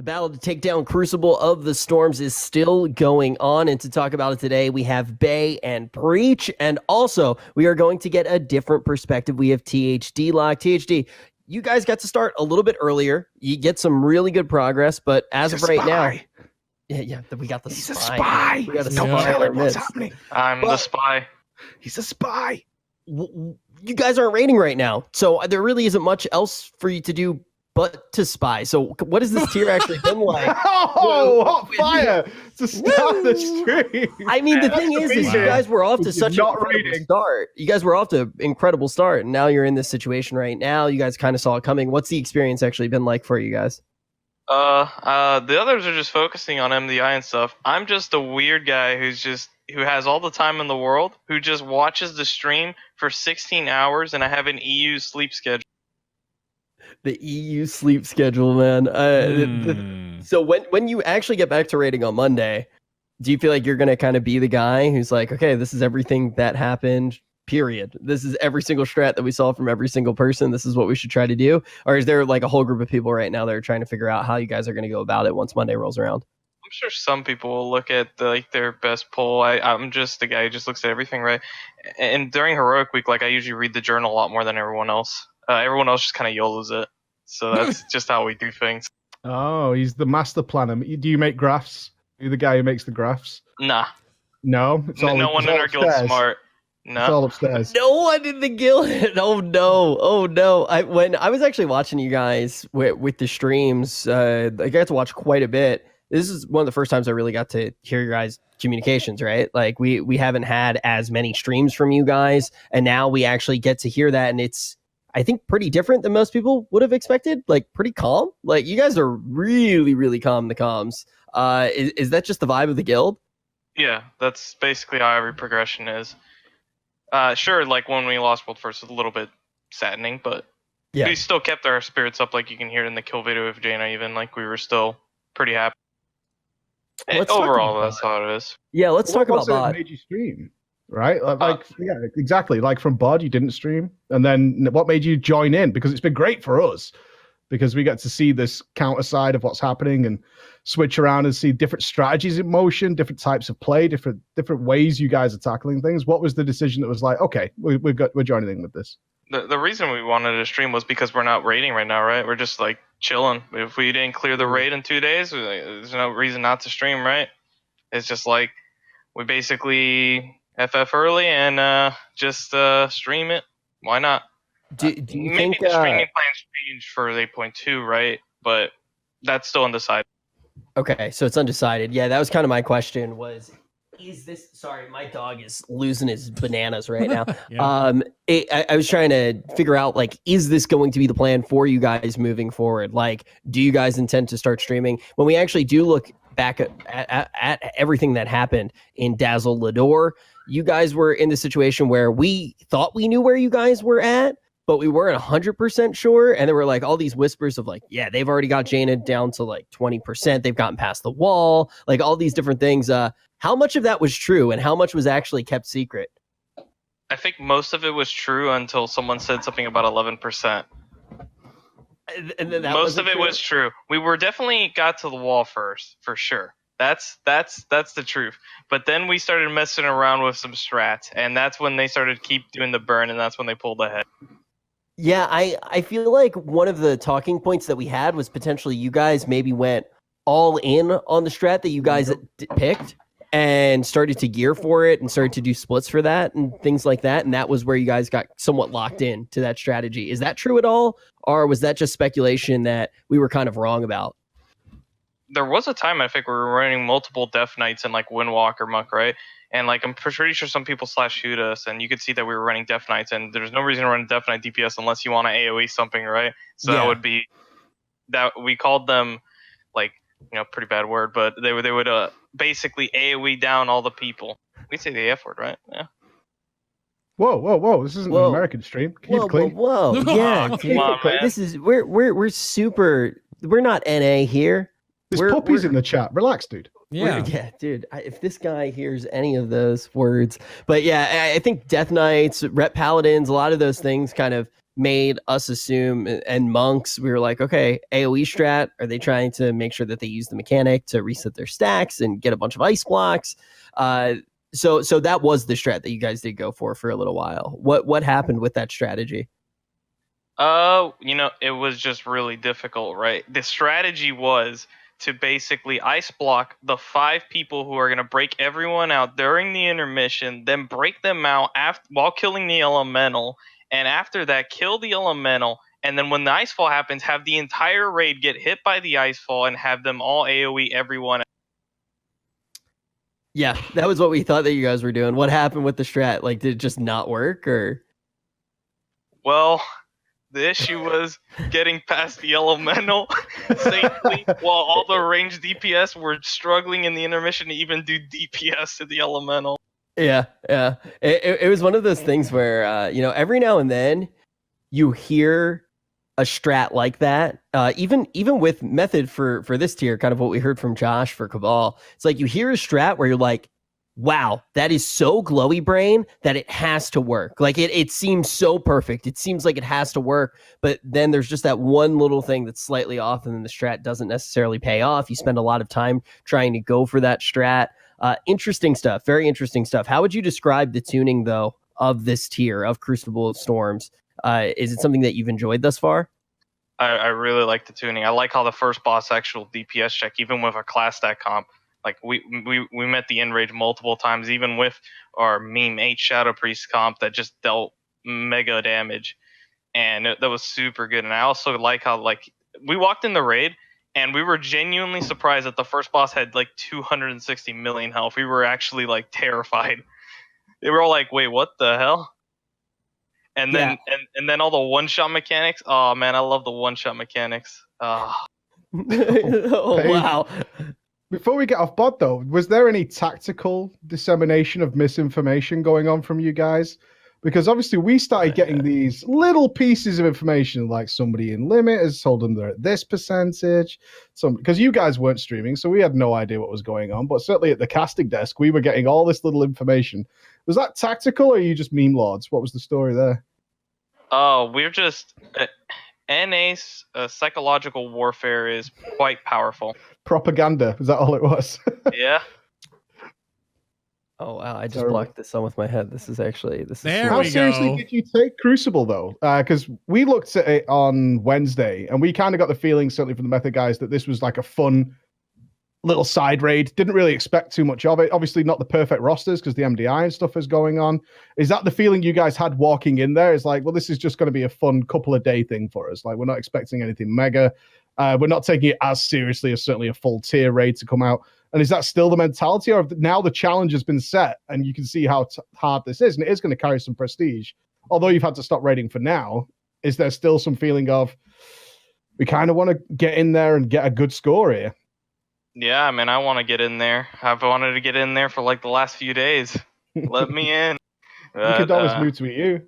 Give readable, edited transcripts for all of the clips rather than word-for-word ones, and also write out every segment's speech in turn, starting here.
battle to take down Crucible of the Storms is still going on, and to talk about it today, we have Bay and Preach, and also we are going to get a different perspective. We have THD Lock. THD, you guys got to start a little bit earlier. You get some really good progress, but as of right now, we got the He's spy. a spy. We got a Don't spy tell in our him what's midst. happening. I'm the spy. He's a spy. You guys aren't raiding right now, so there really isn't much else for you to do but to spy. So what has this tier actually been like? Oh, hot fire to start the stream. I mean, the thing is you guys were off to such an incredible start. You guys were off to an incredible start, and now you're in this situation right now. You guys kind of saw it coming. What's the experience actually been like for you guys? The others are just focusing on MDI and stuff. I'm just a weird guy who has all the time in the world, who just watches the stream for 16 hours, and I have an EU sleep schedule. The EU sleep schedule, man. So when you actually get back to raiding on Monday, do you feel like you're going to kind of be the guy who's like, okay, this is everything that happened, period. This is every single strat that we saw from every single person. This is what we should try to do. Or is there like a whole group of people right now that are trying to figure out how you guys are going to go about it once Monday rolls around? I'm sure some people will look at their best pull. I'm just the guy who just looks at everything, right? And during Heroic Week, I usually read the journal a lot more than everyone else. Everyone else just kind of YOLOs it. So that's just how we do things. Oh, he's the master planner. Do you make graphs? Are you the guy who makes the graphs? Nah. No? No one in our guild is smart. No. It's all upstairs. No one in the guild. Oh no. When I was actually watching you guys with the streams, I got to watch quite a bit. This is one of the first times I really got to hear your guys' communications, right? Like we haven't had as many streams from you guys, and now we actually get to hear that, and it's, I think, pretty different than most people would have expected. Like pretty calm. Like you guys are really, really calm in the comms. Is that just the vibe of the guild? Yeah, that's basically how every progression is. Sure, like when we lost World First, it was a little bit saddening, but we still kept our spirits up. Like you can hear it in the kill video of Jaina, even like we were still pretty happy. Overall, that's how it is. Yeah, let's talk about bot. Made you stream, right? Yeah, exactly. Like from BOD, you didn't stream, and then what made you join in? Because it's been great for us, because we get to see this counter side of what's happening and switch around and see different strategies in motion, different types of play, different ways you guys are tackling things. What was the decision that was like, okay, we're joining in with this? The reason we wanted to stream was because we're not raiding right now, right? We're just like chilling. If we didn't clear the raid in 2 days, there's no reason not to stream, right? It's just like we basically FF early and just stream it. Why not? Do you maybe think the streaming plans changed for 8.2, right? But that's still undecided. Okay, so it's undecided. Yeah, that was kind of my question was, is this, sorry, my dog is losing his bananas right now. I was trying to figure out, like, is this going to be the plan for you guys moving forward? Like, do you guys intend to start streaming? When we actually do look back at everything that happened in Dazzle Lador, you guys were in the situation where we thought we knew where you guys were at, but we weren't 100% sure. And there were like all these whispers of like, yeah, they've already got Jaina down to like 20%. They've gotten past the wall, like all these different things. How much of that was true and how much was actually kept secret? I think most of it was true until someone said something about 11%. And then most of it was true. We were definitely got to the wall first, for sure. That's the truth. But then we started messing around with some strats, and that's when they started keep doing the burn, and that's when they pulled ahead. Yeah, I feel like one of the talking points that we had was potentially you guys maybe went all in on the strat that you guys picked and started to gear for it and started to do splits for that and things like that. And that was where you guys got somewhat locked in to that strategy. Is that true at all? Or was that just speculation that we were kind of wrong about? There was a time I think we were running multiple Death Knights in like Windwalker Muck, right? And like I'm pretty sure some people /shoot us, and you could see that we were running Death Knights, and there's no reason to run Death Knight DPS unless you want to AoE something, right? So that would be that we called them like, pretty bad word, but they would basically AoE down all the people. We say the F word, right? Yeah. Whoa! This isn't an American stream. Keep it clean. Whoa! Yeah, come on, man. This is we're super. We're not NA here. There's puppies in the chat. Relax, dude. Yeah, dude. If this guy hears any of those words, but yeah, I think Death Knights, Rep Paladins, a lot of those things kind of made us assume, and monks, we were like, okay, AoE strat, are they trying to make sure that they use the mechanic to reset their stacks and get a bunch of ice blocks? So that was the strat that you guys did go for a little while. What happened with that strategy? It was just really difficult, right? The strategy was to basically ice block the 5 people who are going to break everyone out during the intermission, then break them out while killing the elemental, and after that, kill the elemental, and then when the icefall happens, have the entire raid get hit by the icefall and have them all AoE everyone. Yeah, that was what we thought that you guys were doing. What happened with the strat? Like, did it just not work, or? Well, the issue was getting past the elemental safely while all the ranged DPS were struggling in the intermission to even do DPS to the elemental. Yeah. It was one of those things where, every now and then you hear a strat like that. Even with method for this tier, kind of what we heard from Josh for Cabal. It's like you hear a strat where you're like, wow, that is so glowy brain that it has to work. Like it seems so perfect. It seems like it has to work. But then there's just that one little thing that's slightly off, and then the strat doesn't necessarily pay off. You spend a lot of time trying to go for that strat. Interesting stuff. Very interesting stuff. How would you describe the tuning, though, of this tier of Crucible of Storms? Is it something that you've enjoyed thus far? I really like the tuning. I like how the first boss actual DPS check, even with a class stack comp. Like we met the enrage multiple times, even with our meme 8 Shadow Priest comp that just dealt mega damage, and that was super good. And I also like how we walked in the raid and we were genuinely surprised that the first boss had like 260 million health. We were actually like terrified. They were all like, "Wait, what the hell?" And then and then all the one shot mechanics. Oh man, I love the one shot mechanics. Oh wow. Before we get off bod, though, was there any tactical dissemination of misinformation going on from you guys? Because obviously we started getting these little pieces of information, like somebody in limit has told them they're at this percentage. Because you guys weren't streaming, so we had no idea what was going on. But certainly at the casting desk, we were getting all this little information. Was that tactical, or are you just meme lords? What was the story there? Oh, we're just... NA's psychological warfare is quite powerful. Propaganda, is that all it was? Yeah. Oh wow! I just blocked this on with my head. This is there How we seriously go. did you take Crucible, though? Because we looked at it on Wednesday, and we kind of got the feeling, certainly from the Method guys, that this was like a fun little side raid. Didn't really expect too much of it. Obviously not the perfect rosters because the MDI and stuff is going on. Is that the feeling you guys had walking in there? It's like, well, this is just going to be a fun couple of day thing for us. Like, we're not expecting anything mega. We're not taking it as seriously as certainly a full tier raid to come out. And is that still the mentality, or now the challenge has been set and you can see how hard this is, and it is going to carry some prestige? Although you've had to stop raiding for now, is there still some feeling of we kind of want to get in there and get a good score here? Yeah, I mean, I want to get in there. I've wanted to get in there for like the last few days. Let me in. We could always move to EU.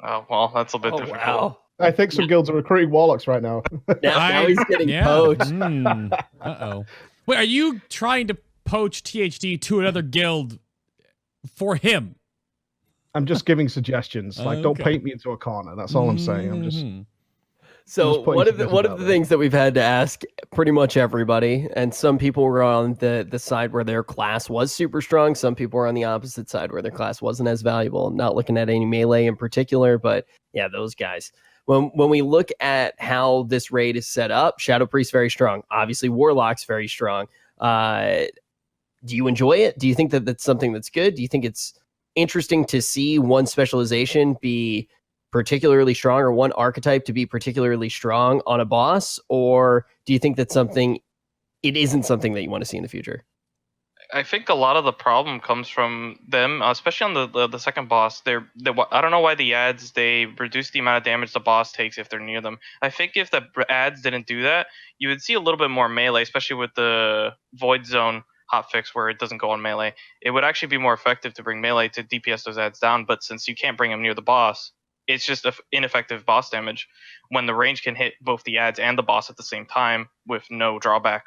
Oh, well, that's a bit difficult. Wow. I think some guilds are recruiting warlocks right now. Now he's getting poached. Uh-oh. Wait, are you trying to poach THD to another guild for him? I'm just giving suggestions. Like, don't paint me into a corner. That's all I'm saying. I'm just... So one of the things that we've had to ask pretty much everybody, and some people were on the side where their class was super strong. Some people were on the opposite side where their class wasn't as valuable. I'm not looking at any melee in particular, but yeah, those guys. When we look at how this raid is set up, Shadow Priest very strong. Obviously, Warlock's very strong. Do you enjoy it? Do you think that that's something that's good? Do you think it's interesting to see one specialization be particularly strong, or one archetype to be particularly strong on a boss? Or do you think that it isn't something that you want to see in the future? I think a lot of the problem comes from them, especially on the second boss. I don't know why the ads, they reduce the amount of damage the boss takes if they're near them. I think if the ads didn't do that, you would see a little bit more melee, especially with the Void Zone hotfix where it doesn't go on melee. It would actually be more effective to bring melee to DPS those ads down, but since you can't bring them near the boss, it's just ineffective boss damage when the range can hit both the ads and the boss at the same time with no drawback.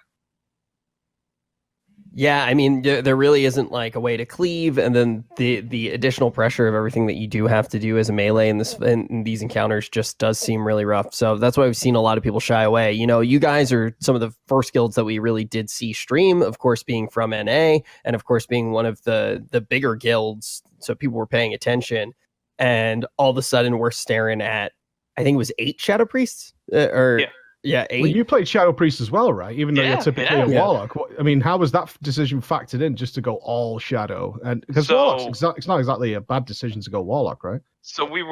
Yeah, I mean, there really isn't like a way to cleave, and then the additional pressure of everything that you do have to do as a melee in these encounters just does seem really rough. So that's why we've seen a lot of people shy away. You know, you guys are some of the first guilds that we really did see stream, of course, being from NA, and of course being one of the bigger guilds. So people were paying attention, and all of a sudden we're staring at, I think it was 8 Shadow Priests, Yeah, 8. Well, you played Shadow Priest as well, right? Even though you're typically a Warlock. I mean, how was that decision factored in just to go all Shadow? And because Warlock's it's not exactly a bad decision to go Warlock, right? So we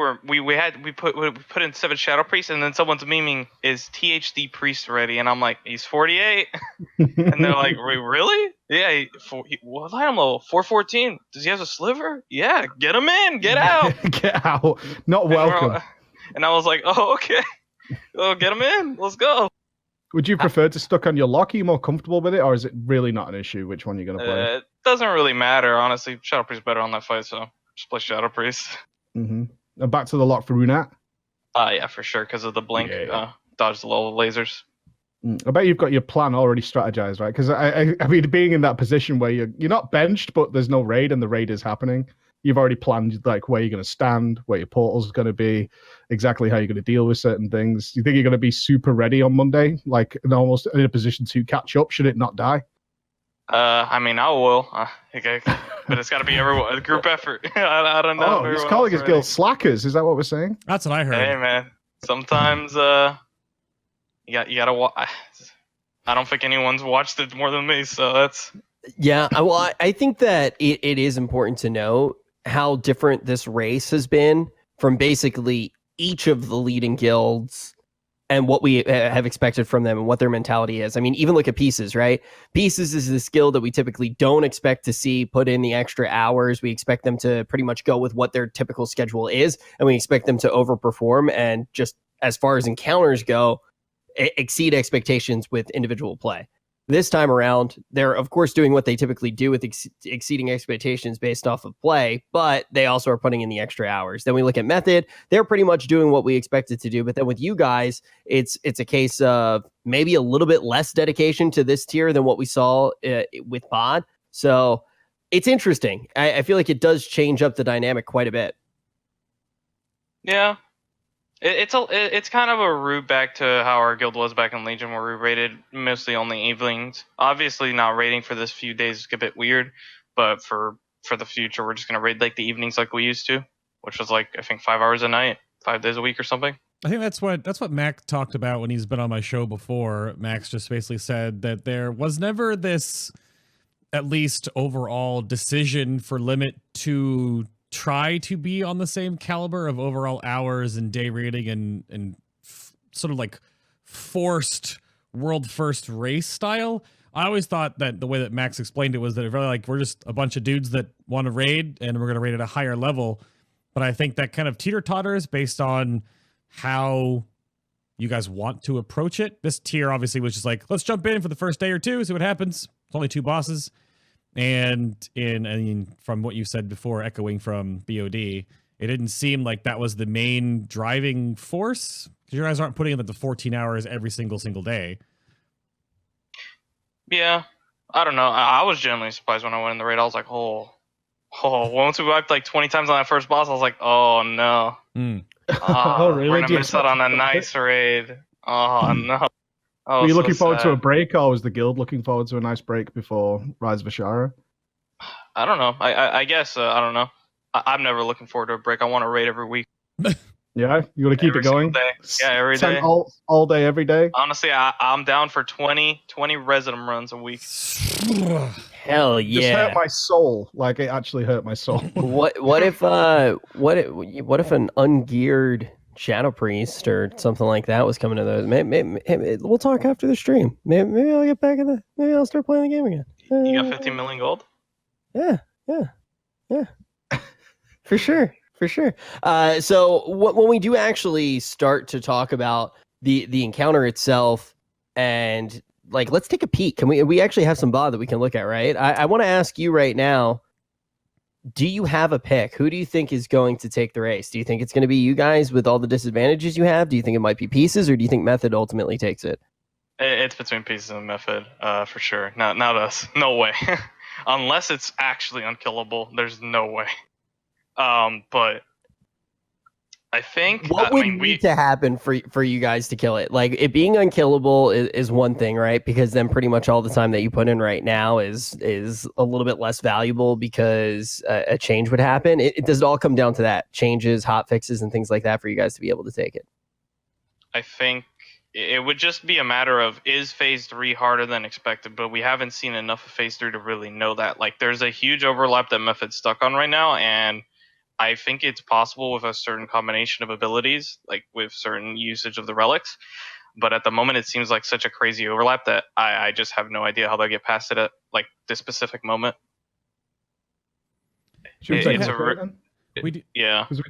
put in 7 Shadow Priests, and then someone's memeing, is THD Priest ready? And I'm like, he's 48. And they're like, wait, really? Yeah, what item level? 414. Does he have a sliver? Yeah, get him in, get out. Get out. Not welcome. And I was like, oh, okay. Oh, get him in. Let's go. Would you prefer to stuck on your lock? Are you more comfortable with it, or is it really not an issue which one you're going to play? It doesn't really matter, honestly. Shadow Priest better on that fight, so just play Shadow Priest. Mm-hmm. And back to the lock for Uu'nat? Yeah, for sure, because of the blink. Dodge the little lasers. I bet you've got your plan already strategized, right? Because I mean, being in that position where you're not benched, but there's no raid, and the raid is happening. You've already planned like where you're going to stand, where your portal's going to be, exactly how you're going to deal with certain things. You think you're going to be super ready on Monday, like almost in a position to catch up should it not die? I mean, I will. Okay. But it's got to be a group effort. I don't know. Oh, he's calling his guild slackers. Is that what we're saying? That's what I heard. Hey, man. Sometimes you gotta watch. I don't think anyone's watched it more than me, so that's. Yeah, well, I think that it is important to know how different this race has been from basically each of the leading guilds and what we have expected from them and what their mentality is. I mean, even look at Pieces, right? Pieces is this guild that we typically don't expect to see put in the extra hours. We expect them to pretty much go with what their typical schedule is, and we expect them to overperform and just as far as encounters go, exceed expectations with individual play. This time around, they're of course doing what they typically do with exceeding expectations based off of play, but they also are putting in the extra hours. Then we look at Method; they're pretty much doing what we expected to do. But then with you guys, it's a case of maybe a little bit less dedication to this tier than what we saw with Bod. So it's interesting. I feel like it does change up the dynamic quite a bit. Yeah. It's kind of a route back to how our guild was back in Legion, where we raided mostly on the evenings. Obviously, not raiding for this few days is a bit weird, but for the future, we're just gonna raid like the evenings like we used to, which was like I think 5 hours a night, 5 days a week or something. I think that's what Mac talked about when he's been on my show before. Max just basically said that there was never this, at least overall, decision for Limit to try to be on the same caliber of overall hours and day rating and sort of like forced world first race style. I always thought that the way that Max explained it was that really like we're just a bunch of dudes that want to raid and we're going to raid at a higher level. But I think that kind of teeter-totters based on how you guys want to approach it. This tier obviously was just like, let's jump in for the first day or two, see what happens. It's only 2 bosses. And from what you said before, echoing from BOD, it didn't seem like that was the main driving force because you guys aren't putting in the 14 hours every single day. Yeah, I don't know. I was genuinely surprised when I went in the raid. I was like, oh. Once we wiped like 20 times on that first boss, I was like, oh no. Oh, really? We're gonna miss out on a nice raid. Oh no. Were you looking forward to a break, or was the guild looking forward to a nice break before Rise of Ashara? I don't know. I guess I don't know. I'm never looking forward to a break. I want to raid every week. Yeah, you want to keep it going? Day. Yeah, every day. All day, every day? Honestly, I'm down for 20 resident runs a week. Hell yeah! Just hurt my soul. Like it actually hurt my soul. What if an ungeared Shadow Priest or something like that was coming to those? Maybe we'll talk after the stream. Maybe I'll get back in the. Maybe I'll start playing the game again. You got 15 million gold? Yeah. For sure. So when we do actually start to talk about the encounter itself, and like, let's take a peek. Can we actually have some BOD that we can look at, right? I want to ask you right now, do you have a pick? Who do you think is going to take the race? Do you think it's going to be you guys with all the disadvantages you have? Do you think it might be Pieces, or do you think Method ultimately takes it? It's between pieces and method, for sure. Not us. No way. Unless it's actually unkillable, there's no way. But I think What I would mean need to happen for you guys to kill it? Like, it being unkillable is one thing, right? Because then pretty much all the time that you put in right now is a little bit less valuable because a change would happen. Does it all come down to that? Changes, hot fixes, and things like that for you guys to be able to take it? I think it would just be a matter of, is phase 3 harder than expected, but we haven't seen enough of phase 3 to really know that. Like, there's a huge overlap that Method's stuck on right now, and I think it's possible with a certain combination of abilities, like with certain usage of the relics. But at the moment, it seems like such a crazy overlap that I just have no idea how they'll get past it at like this specific moment. Should we take It's a a vote re- then? We do, yeah. Because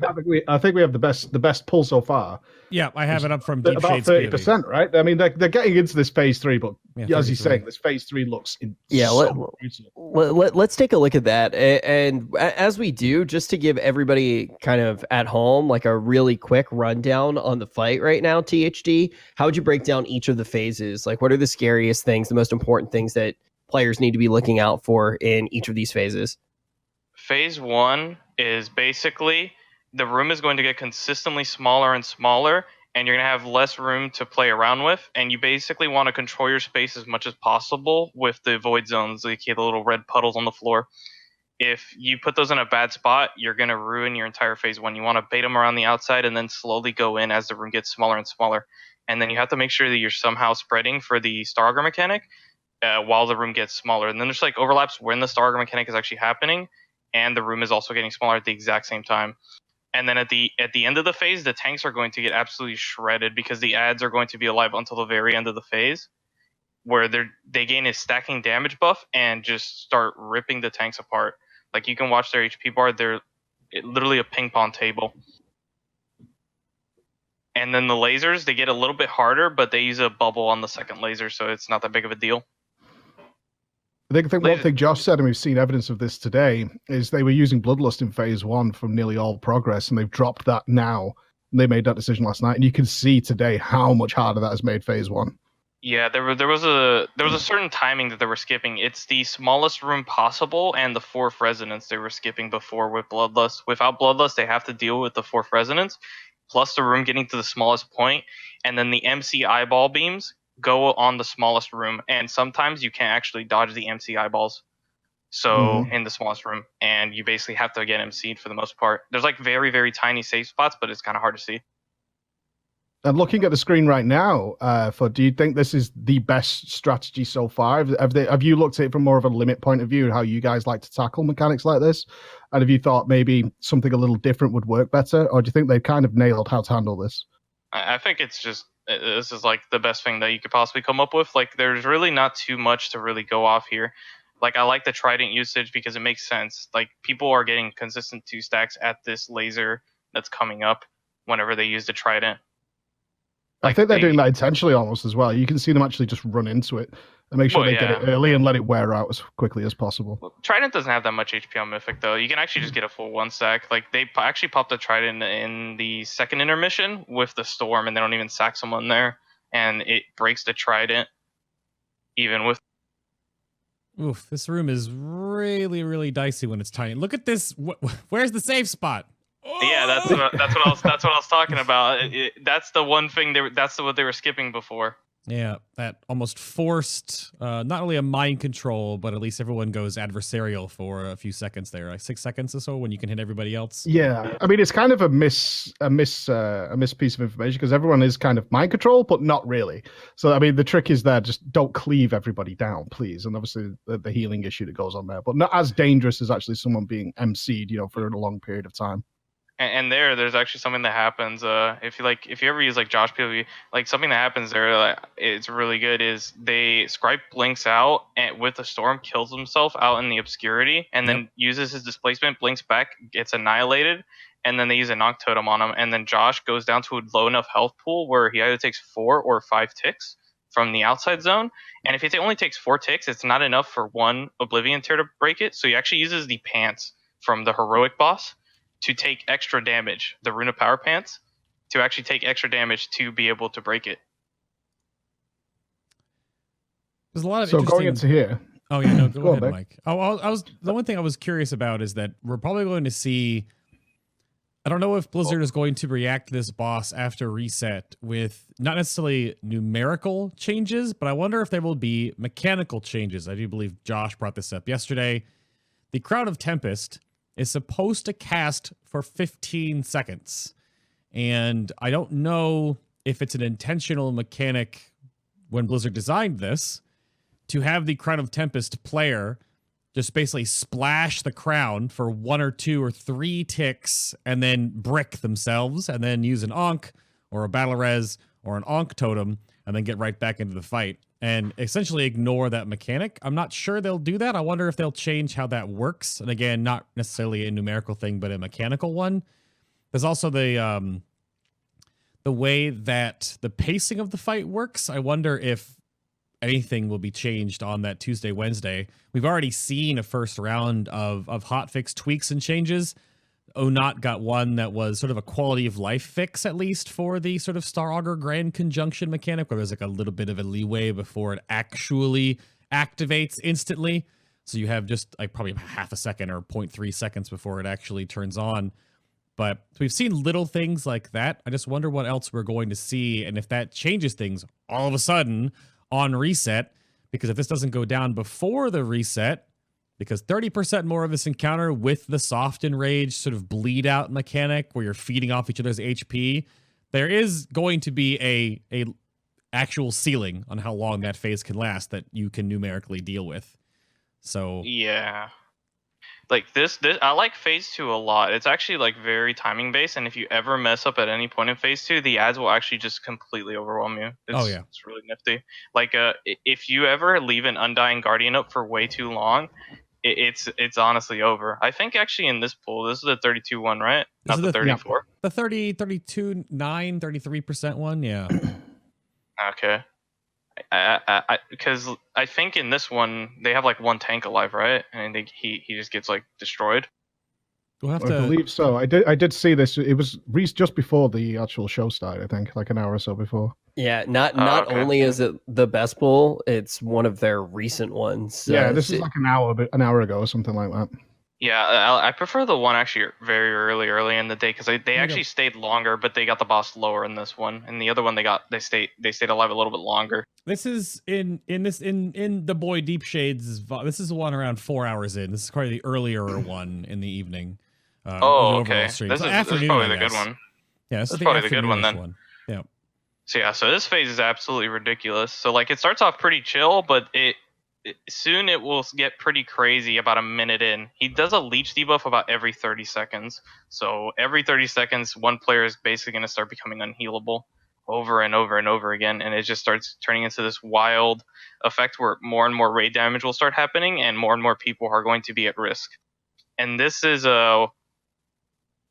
I think we have the best pull so far. yeah, I have it up from Deep About Shades POV. 30%, right? I mean, they're getting into this phase 3, but Yeah, as you're 33. saying, this phase 3 looks Yeah, so brutal. let's take a look at that. And as we do, just to give everybody kind of at home like a really quick rundown on the fight right now, THD, how would you break down each of the phases? Like, what are the scariest things, the most important things that players need to be looking out for in each of these phases? Phase 1 is basically the room is going to get consistently smaller and smaller, and you're going to have less room to play around with, and you basically want to control your space as much as possible with the void zones, like the little red puddles on the floor. If you put those in a bad spot, you're going to ruin your entire phase 1. You want to bait them around the outside and then slowly go in as the room gets smaller and smaller. And then you have to make sure that you're somehow spreading for the Stargar mechanic while the room gets smaller. And then there's like overlaps when the Stargar mechanic is actually happening, and the room is also getting smaller at the exact same time. And then at the end of the phase, the tanks are going to get absolutely shredded because the ads are going to be alive until the very end of the phase, where they gain a stacking damage buff and just start ripping the tanks apart. Like, you can watch their HP bar; they're literally a ping pong table. And then the lasers, they get a little bit harder, but they use a bubble on the second laser, so it's not that big of a deal. I think one thing Josh said, and we've seen evidence of this today, is they were using Bloodlust in phase 1 from nearly all progress, and they've dropped that now. And they made that decision last night, and you can see today how much harder that has made phase 1. Yeah, there was a certain timing that they were skipping. It's the smallest room possible and the fourth resonance they were skipping before with Bloodlust. Without Bloodlust, they have to deal with the fourth resonance, plus the room getting to the smallest point, and then the MC eyeball beams go on the smallest room, and sometimes you can't actually dodge the MC eyeballs. So in the smallest room, and you basically have to get MC'd for the most part. There's like very, very tiny safe spots, but it's kind of hard to see. And looking at the screen right now, do you think this is the best strategy so far? Have you looked at it from more of a limit point of view, how you guys like to tackle mechanics like this? And have you thought maybe something a little different would work better? Or do you think they've kind of nailed how to handle this? I think it's just, this is like the best thing that you could possibly come up with. Like, there's really not too much to really go off here. Like, I like the trident usage because it makes sense. Like, people are getting consistent 2 stacks at this laser that's coming up whenever they use the trident. I think they're doing that intentionally almost as well. You can see them actually just run into it and make sure they get it early and let it wear out as quickly as possible. Well, Trident doesn't have that much HP on Mythic, though. You can actually just get a full 1 stack. Like, they actually popped the Trident in the second intermission with the Storm, and they don't even sack someone there. And it breaks the Trident even with... Oof, this room is really, really dicey when it's tiny. Look at this. Where's the safe spot? Yeah, that's what I was talking about. That's the one thing that's what they were skipping before. Yeah, that almost forced not only a mind control, but at least everyone goes adversarial for a few seconds there, like 6 seconds or so, when you can hit everybody else. Yeah, I mean, it's kind of a miss piece of information because everyone is kind of mind control, but not really. So I mean, the trick is there, just don't cleave everybody down, please. And obviously the healing issue that goes on there, but not as dangerous as actually someone being MC'd, for a long period of time. And there's actually something that happens if you ever use like Josh POV, like something that happens there, like, it's really good, is Scribe blinks out and with the storm kills himself out in the obscurity and then uses his displacement, blinks back, gets annihilated, and then they use a knock totem on him, and then Josh goes down to a low enough health pool where he either takes 4 or 5 ticks from the outside zone, and if it only takes 4 ticks, it's not enough for 1 Oblivion Tear to break it, so he actually uses the pants from the heroic boss to take extra damage, the Rune of Power Pants, to actually take extra damage to be able to break it. There's a lot of So interesting... going into here. Oh yeah, no, go ahead, on, Mike. I was the one thing I was curious about is that we're probably going to see. I don't know if Blizzard is going to react to this boss after reset with not necessarily numerical changes, but I wonder if there will be mechanical changes. I do believe Josh brought this up yesterday. The Crown of Tempest is supposed to cast for 15 seconds. And I don't know if it's an intentional mechanic when Blizzard designed this to have the Crown of Tempest player just basically splash the crown for 1 or 2 or 3 ticks and then brick themselves and then use an Ankh or a Battle Res or an Ankh totem and then get right back into the fight and essentially ignore that mechanic. I'm not sure they'll do that. I wonder if they'll change how that works. And again, not necessarily a numerical thing, but a mechanical one. There's also the way that the pacing of the fight works. I wonder if anything will be changed on that Tuesday, Wednesday. We've already seen a first round of hotfix tweaks and changes. Uu'nat got one that was sort of a quality of life fix, at least for the sort of Star Augur Grand Conjunction mechanic, where there's like a little bit of a leeway before it actually activates instantly. So you have just like probably half a second or 0.3 seconds before it actually turns on. But we've seen little things like that. I just wonder what else we're going to see and if that changes things all of a sudden on reset, because if this doesn't go down before the reset, because 30% more of this encounter with the soft enrage sort of bleed out mechanic where you're feeding off each other's HP, there is going to be a actual ceiling on how long that phase can last that you can numerically deal with. So yeah. Like this I like phase 2 a lot. It's actually like very timing based, and if you ever mess up at any point in phase 2, the ads will actually just completely overwhelm you. It's really nifty. Like if you ever leave an Undying Guardian up for way too long, it's honestly over. I think actually in this pool, this is the 32 one, right? Not the 34. The 30, 32, 9, 33% one, yeah. Okay. Because I think in this one they have like 1 tank alive, right? And he just gets like destroyed. We'll have I believe so. I did see this. It was just before the actual show started. I think like an hour or so before. Yeah, not only is it the best pool, it's one of their recent ones. Yeah, this is like an hour ago or something like that. Yeah, I prefer the one actually very early in the day, because they actually stayed longer, but they got the boss lower in this one. And the other one they stayed alive a little bit longer. This is in the boy Deep Shades. This is the one around 4 hours in. This is probably the earlier one in the evening. Okay. This is probably the good one. Yeah, this is probably the good one then. One. Yeah. So this phase is absolutely ridiculous. So like it starts off pretty chill, but soon it will get pretty crazy about a minute in. He does a leech debuff about every 30 seconds. So every 30 seconds, one player is basically going to start becoming unhealable over and over and over again. And it just starts turning into this wild effect where more and more raid damage will start happening and more people are going to be at risk. And this is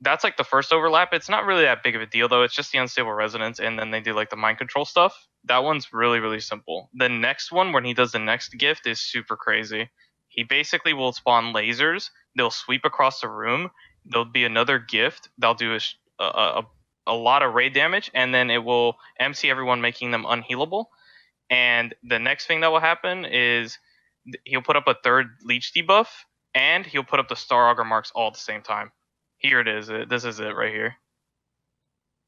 that's like the first overlap. It's not really that big of a deal though. It's just the unstable resonance, and then they do like the mind control stuff. That one's really simple. The next one, when he does the next gift, is super crazy. He basically will spawn lasers. They'll sweep across the room. There'll be another gift. They'll do a lot of raid damage, and then it will MC everyone, making them unhealable. And the next thing that will happen is he'll put up a third leech debuff, and he'll put up the Star Augur marks all at the same time. Here it is. This is it right here.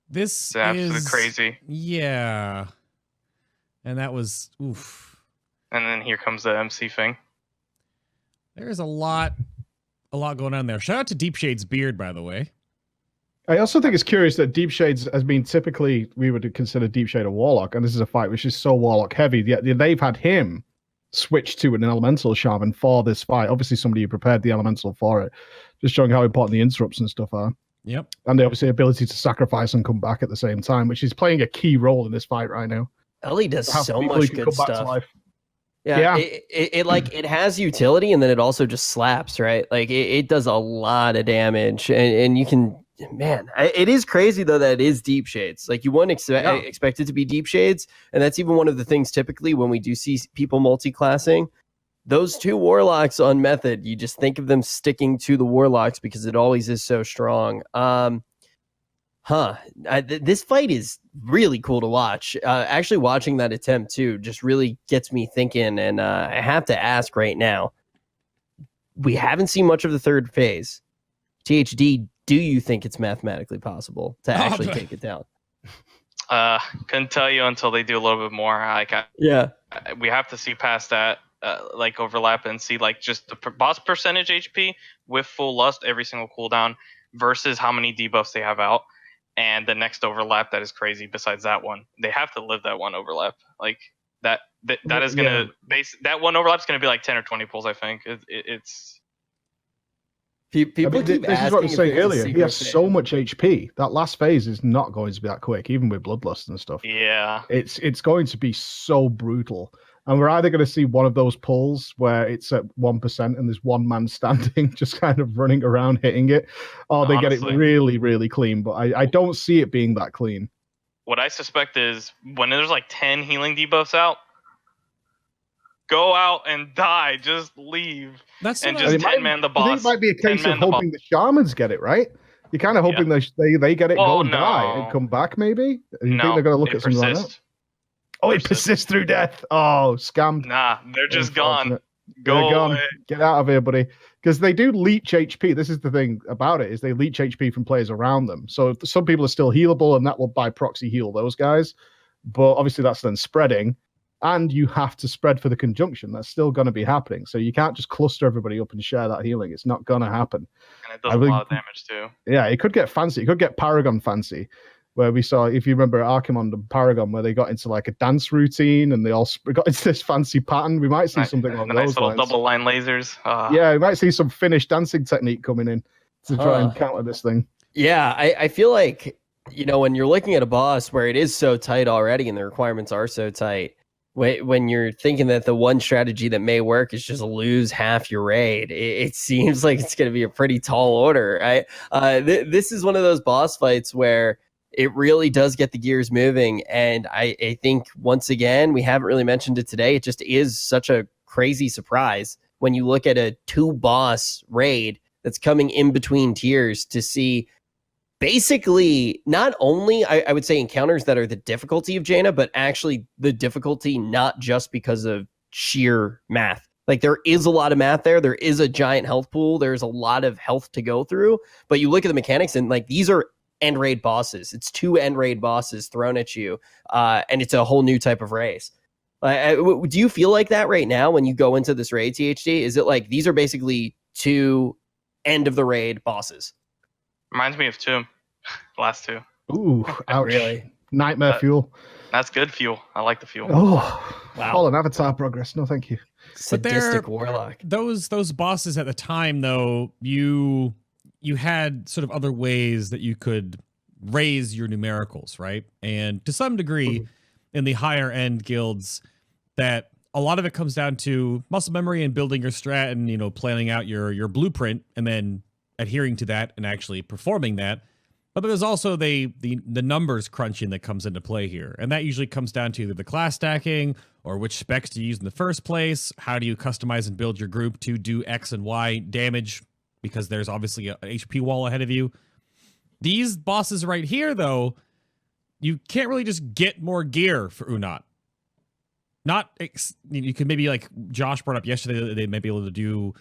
This is absolutely is crazy. Yeah. And that was oof. And then here comes the MC thing. There's a lot going on there. Shout out to Deep Shade's beard, by the way. I also think it's curious that Deep Shades has been typically, we would consider Deep Shade a Warlock, and this is a fight which is so Warlock heavy, yet they've had him switch to an Elemental Shaman for this fight. Obviously somebody who prepared the Elemental for it, just showing how important the interrupts and stuff are. Yep. And the obviously ability to sacrifice and come back at the same time, which is playing a key role in this fight right now. Ellie does so much good stuff. Yeah. It has utility, and then it also just slaps, right? Like it does a lot of damage, and you can, man, it is crazy though that it is Deep Shades. Like you wouldn't expect it to be Deep Shades, and that's even one of the things typically when we do see people multi-classing. Those two Warlocks on Method, you just think of them sticking to the Warlocks because it always is so strong. This fight is really cool to watch. Actually, watching that attempt too just really gets me thinking. And I have to ask right now: we haven't seen much of the third phase. THD, do you think it's mathematically possible to actually take it down? Couldn't tell you until they do a little bit more. We have to see past that, like overlap and see like just the boss percentage HP with full lust every single cooldown versus how many debuffs they have out, and the next overlap that is crazy. Besides that one, they have to live that one overlap. Like that is gonna that one overlap is gonna be like 10 or 20 pulls. I think it's. People keep this is what I was saying earlier. He has so much HP. That last phase is not going to be that quick, even with Bloodlust and stuff. Yeah. It's going to be so brutal. And we're either going to see one of those pulls where it's at 1% and there's one man standing, just kind of running around hitting it, or they get it really, really clean. But I don't see it being that clean. What I suspect is when there's like 10 healing debuffs out, go out and die. Just leave. That's and just 10-man the boss. I think it might be a case of hoping the shamans get it, right? You're kind of hoping they get it, go and die, and come back, maybe? You think they're going to look at something like that? Oh, it persists through death. Oh, scammed. Nah, they're just gone. They're gone. Get out of here, buddy. Because they do leech HP. This is the thing about it, is they leech HP from players around them. So some people are still healable, and that will by proxy heal those guys. But obviously that's then spreading. And you have to spread for the conjunction. That's still going to be happening. So you can't just cluster everybody up and share that healing. It's not going to happen. And it does a lot of damage too. Yeah, it could get fancy. It could get Paragon fancy. Where we saw, if you remember Archimond and Paragon, where they got into like a dance routine and they all got into this fancy pattern. We might see something along those little lines. Double line lasers. Yeah, we might see some Finnish dancing technique coming in to try and counter this thing. Yeah, I feel like, when you're looking at a boss where it is so tight already and the requirements are so tight, when you're thinking that the one strategy that may work is just lose half your raid, it seems like it's going to be a pretty tall order, right? This is one of those boss fights where it really does get the gears moving. And I think, once again, we haven't really mentioned it today. It just is such a crazy surprise when you look at a 2-boss raid that's coming in between tiers to see basically not only, I would say, encounters that are the difficulty of Jaina, but actually the difficulty not just because of sheer math. Like, there is a lot of math there. There is a giant health pool. There's a lot of health to go through. But you look at the mechanics and, like, these are end raid bosses. It's 2 end raid bosses thrown at you, and it's a whole new type of race. Do you feel like that right now when you go into this raid, THD? Is it like these are basically 2 end of the raid bosses? Reminds me of 2. Last 2. Ooh, ouch. Really? Nightmare fuel. That's good fuel. I like the fuel. Oh, wow. Fallen Avatar progress. No, thank you. Sadistic warlock. Those bosses at the time, though, you had sort of other ways that you could raise your numericals, right? And to some degree, in the higher end guilds, that a lot of it comes down to muscle memory and building your strat and, planning out your blueprint and then adhering to that and actually performing that. But there's also the numbers crunching that comes into play here. And that usually comes down to either the class stacking or which specs to use in the first place. How do you customize and build your group to do X and Y damage? Because there's obviously an HP wall ahead of you. These bosses right here, though, you can't really just get more gear for Uu'nat. You could maybe, like Josh brought up yesterday, they may be able to do,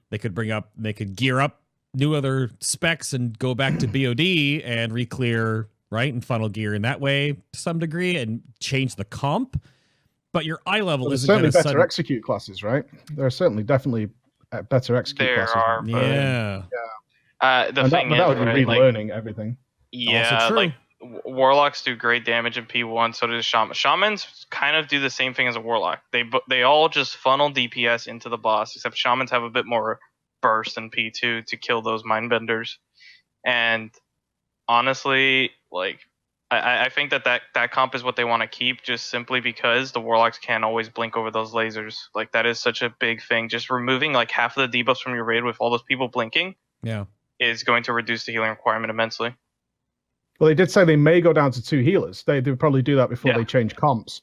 they could gear up new other specs and go back to BOD and re-clear, right, and funnel gear in that way to some degree and change the comp. But your eye level isn't going to better execute classes, right? There are certainly definitely better execute classes. There are, yeah. The thing is, that would be right, relearning everything. Yeah, like warlocks do great damage in P1, so does shamans. Shamans kind of do the same thing as a warlock. They all just funnel DPS into the boss, except shamans have a bit more burst in P2 to kill those mindbenders. And honestly, like, I think that comp is what they want to keep, just simply because the warlocks can't always blink over those lasers. Like, that is such a big thing. Just removing like half of the debuffs from your raid with all those people blinking, is going to reduce the healing requirement immensely. Well, they did say they may go down to 2 healers. They would probably do that before they change comps.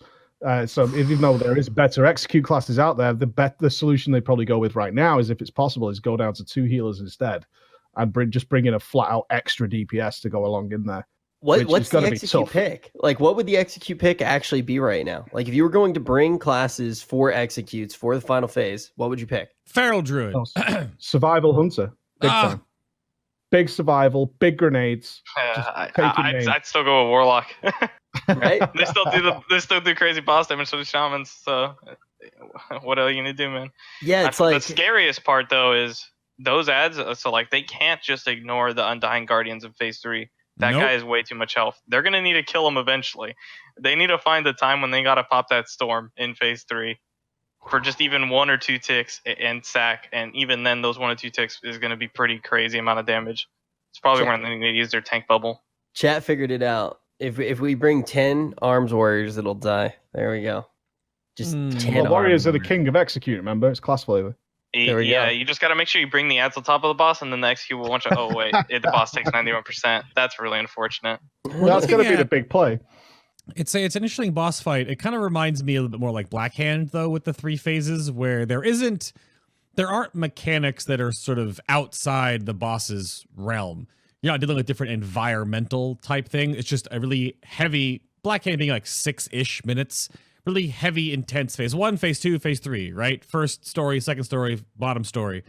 So even though there is better execute classes out there, the solution they probably go with right now is, if it's possible, is go down to 2 healers instead, and just bring in a flat out extra DPS to go along in there. What's the execute pick? Like, what would the execute pick actually be right now? Like, if you were going to bring classes for executes for the final phase, what would you pick? Feral Druid. Survival Hunter. Big time. Big survival, big grenades. I'd still go with Warlock. Right? They still do crazy boss damage to the shamans. So what are you gonna do, man? Yeah, it's like the scariest part though is those ads. So like they can't just ignore the Undying Guardians in phase 3. That guy has way too much health. They're gonna need to kill him eventually. They need to find the time when they gotta pop that storm in phase 3 for just even 1 or 2 ticks and sack. And even then, those 1 or 2 ticks is gonna be pretty crazy amount of damage. It's probably when they need to use their tank bubble. Chat figured it out. If we bring 10 arms warriors, it'll die. There we go. Just 10 well, warriors are the king of execute. Remember, it's class flavor. Yeah, you just got to make sure you bring the ads on top of the boss, and then the execute will one-shot. Oh wait, the boss takes 91%. That's really unfortunate. That's going to be the big play. It's an interesting boss fight. It kind of reminds me a little bit more like Black Hand, though, with the 3 phases, where there aren't mechanics that are sort of outside the boss's realm. You're not dealing with different environmental type thing. It's just a really heavy, Black Hand being like 6-ish minutes. Really heavy, intense phase 1, phase 2, phase 3, right? First story, second story, bottom story.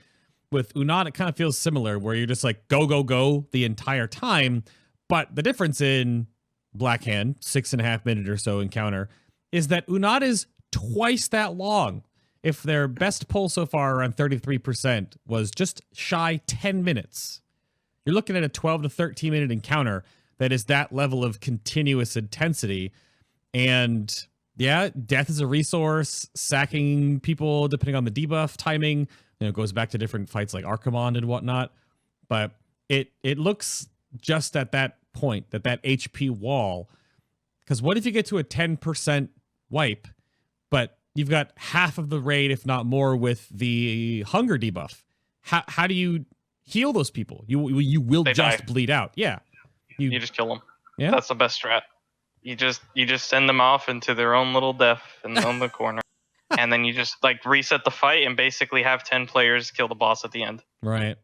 With Uu'nat, it kind of feels similar, where you're just like go, go, go the entire time. But the difference in Black Hand, 6.5 minute or so encounter, is that Uu'nat is twice that long. If their best pull so far, around 33%, was just shy 10 minutes. You're looking at a 12 to 13 minute encounter that is that level of continuous intensity. And yeah, death is a resource, sacking people depending on the debuff timing, it goes back to different fights like Archimond and whatnot. But it looks just at that point, that HP wall. Because what if you get to a 10% wipe, but you've got half of the raid, if not more, with the hunger debuff? How do you heal those people? You will they just die. Bleed out. Yeah. You just kill them. Yeah. That's the best strat. You just send them off into their own little death in the corner, and then you just like reset the fight and basically have 10 players kill the boss at the end. Right.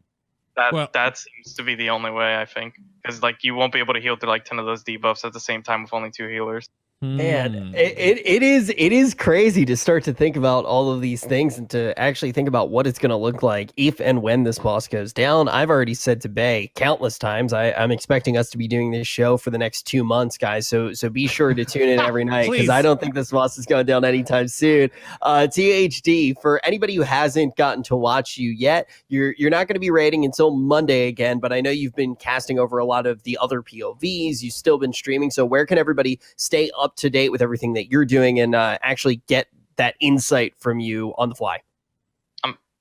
That seems to be the only way, I think, because like you won't be able to heal through like 10 of those debuffs at the same time with only 2 healers. Man, it is crazy to start to think about all of these things and to actually think about what it's going to look like if and when this boss goes down. I've already said to Bay countless times, I'm expecting us to be doing this show for the next 2 months, guys. So be sure to tune in every night, because I don't think this boss is going down anytime soon. THD, for anybody who hasn't gotten to watch you yet, you're not going to be raiding until Monday again, but I know you've been casting over a lot of the other POVs. You've still been streaming. So where can everybody stay up to date with everything that you're doing and actually get that insight from you on the fly?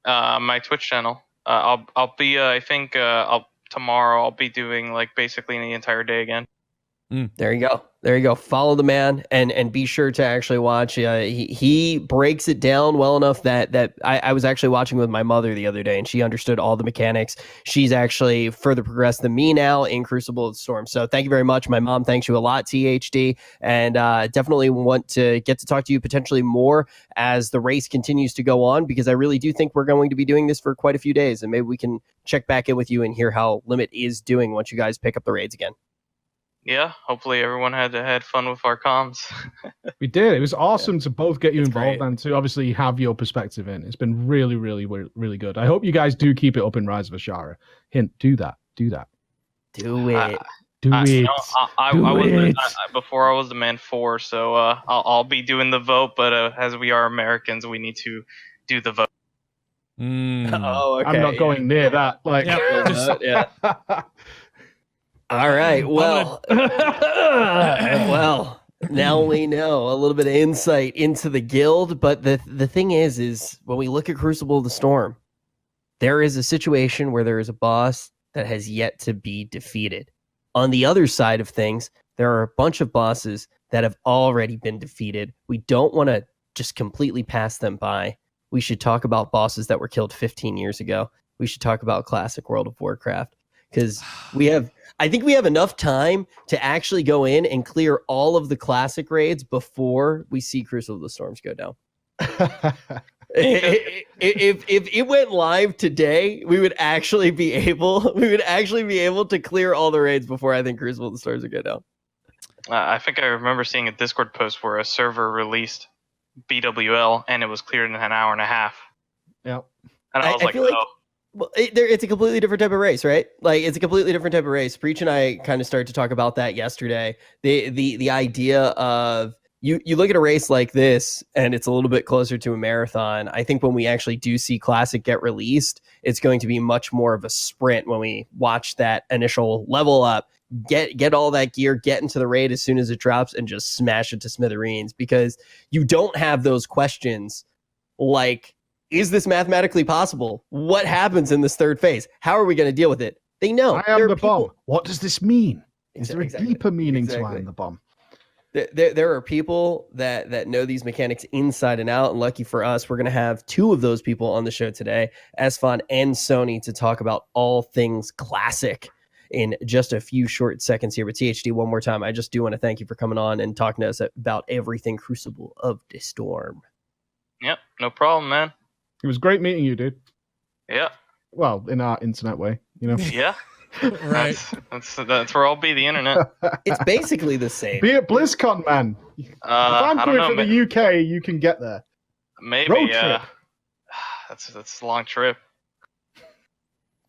My Twitch channel. I'll be I think tomorrow I'll be doing like basically the entire day again. There you go. Follow the man and be sure to actually watch. He breaks it down well enough that I was actually watching with my mother the other day, and she understood all the mechanics. She's actually further progressed than me now in Crucible of the Storm. So thank you very much. My mom thanks you a lot, THD, and definitely want to get to talk to you potentially more as the race continues to go on, because I really do think we're going to be doing this for quite a few days, and maybe we can check back in with you and hear how Limit is doing once you guys pick up the raids again. Yeah, hopefully everyone had fun with our comms. We did. It was awesome to both get you It's involved great. and to obviously have your perspective in. It's been really, really, really good. I hope you guys do keep it up in Rise of Ashara. Hint, do that. Do that. Do it. Do it. You know, I was it. before I was the man 4, so I'll be doing the vote. But as we are Americans, we need to do the vote. Oh, okay. I'm not going near that. Like, Yeah. All right. Well, well, now we know a little bit of insight into the guild. But the thing is when we look at Crucible of the Storm, there is a situation where there is a boss that has yet to be defeated. On the other side of things, there are a bunch of bosses that have already been defeated. We don't want to just completely pass them by. We should talk about bosses that were killed 15 years ago. We should talk about classic World of Warcraft, because I think we have enough time to actually go in and clear all of the classic raids before we see Crucible of the Storms go down. If it went live today, we would actually be able to clear all the raids before I think Crucible of the Stars would go down. I think I remember seeing a Discord post where a server released BWL and it was cleared in an hour and a half. Yeah. And I was like, feel well, it's a completely different type of race, right? Like it's a completely different type of race. Preach and I kind of started to talk about that yesterday. The idea of you look at a race like this and it's a little bit closer to a marathon. I think when we actually do see Classic get released, it's going to be much more of a sprint when we watch that initial level up, get all that gear, get into the raid as soon as it drops and just smash it to smithereens, because you don't have those questions like, is this mathematically possible? What happens in this third phase? How are we going to deal with it? They know. I am the bomb. What does this mean? Is there a deeper meaning to I am the bomb? There are people that know these mechanics inside and out, and lucky for us, we're going to have two of those people on the show today, Esfand and Sonii, to talk about all things Classic in just a few short seconds here. But THD, one more time, I just do want to thank you for coming on and talking to us about everything Crucible of the Storm. Yep, no problem, man. It was great meeting you, dude. Yeah. Well, in our internet way, you know. Yeah. Right. That's where I'll be, the internet. It's basically the same. Be at BlizzCon, man. If I'm I don't coming know, from the UK, you can get there. Maybe, Road yeah. trip. That's a long trip.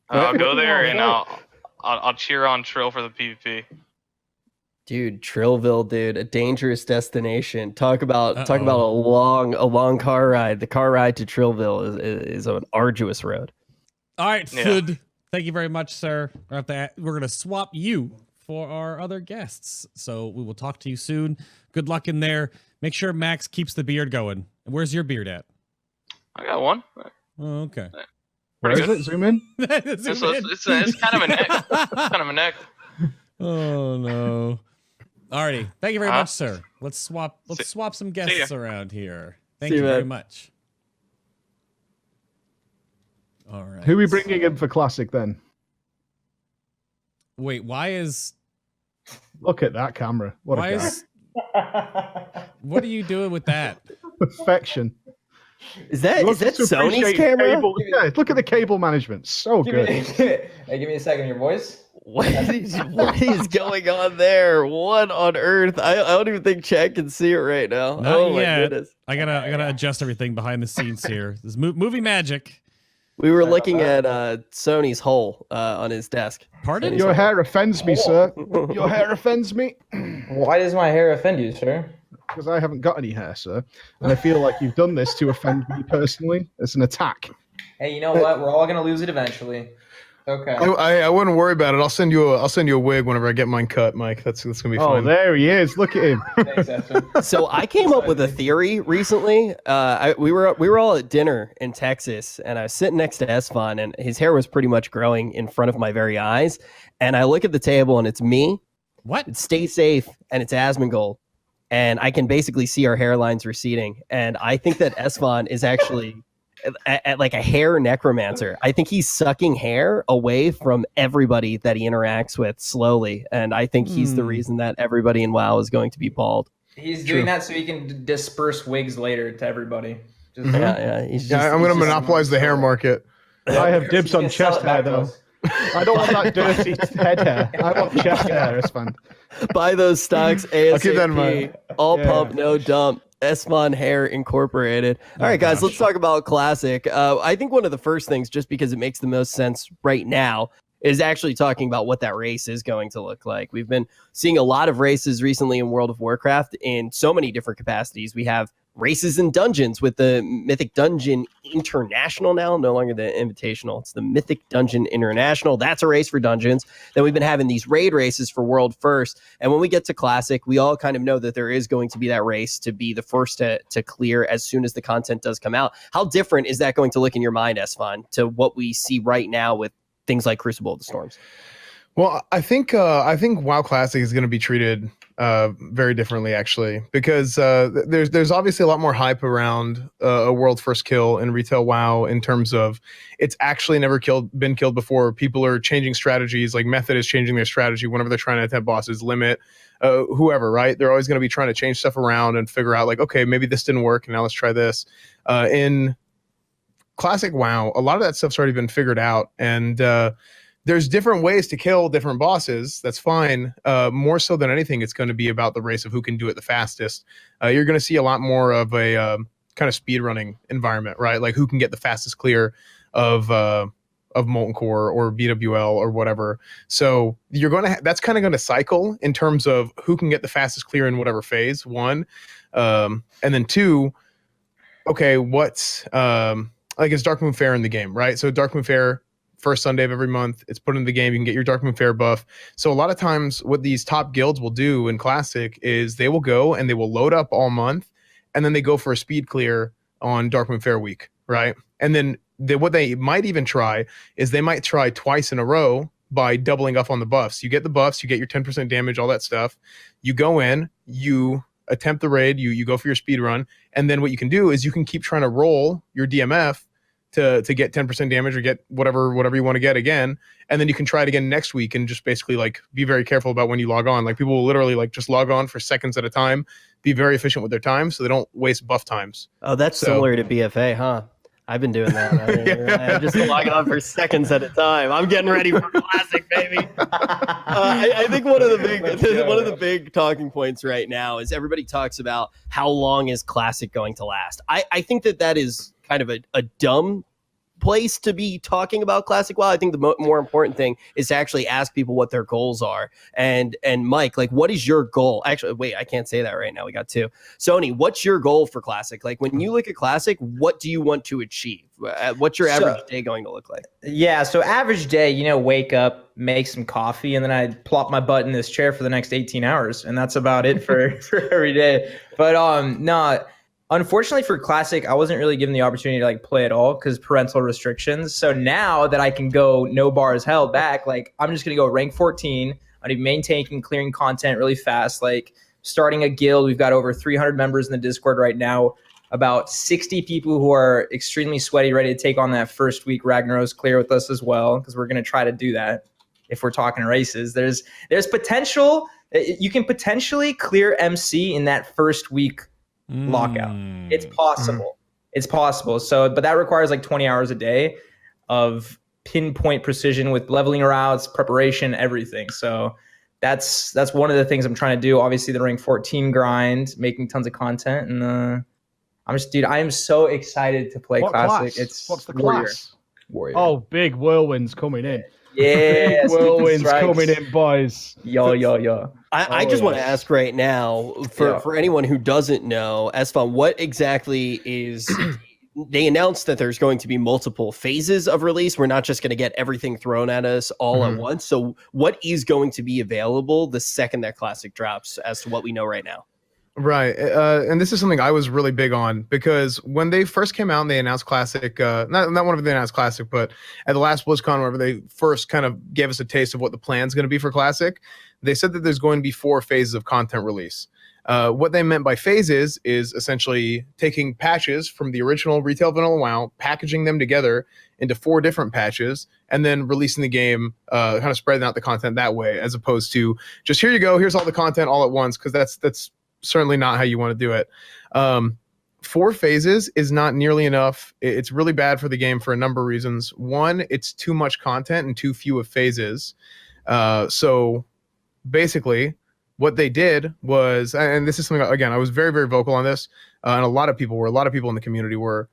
I'll go there and I'll cheer on Trill for the PvP. Dude, Trillville, dude, a dangerous destination. Talk about a long car ride. The car ride to Trillville is an arduous road. All right, Yeah. Food. Thank you very much, sir. We're gonna swap you for our other guests. So we will talk to you soon. Good luck in there. Make sure Max keeps the beard going. Where's your beard at? I got one. Oh, okay. Where is it? Zoom in. It's kind of a neck. It's kind of a neck. Oh no. Alrighty. Thank you very much, sir. Let's swap some guests around here. Thank you very much. All right. Who are we bringing in for Classic then? Wait, why is Look at that camera. What a guy. what are you doing with that? Perfection. Is that Look to Sony's appreciate camera? Cable. Yeah, look at the cable management. So good. Hey, give me a second. Your voice? What is going on there? What on earth? I don't even think Chad can see it right now. Not oh yet. my goodness. I gotta adjust everything behind the scenes here. This movie magic. We were looking at Sony's hole on his desk. Pardon? Your hair offends me, sir. Your hair offends me. Why does my hair offend you, sir? Because I haven't got any hair, sir. And I feel like you've done this to offend me personally. It's an attack. Hey, you know what? We're all gonna lose it eventually. Okay. I wouldn't worry about it. I'll send you a wig whenever I get mine cut, Mike. That's gonna be Oh, fine. there he is. Look at him. Thanks, Esfand. So I came up with a theory recently. We were all at dinner in Texas, and I was sitting next to Esfand, and his hair was pretty much growing in front of my very eyes. And I look at the table, and it's me. What? It's Stay Safe, and it's Asmongold. And I can basically see our hairlines receding. And I think that Esfand is actually like a hair necromancer. I think he's sucking hair away from everybody that he interacts with slowly. And I think he's the reason that everybody in WoW is going to be bald. He's doing that so he can disperse wigs later to everybody. Just, I'm gonna monopolize the hair market. I have dibs You on can sell chest it back hair, to though. us. I don't want that dirty head hair. I want chest hair. It's fun. Buy those stocks I'll keep that in ASAP. mind. All Yeah. pump, no dump. Esfand Hair Incorporated. All right, guys, let's talk about Classic. I think one of the first things, just because it makes the most sense right now, is actually talking about what that race is going to look like. We've been seeing a lot of races recently in World of Warcraft in so many different capacities. We have races in dungeons with the Mythic Dungeon International now, no longer the Invitational. It's the Mythic Dungeon International. That's a race for dungeons. Then we've been having these raid races for World First. And when we get to Classic, we all kind of know that there is going to be that race to be the first to clear as soon as the content does come out. How different is that going to look in your mind, Esfand, to what we see right now with things like Crucible of the Storms? Well, I think WoW Classic is going to be treated very differently, actually, because there's obviously a lot more hype around a world first kill in retail WoW in terms of it's actually never been killed before. People are changing strategies, like Method is changing their strategy whenever they're trying to attempt bosses, Limit, whoever, right? They're always going to be trying to change stuff around and figure out like, okay, maybe this didn't work, and now let's try this. In Classic WoW, a lot of that stuff's already been figured out, and there's different ways to kill different bosses. That's fine. More so than anything, it's going to be about the race of who can do it the fastest. You're going to see a lot more of a kind of speedrunning environment, right? Like who can get the fastest clear of Molten Core or BWL or whatever. So you're going to that's kind of going to cycle in terms of who can get the fastest clear in whatever phase, one. And then two, okay, what's like it's Dark Moon Fair in the game, right? So Dark Moon Fair, first Sunday of every month, it's put in the game. You can get your Dark Moon Fair buff. So a lot of times what these top guilds will do in Classic is they will go and they will load up all month, and then they go for a speed clear on Dark Moon Fair week, right? And then what they might even try is they might try twice in a row by doubling up on the buffs. You get the buffs, you get your 10% damage, all that stuff. You go in, you attempt the raid, you go for your speed run, and then what you can do is you can keep trying to roll your DMF to get 10% damage or get whatever you want to get again, and then you can try it again next week and just basically like be very careful about when you log on. Like people will literally like just log on for seconds at a time, be very efficient with their time so they don't waste buff times. Oh, that's similar to BFA, huh? I've been doing that. I'm just logging on for seconds at a time. I'm getting ready for Classic, baby. I think one of the big talking points right now is everybody talks about how long is Classic going to last. I think that is kind of a dumb place to be talking about Classic WoW. I think the more important thing is to actually ask people what their goals are. And Mike, like, what is your goal? Actually, wait, I can't say that right now. We got two. Sonii, what's your goal for Classic? Like, when you look at Classic, what do you want to achieve? What's your average day going to look like? Yeah, so average day, wake up, make some coffee, and then I plop my butt in this chair for the next 18 hours, and that's about it for every day. But no. Unfortunately for Classic, I wasn't really given the opportunity to like play at all because parental restrictions. So now that I can go no bars held back, like I'm just gonna go rank 14. I'm gonna be maintaining clearing content really fast. Like starting a guild, we've got over 300 members in the Discord right now. About 60 people who are extremely sweaty, ready to take on that first week Ragnaros clear with us as well, because we're gonna try to do that. If we're talking races, there's potential. You can potentially clear MC in that first week lockout. It's possible. It's possible. So, but that requires like 20 hours a day of pinpoint precision with leveling routes, preparation, everything. So that's one of the things I'm trying to do. Obviously the rank 14 grind, making tons of content. And I am so excited to play Classic. Class? What's the Warrior. class? Warrior. Oh, big whirlwinds coming in. Yeah, whirlwinds coming in, boys. Yo. I just want to ask right now, for anyone who doesn't know, Esfand, what exactly is... They announced that there's going to be multiple phases of release. We're not just going to get everything thrown at us all at once. So what is going to be available the second that Classic drops as to what we know right now? Right. And this is something I was really big on because when they first came out and they announced Classic, not whenever they announced Classic, but at the last BlizzCon, whenever they first kind of gave us a taste of what the plan is going to be for Classic, they said that there's going to be 4 phases of content release. What they meant by phases is essentially taking patches from the original retail vanilla WoW, packaging them together into 4 different patches, and then releasing the game, kind of spreading out the content that way, as opposed to just here you go, here's all the content all at once, because that's certainly not how you want to do it. 4 phases is not nearly enough. It's really bad for the game for a number of reasons. One, it's too much content and too few of phases. So basically, what they did was, and this is something, again, I was very, very vocal on this, and a lot of people in the community were,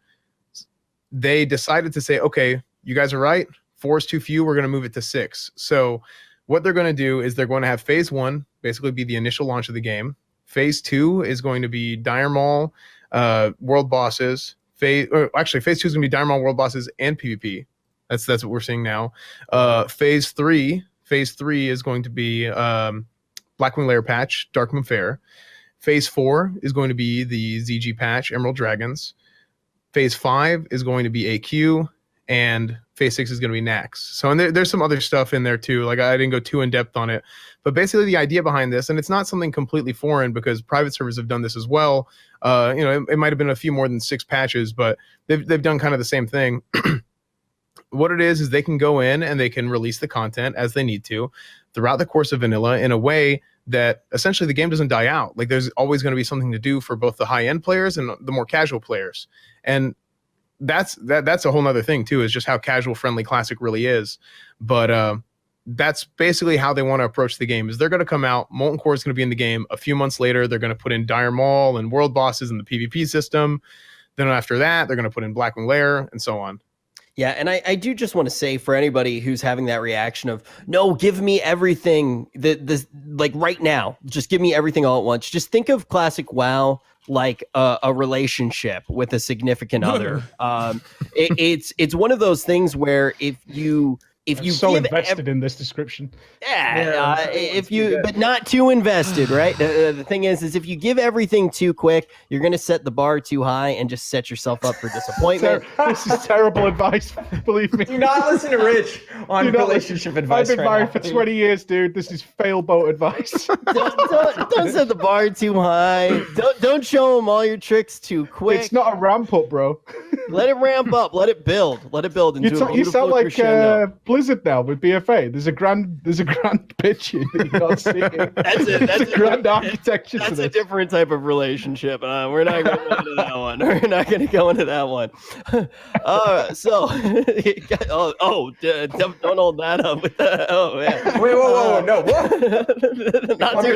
they decided to say, okay, you guys are right, 4 is too few, we're going to move it to 6. So what they're going to do is they're going to have phase 1 basically be the initial launch of the game. Phase 2 is going to be Dire Maul, world bosses. Phase 2 is going to be Dire Maul, world bosses, and PvP. That's what we're seeing now. Phase 3 is going to be Blackwing Lair patch, Dark Moon Fair. Phase 4 is going to be the ZG patch, Emerald Dragons. Phase 5 is going to be AQ, and Phase 6 is going to be Nax. So, and there's some other stuff in there too. Like I didn't go too in depth on it, but basically the idea behind this, and it's not something completely foreign because private servers have done this as well. It might have been a few more than 6 patches, but they've done kind of the same thing. What it is they can go in and they can release the content as they need to throughout the course of vanilla in a way that essentially the game doesn't die out. Like there's always going to be something to do for both the high-end players and the more casual players. And that's a whole nother thing too, is just how casual friendly Classic really is. But that's basically how they want to approach the game. Is they're going to come out, Molten Core is going to be in the game. A few months later, they're going to put in Dire Maul and World Bosses in the PvP system. Then after that, they're going to put in Blackwing Lair and so on. Yeah, and I do just want to say, for anybody who's having that reaction of, no, give me everything, like right now, just give me everything all at once. Just think of Classic WoW like a relationship with a significant other. It's one of those things where if you so give invested in this description. But not too invested, right? The thing is if you give everything too quick, you're going to set the bar too high and just set yourself up for disappointment. This is terrible advice, believe me. Do not listen to Rich on relationship advice. I've been married for 20 years, dude. This is fail boat advice. don't set the bar too high. Don't show them all your tricks too quick. It's not a ramp up, bro. Let it ramp up. Let it build. Let it build into a beautiful You sound like crescendo. Blizzard now with BFA. There's a grand pitch that you can't see. That's a grand architecture. That's to a this. different type of relaload. We're not going to go into that one. We're not going to go into that one. Don't hold that up with the. Oh man. Wait, whoa, no, what?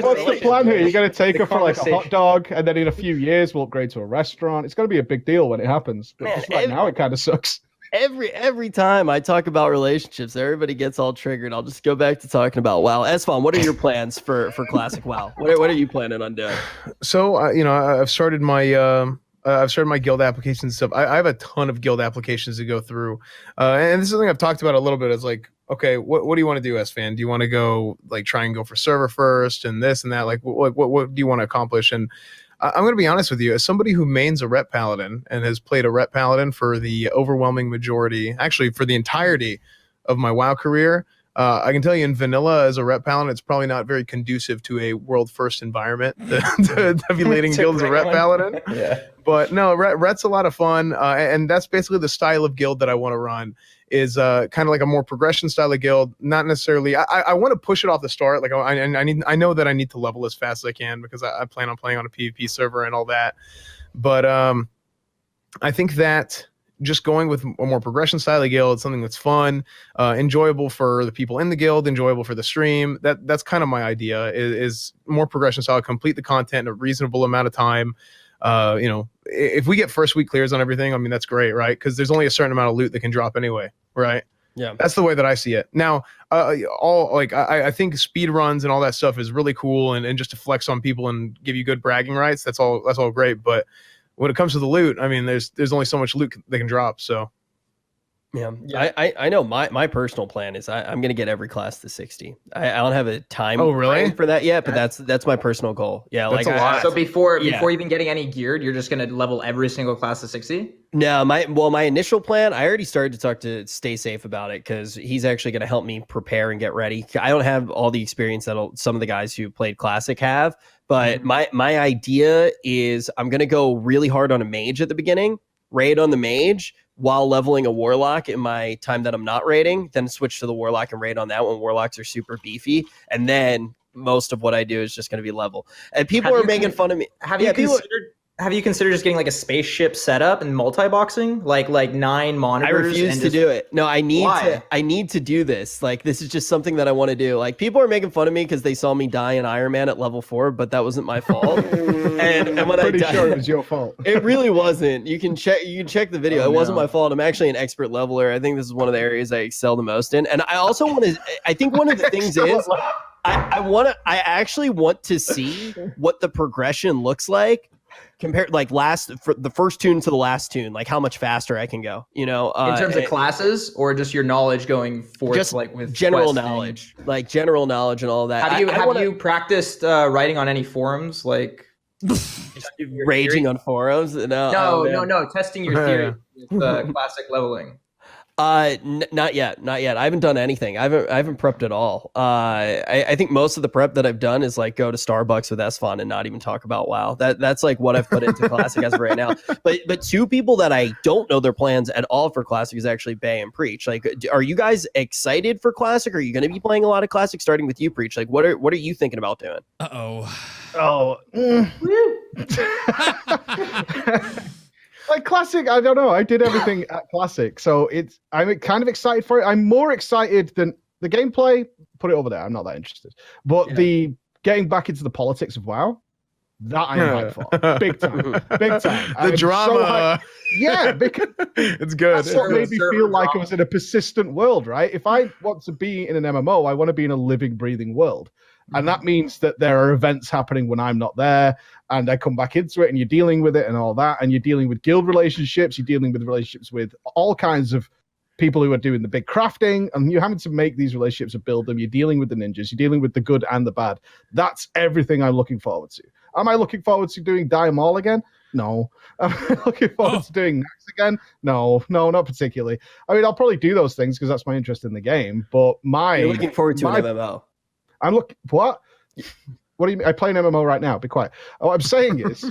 What's the plan here? You're going to take her for like a hot dog, and then in a few years we'll upgrade to a restaurant. It's going to be a big deal when it happens. But just right now, it kind of sucks. Every time I talk about relationships, everybody gets all triggered. I'll just go back to talking about WoW. Esfand, what are your plans for Classic WoW? What are you planning on doing? So I've started my guild applications stuff. I have a ton of guild applications to go through, and this is something I've talked about a little bit. Is like, okay, what do you want to do, Esfand? Do you want to go like try and go for server first and this and that? Like, what do you want to accomplish? And I'm going to be honest with you, as somebody who mains a rep paladin and has played a rep paladin for the overwhelming majority, actually for the entirety of my WoW career, I can tell you in vanilla as a rep paladin, it's probably not very conducive to a world first environment to be leading guilds as a rep paladin. Yeah. But no, ret's a lot of fun, and that's basically the style of guild that I want to run. Is kind of like a more progression style of guild, not necessarily. I want to push it off the start. Like I know that I need to level as fast as I can because I plan on playing on a PvP server and all that. But I think that just going with a more progression style of guild, something that's fun, enjoyable for the people in the guild, enjoyable for the stream. That's kind of my idea. Is more progression style, complete the content in a reasonable amount of time. If we get first week clears on everything, I mean, that's great, right? Because there's only a certain amount of loot that can drop anyway, right? Yeah, that's the way that I see it. Now, I think speed runs and all that stuff is really cool, and just to flex on people and give you good bragging rights. That's all great. But when it comes to the loot, I mean, there's only so much loot they can drop. So. Yeah. I know my personal plan is I'm going to get every class to 60. I don't have a time frame for that yet, but that's my personal goal. Yeah, that's a lot. So before even getting any geared, you're just going to level every single class to 60? No, my initial plan, I already started to talk to Stay Safe about it because he's actually going to help me prepare and get ready. I don't have all the experience that some of the guys who played Classic have, but my idea is I'm going to go really hard on a mage at the beginning, raid on the mage, while leveling a warlock in my time that I'm not raiding, then switch to the warlock and raid on that when warlocks are super beefy. And then most of what I do is just going to be level. And people are making fun of me. Have you considered just getting like a spaceship setup and multi-boxing? Like 9 monitors? I refuse to do it. No, I need to do this. Like, this is just something that I want to do. Like, people are making fun of me because they saw me die in Iron Man at level 4, but that wasn't my fault. and when I'm pretty sure it was your fault. It really wasn't. You can check the video. It wasn't my fault. I'm actually an expert leveler. I think this is one of the areas I excel the most in. And I also want to, I think one of the things is I actually want to see what the progression looks like. Compared for the first tune to the last tune, like how much faster I can go, in terms of classes or just your knowledge going forth, just like with general questing? knowledge, like general knowledge and all that. Have you practiced writing on any forums, like raging on forums? No, testing your theory with classic leveling. Not yet. I haven't done anything. I haven't prepped at all. I think most of the prep that I've done is like go to Starbucks with Esfand and not even talk about WoW. That's like what I've put into Classic as of right now. But two people that I don't know their plans at all for Classic is actually Bay and Preach. Like, are you guys excited for Classic? Are you going to be playing a lot of Classic? Starting with you, Preach. Like, what are you thinking about doing? Like Classic, I don't know. I did everything at Classic, so I'm kind of excited for it. I'm more excited than the gameplay. Put it over there. I'm not that interested. But the getting back into the politics of WoW, that I'm hyped for. Big time. Big time. The drama. Yeah, because it's good. that's what made me feel like I was in a persistent world, right? If I want to be in an MMO, I want to be in a living, breathing world. And that means that there are events happening when I'm not there, and I come back into it, and you're dealing with it and all that, and you're dealing with guild relationships, you're dealing with relationships with all kinds of people who are doing the big crafting, and you're having to make these relationships and build them. You're dealing with the ninjas, you're dealing with the good and the bad. That's everything I'm looking forward to. Am I looking forward to doing Die Mall again? No. Am I looking forward to doing Nax again? No, not particularly. I mean, I'll probably do those things because that's my interest in the game, but You're looking forward to an MMO. I'm looking. What? What do you mean? I play an MMO right now. Be quiet. What I'm saying is,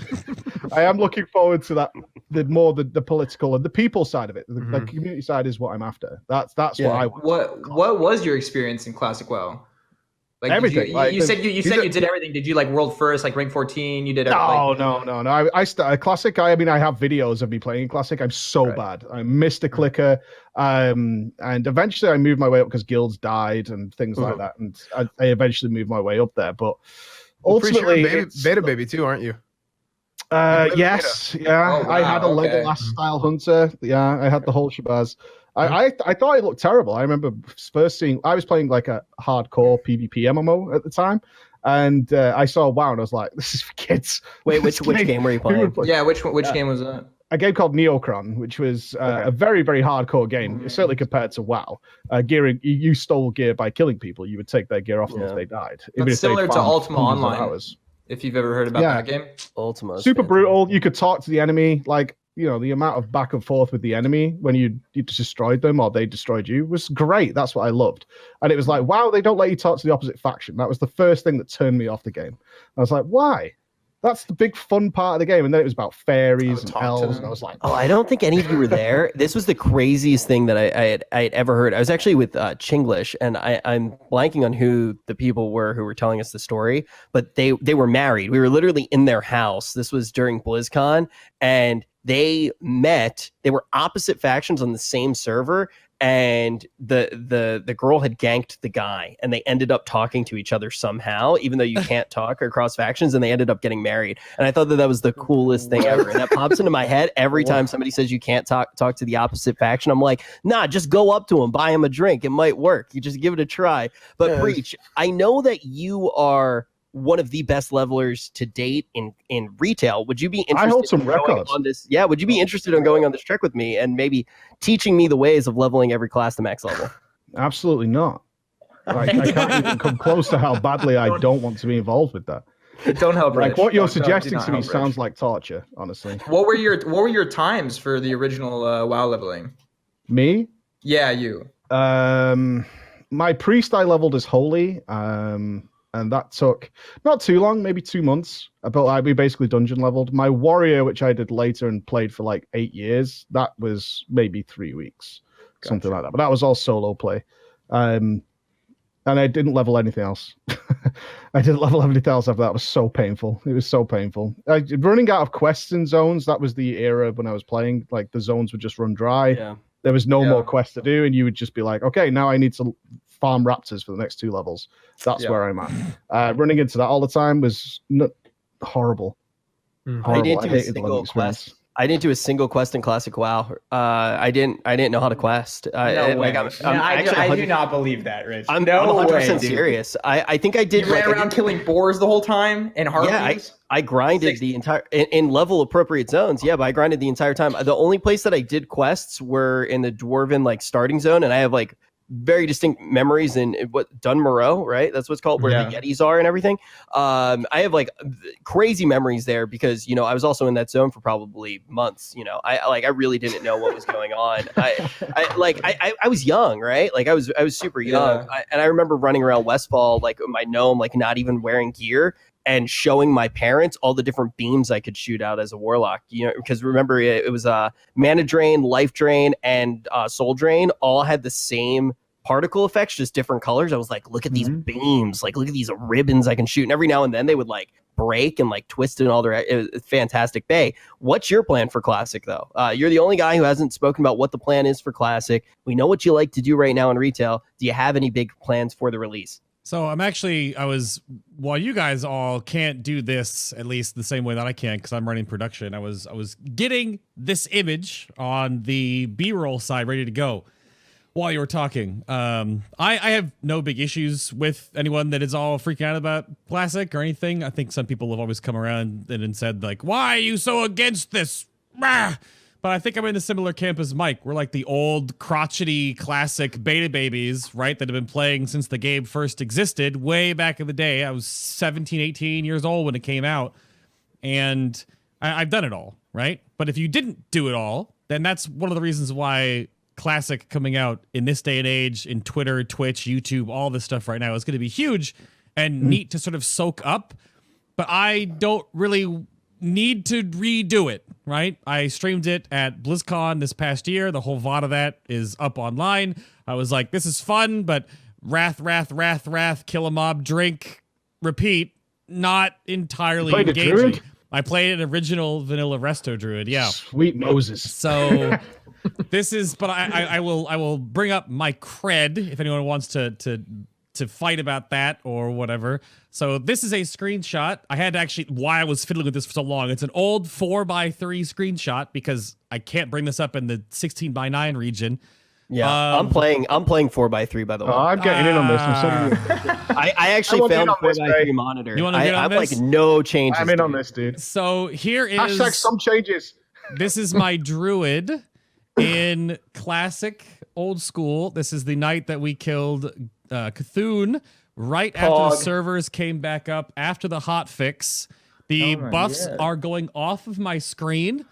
I am looking forward to that. The political and the people side of it. The community side is what I'm after. That's what I want. What was your experience in Classic WoW? Like everything. You said you did everything. Did you like world first, like rank 14? You did everything. No. I started Classic. I mean, I have videos of me playing Classic. I'm so bad. I missed a clicker. And eventually I moved my way up because guilds died and things like that. And I eventually moved my way up there. But ultimately, sure beta baby too, aren't you? Yes. Yeah. Oh, wow, I had a Legolas style hunter. Yeah. I had the whole shabazz. I thought it looked terrible. I remember first seeing, I was playing like a hardcore PvP MMO at the time, and I saw WoW and I was like, this is for kids. Wait, which game were you playing? Yeah, which game was that? A game called Neocron, which was a very, very hardcore game, certainly compared to WoW. Gearing, you stole gear by killing people. You would take their gear off them if they died. It's similar to Ultima Online, if you've ever heard about that game. Ultima. Super brutal. You could talk to the enemy, like, you know, the amount of back and forth with the enemy when you destroyed them or they destroyed you was great. That's what I loved. And it was like, wow, they don't let you talk to the opposite faction. That was the first thing that turned me off the game. I was like, why? That's the big fun part of the game. And then it was about fairies and elves. And I was like, oh, I don't think any of you were there. This was the craziest thing that I had ever heard. I was actually with Chinglish, and I'm blanking on who the people were who were telling us the story, but they were married. We were literally in their house. This was during BlizzCon, and they met. They were opposite factions on the same server, and the girl had ganked the guy, and they ended up talking to each other somehow, even though you can't talk across factions, and they ended up getting married. And I thought that was the coolest thing ever. And that pops into my head every time somebody says you can't talk to the opposite faction. I'm like, nah, just go up to them, buy them a drink. It might work. You just give it a try. But Breach, I know that you are one of the best levelers to date in retail. Would you be interested? I hold some records on this? Yeah, would you be interested in going on this trek with me and maybe teaching me the ways of leveling every class to max level? Absolutely not. Like, I can't even come close to how badly I don't want to be involved with that. Don't help. Like Rich. what you're Do suggesting not to me help, sounds Rich. like torture, honestly. What were your times for the original WoW leveling? Me? Yeah, you. My priest I leveled as holy. And that took not too long, maybe 2 months. But we basically dungeon leveled. My warrior, which I did later and played for like 8 years, that was maybe 3 weeks, something like that. But that was all solo play. And I didn't level anything else. I didn't level anything else after that. It was so painful. It was so painful. Running out of quests and zones, that was the era when I was playing. Like the zones would just run dry. Yeah. There was no more quests to do, and you would just be like, okay, now I need to farm raptors for the next 2 levels. That's where I'm at. Running into that all the time was horrible. I didn't do a single quest. I didn't do a single quest in Classic WoW. I didn't know how to quest. No way. I do not believe that, Rich. I'm 100% serious. I think I did. You ran around killing boars the whole time and harpies? Yeah, I grinded the entire in level appropriate zones. Yeah, but I grinded the entire time. The only place that I did quests were in the Dwarven like starting zone, and I have like very distinct memories in what Dunmoreau, right? That's what's called, where the Yetis are and everything. I have like crazy memories there because, you know, I was also in that zone for probably months. You know, I really didn't know what was going on. I was young, right? Like I was super young. And I remember running around Westfall, like my gnome, like not even wearing gear, and showing my parents all the different beams I could shoot out as a warlock. You know, because remember it was mana drain, life drain, and soul drain all had the same particle effects, just different colors. I was like, look at these beams, like look at these ribbons I can shoot. And every now and then they would like break and like twist in all directions. It was fantastic. Bay, what's your plan for Classic though? You're the only guy who hasn't spoken about what the plan is for Classic. We know what you like to do right now in retail. Do you have any big plans for the release? So while you guys all can't do this, at least the same way that I can, because I'm running production, I was getting this image on the B-roll side ready to go while you were talking. I have no big issues with anyone that is all freaking out about Classic or anything. I think some people have always come around and said like, why are you so against this? Rah! But I think I'm in a similar camp as Mike. We're like the old crotchety classic beta babies, right? That have been playing since the game first existed way back in the day. I was 17, 18 years old when it came out. And I've done it all, right? But if you didn't do it all, then that's one of the reasons why Classic coming out in this day and age in Twitter, Twitch, YouTube, all this stuff right now is going to be huge and neat to sort of soak up. But I don't really need to redo it, right? I streamed it at BlizzCon this past year. The whole VOD of that is up online. I was like, this is fun, but wrath, kill a mob, drink, repeat, not entirely engaging. I played an original vanilla resto druid, yeah. Sweet Moses. So this is, but I will bring up my cred if anyone wants to fight about that or whatever. So this is a screenshot. I had to actually, why I was fiddling with this for so long. It's an old 4x3 screenshot because I can't bring this up in the 16x9 region. Yeah, I'm playing 4x3 by the way. Oh, I'm getting in on this. I'm I actually found a 4x3 monitor. You want to get on this? this? Like no changes. in on this, dude. So here is Hashtag some changes. This is my druid in Classic Old School. This is the night that we killed Cthulhu right after the servers came back up after the hot fix. The buffs are going off of my screen,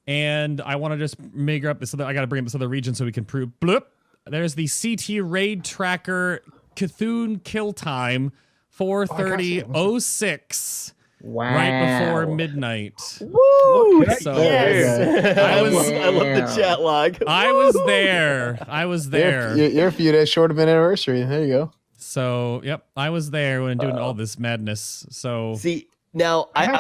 and I want to just measure up this other. I got to bring up this other region so we can prove. Bloop. There's the CT raid tracker Cthulhu kill time 4:30:06. Wow. Right before midnight. Woo! So Yes. I love the chat log. I was there. I was there. You're a few days short of an anniversary. There you go. So, yep, I was there when doing all this madness. So, see, now I'm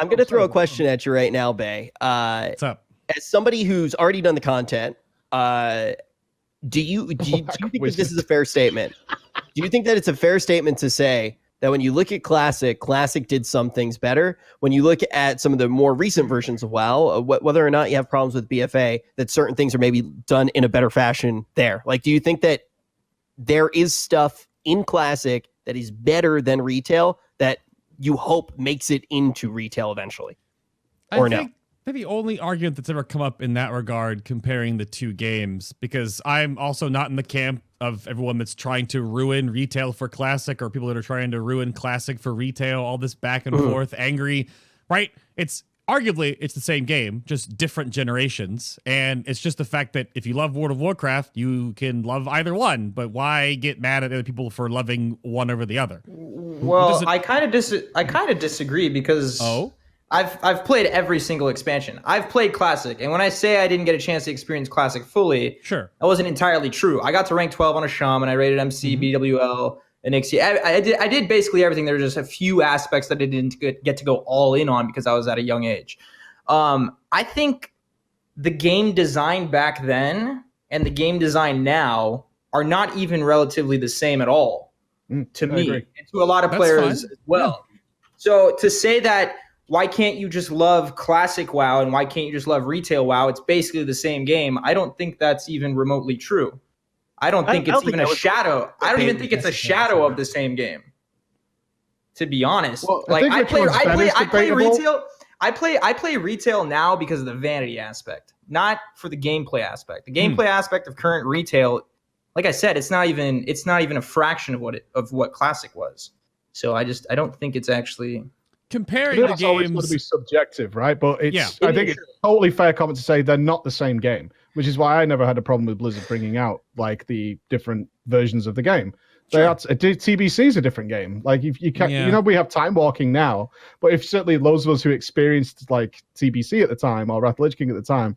gonna throw a question at you right now, Bay. what's up? As somebody who's already done the content, do you think that this is a fair statement? Do you think that it's a fair statement to say that when you look at Classic did some things better? When you look at some of the more recent versions of WoW, whether or not you have problems with BFA, that certain things are maybe done in a better fashion there. Like, do you think that there is stuff in Classic that is better than retail that you hope makes it into retail eventually? Or I think the only argument that's ever come up in that regard comparing the two games, because I'm also not in the camp of everyone that's trying to ruin retail for Classic or people that are trying to ruin Classic for retail, all this back and forth, angry, right? It's arguably it's the same game, just different generations. And it's just the fact that if you love World of Warcraft, you can love either one, but why get mad at other people for loving one over the other? Well, I kind of disagree because I've played every single expansion. I've played Classic, and when I say I didn't get a chance to experience Classic fully, sure, that wasn't entirely true. I got to rank 12 on a Shaman. I rated MC, BWL, and XC. I did basically everything. There were just a few aspects that I didn't get to go all in on because I was at a young age. I think the game design back then and the game design now are not even relatively the same at all to me and to a lot of players as well. Yeah. So to say that, why can't you just love Classic WoW and why can't you just love retail WoW? It's basically the same game. I don't think that's even remotely true. I don't think it's even a shadow. I don't even think it's a shadow of the same game. To be honest, well, like I play retail. I play retail now because of the vanity aspect, not for the gameplay aspect. The gameplay aspect of current retail, like I said, it's not even a fraction of what Classic was. So I don't think it's actually comparing the games. It's always going to be subjective, right? But I think it's totally fair comment to say they're not the same game, which is why I never had a problem with Blizzard bringing out like the different versions of the game. Sure. TBC is a different game. Like if you can, you know, we have time walking now, but if certainly those of us who experienced like TBC at the time or Wrath of Lich King at the time,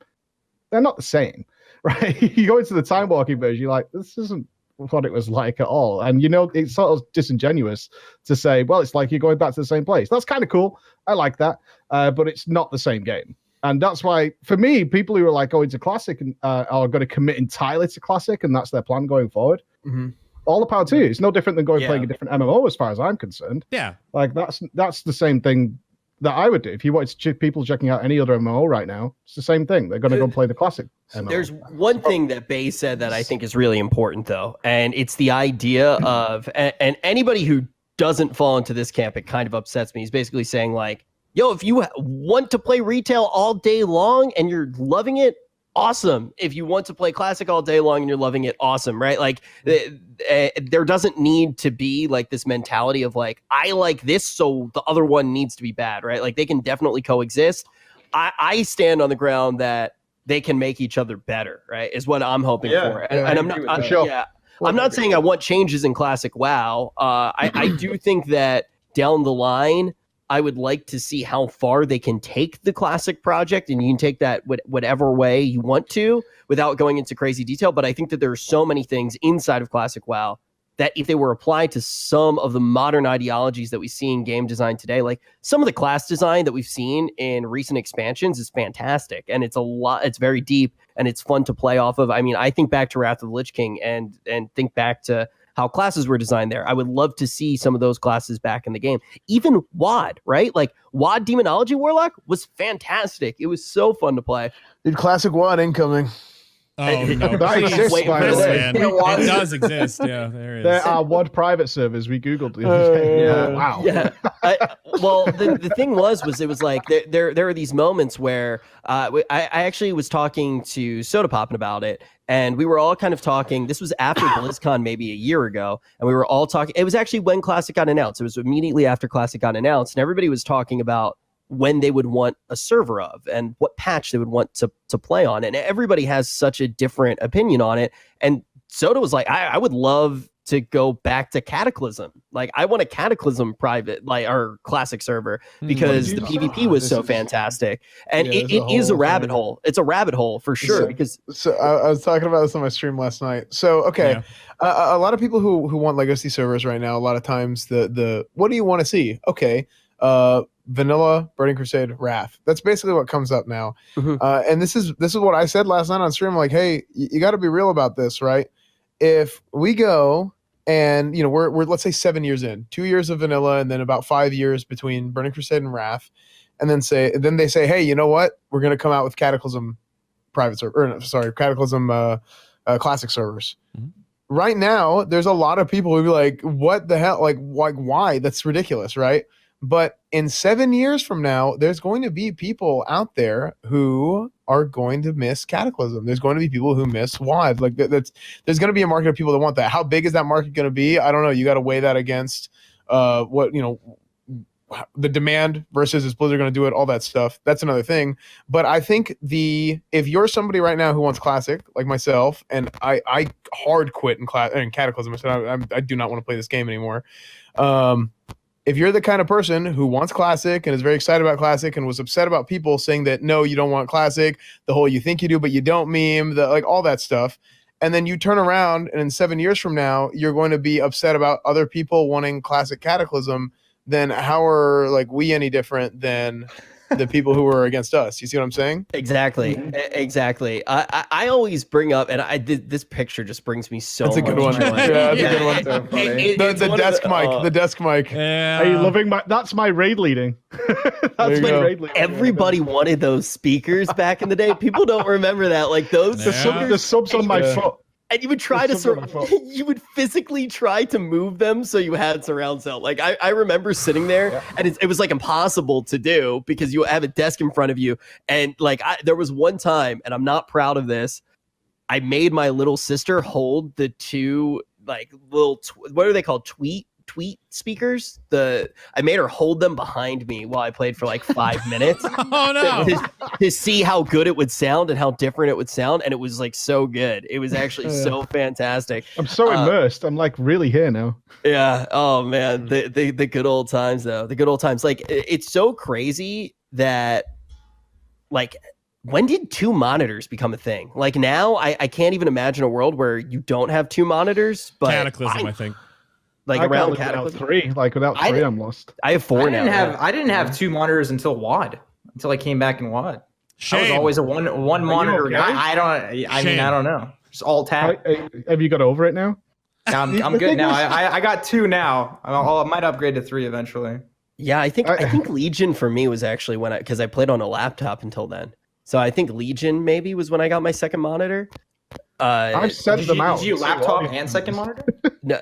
they're not the same, right? You go into the time walking version, you're like, this isn't what it was like at all. And it's sort of disingenuous to say, well, it's like you're going back to the same place. That's kind of cool. I like that, but it's not the same game. And that's why, for me, people who are like going to Classic and are going to commit entirely to Classic, and that's their plan going forward. Mm-hmm. All the power to you. It's no different than going playing a different MMO, as far as I'm concerned. Yeah, like that's the same thing that I would do if you wanted people checking out any other MMO right now. It's the same thing. They're going to go play the Classic MMO. There's one thing that Bay said that I think is really important, though, and it's the idea of, and anybody who doesn't fall into this camp, it kind of upsets me. He's basically saying like, yo, if you want to play retail all day long and you're loving it, awesome. If you want to play Classic all day long and you're loving it, awesome, right? Like there doesn't need to be like this mentality of like, I like this, so the other one needs to be bad, right? Like they can definitely coexist. I stand on the ground that they can make each other better, right? Is what I'm hoping for. And I'm not sure. Yeah. I'm not saying I want changes in Classic WoW. I do think that down the line, I would like to see how far they can take the Classic project, and you can take that whatever way you want to without going into crazy detail. But I think that there are so many things inside of Classic WoW that if they were applied to some of the modern ideologies that we see in game design today, like some of the class design that we've seen in recent expansions is fantastic. And it's it's very deep and it's fun to play off of. I mean, I think back to Wrath of the Lich King and think back to how classes were designed there. I would love to see some of those classes back in the game. Even WoD, right? Like WoD Demonology Warlock was fantastic. It was so fun to play. Dude, Classic WoD incoming. Oh no, that exists, wait by for the this, way. man. It does exist. Yeah, there is. There are WoD private servers. We Googled the other day. Wow. Yeah. Well, the thing was it was like there are these moments where I actually was talking to Soda Poppin about it, and we were all kind of talking. This was after BlizzCon maybe a year ago, and we were all talking. It was actually when Classic got announced. It was immediately after Classic got announced, and everybody was talking about when they would want a server of and what patch they would want to play on. And everybody has such a different opinion on it. And Soda was like, I would love to go back to Cataclysm. Like I want a Cataclysm private, like our Classic server, because the PvP was so fantastic. And it is a rabbit hole. It's a rabbit hole for sure. So I was talking about this on my stream last night. So, okay. Yeah. A lot of people who want legacy servers right now, a lot of times the what do you want to see? Okay. Vanilla, Burning Crusade, Wrath. That's basically what comes up now. Mm-hmm. And this is what I said last night on stream. Like, hey, you got to be real about this, right? If we go and we're let's say 7 years in, 2 years of Vanilla, and then about 5 years between Burning Crusade and Wrath, and then they say, hey, you know what? We're gonna come out with Cataclysm private server, Cataclysm Classic servers. Mm-hmm. Right now, there's a lot of people who be like, what the hell? Like why? That's ridiculous, right? But in 7 years from now, there's going to be people out there who are going to miss Cataclysm. There's going to be people who miss WoD. Like there's going to be a market of people that want that. How big is that market going to be? I don't know. You got to weigh that against the demand versus is Blizzard going to do it? All that stuff. That's another thing. But I think if you're somebody right now who wants Classic, like myself, and I hard quit in Cataclysm. I said I do not want to play this game anymore. If you're the kind of person who wants Classic and is very excited about Classic and was upset about people saying that, no, you don't want Classic, the whole you think you do, but you don't meme, like all that stuff. And then you turn around and in 7 years from now, you're going to be upset about other people wanting Classic Cataclysm. Then how are like we any different than the people who were against us? You see what I'm saying? Exactly. Exactly. I always bring up, and this picture just brings me so much. That's a good one. joy. Yeah, that's a good one. So funny. The desk mic. The desk mic. Are you loving that's my raid leading? That's my raid leading. Everybody wanted those speakers back in the day. People don't remember that. Like those the subs on my foot. And you would try you would physically try to move them so you had surround sound. Like I remember sitting there and it was like impossible to do because you have a desk in front of you. And like there was one time, and I'm not proud of this, I made my little sister hold the two like little, what are they called? Tweet speakers. I made her hold them behind me while I played for like 5 minutes. Oh no! to see how good it would sound and how different it would sound, and it was like so good. It was actually so fantastic. I'm so immersed. I'm like really here now. Yeah. Oh man, the good old times though. The good old times. Like it's so crazy that like when did 2 monitors become a thing? Like now, I can't even imagine a world where you don't have 2 monitors. But Cataclysm, I think. Like I around can't live without Cataclysm. 3. Like without 3, I'm lost. I have 4 now. I didn't have 2 monitors until WAD. Until I came back in WAD. Shame. I was always a one monitor okay? guy. I mean, I don't know. Just alt tab. Have you got over it now? I'm good now. I got 2 now. I might upgrade to 3 eventually. Yeah, I think Legion for me was actually when because I played on a laptop until then. So I think Legion maybe was when I got my second monitor. I've sent them out. Did you laptop and second monitor? No,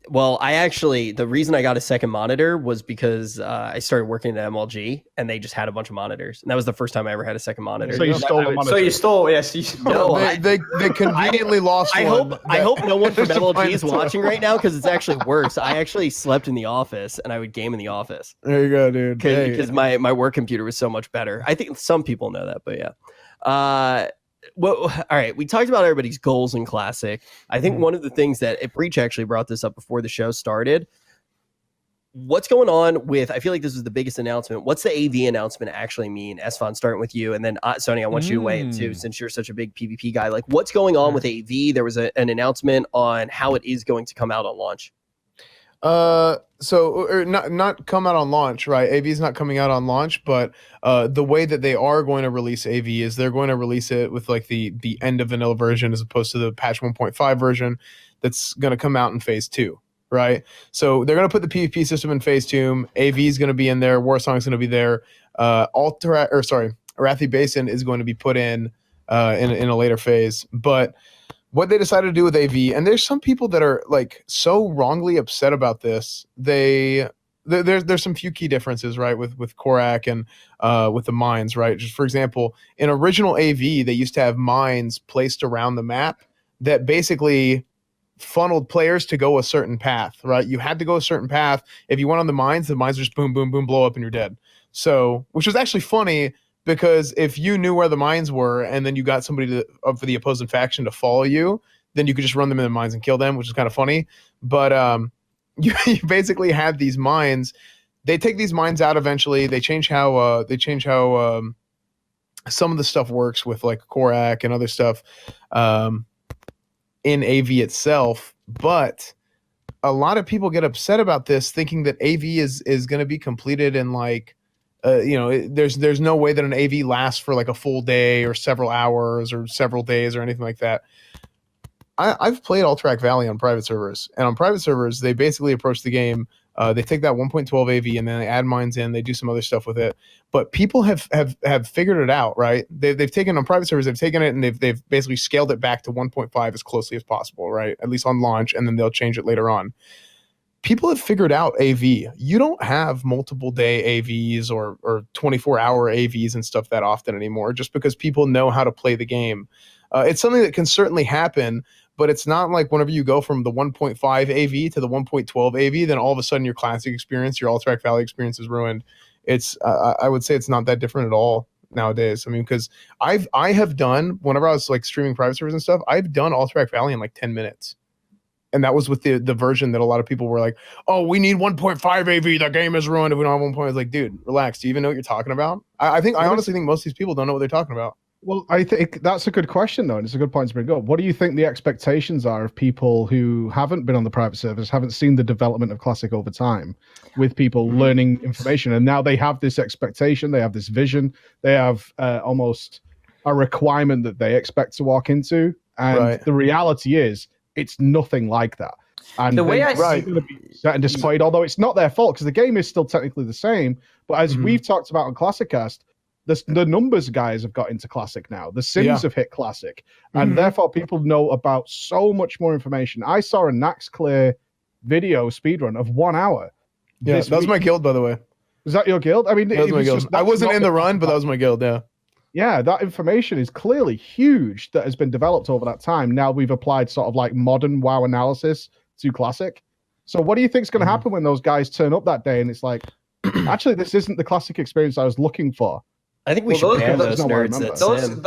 well, the reason I got a second monitor was because I started working at MLG and they just had a bunch of monitors, and that was the first time I ever had a second monitor. So you stole a monitor. So you stole, yes. You stole. No, They conveniently lost I one. hope no one from Just to MLG find is the two. watching right now because it's actually worse. I actually slept in the office and I would game in the office There you go, dude. because my work computer was so much better. I think some people know that, but yeah. Well, all right. We talked about everybody's goals in Classic. I think one of the things that Breach actually brought this up before the show started. What's going on with? I feel like this was the biggest announcement. What's the AV announcement actually mean? Esfand, starting with you, and then Sonii, I want you to weigh in too, since you're such a big PvP guy. Like, what's going on with AV? There was an announcement on how it is going to come out on launch. Not come out on launch, right? AV is not coming out on launch, but the way that they are going to release AV is they're going to release it with like the end of vanilla version as opposed to the patch 1.5 version that's going to come out in phase 2, right? So they're going to put the PvP system in phase 2. AV is going to be in there. Warsong is going to be there. Arathi Basin is going to be put in a later phase, but what they decided to do with AV, and there's some people that are like so wrongly upset about this. There's some few key differences, right, with Korak and with the mines, right? Just for example, in original AV, they used to have mines placed around the map that basically funneled players to go a certain path, right? You had to go a certain path. If you went on the mines just boom, boom, boom, blow up and you're dead. So, which was actually funny. Because if you knew where the mines were and then you got somebody for the opposing faction to follow you, then you could just run them in the mines and kill them, which is kind of funny. But you basically had these mines. They take these mines out eventually. They change how some of the stuff works with like Korak and other stuff in AV itself. But a lot of people get upset about this, thinking that AV is going to be completed in like. There's no way that an AV lasts for like a full day or several hours or several days or anything like that. I've played Alterac Valley on private servers, and on private servers, they basically approach the game. They take that 1.12 AV and then they add mines in. They do some other stuff with it. But people have figured it out, right? They've taken on private servers, they've taken it and they've basically scaled it back to 1.5 as closely as possible, right? At least on launch, and then they'll change it later on. People have figured out AV. You don't have multiple day AVs or 24-hour AVs and stuff that often anymore, just because people know how to play the game. It's something that can certainly happen, but it's not like whenever you go from the 1.5 AV to the 1.12 AV, then all of a sudden your classic experience, your Alterac Valley experience is ruined. It's I would say it's not that different at all nowadays. I mean, because I have done, whenever I was like streaming private servers and stuff, I've done Alterac Valley in like 10 minutes. And that was with the version that a lot of people were like, oh, we need 1.5 AV. The game is ruined if we don't have 1.5. It's like, dude, relax. Do you even know what you're talking about? I honestly think most of these people don't know what they're talking about. Well, I think that's a good question, though, and it's a good point to bring up. What do you think the expectations are of people who haven't been on the private servers, haven't seen the development of Classic over time, with people learning information, and now they have this expectation, they have this vision, they have almost a requirement that they expect to walk into, and the reality is, it's nothing like that. And the way I see going to be set and disappointed, although it's not their fault because the game is still technically the same. But as we've talked about on Classicast, the numbers guys have got into Classic now. The Sims have hit Classic, and therefore people know about so much more information. I saw a Nax Clear video speedrun of 1 hour. Yeah, that was my guild, by the way. Is that your guild? I mean, that was my guild. I wasn't in the run, but that was my guild. Yeah. Yeah, that information is clearly huge that has been developed over that time. Now we've applied sort of like modern WoW analysis to Classic. So what do you think is going to happen when those guys turn up that day and it's like, actually, this isn't the Classic experience I was looking for? I think we should ban those nerds.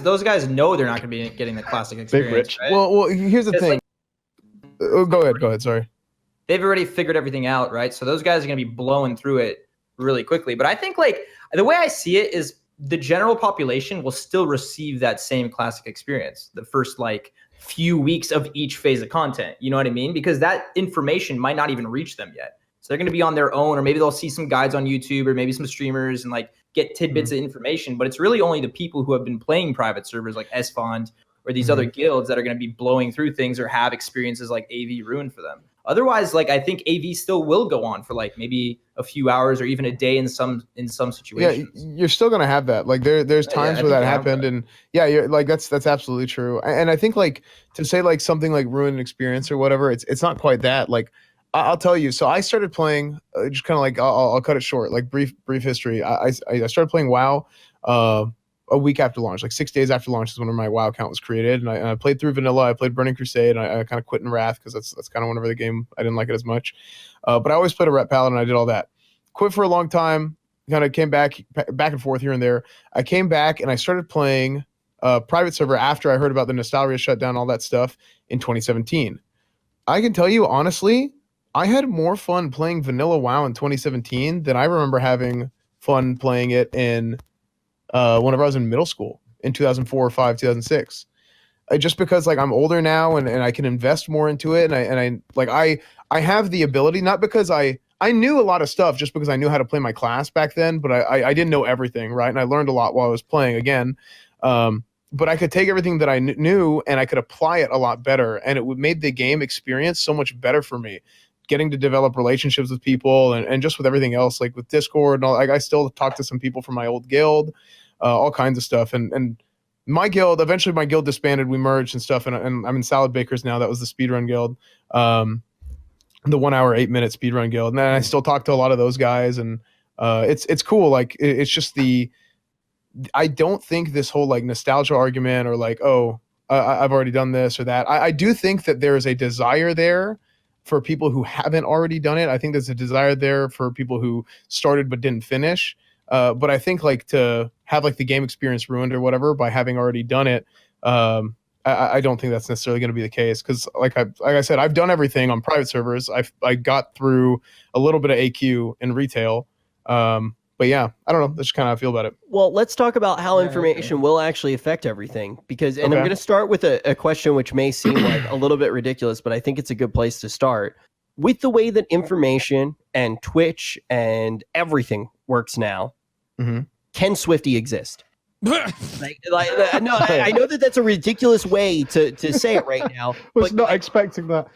Those guys know they're not going to be getting the Classic experience. Right? Well, here's the thing. Go ahead. Sorry. They've already figured everything out, right? So those guys are going to be blowing through it really quickly. But I think like the way I see it is, the general population will still receive that same classic experience the first like few weeks of each phase of content. You know what I mean? Because that information might not even reach them yet. So they're going to be on their own, or maybe they'll see some guides on YouTube or maybe some streamers and like get tidbits of information. But it's really only the people who have been playing private servers like Esfand or these other guilds that are going to be blowing through things or have experiences like AV ruined for them. Otherwise, like I think AV still will go on for like maybe a few hours or even a day in some situations. Yeah, you're still gonna have that. Like there's times where that happened, and yeah, you're like that's absolutely true. And I think like to say like something like ruin an experience or whatever, it's not quite that. Like I'll tell you. So I started playing just kind of like I'll cut it short. Like brief history. I started playing WoW. A week after launch, like 6 days after launch is when my WoW account was created, and I played through vanilla. I played Burning Crusade, and I kind of quit in Wrath because that's kind of whenever the game I didn't like it as much. But I always played a Ret Paladin, and I did all that. Quit for a long time, kind of came back and forth here and there. I came back and I started playing private server after I heard about the Nostalgia shutdown, all that stuff in 2017. I can tell you honestly, I had more fun playing vanilla WoW in 2017 than I remember having fun playing it in whenever I was in middle school in 2004 or 5, 2006. Just because like I'm older now and I can invest more into it, and I have the ability, not because I knew a lot of stuff just because I knew how to play my class back then, but I didn't know everything, right? And I learned a lot while I was playing again. But I could take everything that I knew and I could apply it a lot better, and it made the game experience so much better for me. Getting to develop relationships with people and just with everything else, like with Discord and all. Like I still talk to some people from my old guild, all kinds of stuff. And my guild, eventually my guild disbanded, we merged and stuff. And I'm in Salad Bakers now. That was the speedrun guild, the 1 hour, 8 minute speedrun guild. And then I still talk to a lot of those guys, and it's cool. Like it's just I don't think this whole like nostalgia argument or like, oh, I've already done this or that. I do think that there is a desire there for people who haven't already done it. I think there's a desire there for people who started but didn't finish. But I think like to have like the game experience ruined or whatever by having already done it, I don't think that's necessarily going to be the case. Because like I said, I've done everything on private servers. I got through a little bit of AQ in retail. But yeah, I don't know. That's just kind of how I feel about it. Well, let's talk about how information will actually affect everything. I'm going to start with a question which may seem like a little bit ridiculous, but I think it's a good place to start. With the way that information and Twitch and everything works now, can Swifty exist? No, I know that that's a ridiculous way to say it right now. Was not expecting that.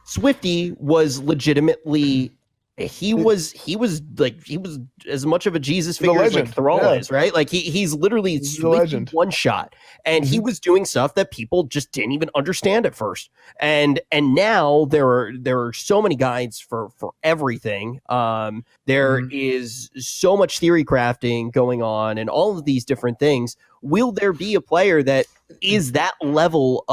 Swifty was legitimately. He was as much of a Jesus figure as like Thrall is, right? Like he's literally one shot, and he was doing stuff that people just didn't even understand at first. And now there are so many guides for everything. There is so much theory crafting going on, and all of these different things. Will there be a player that is that level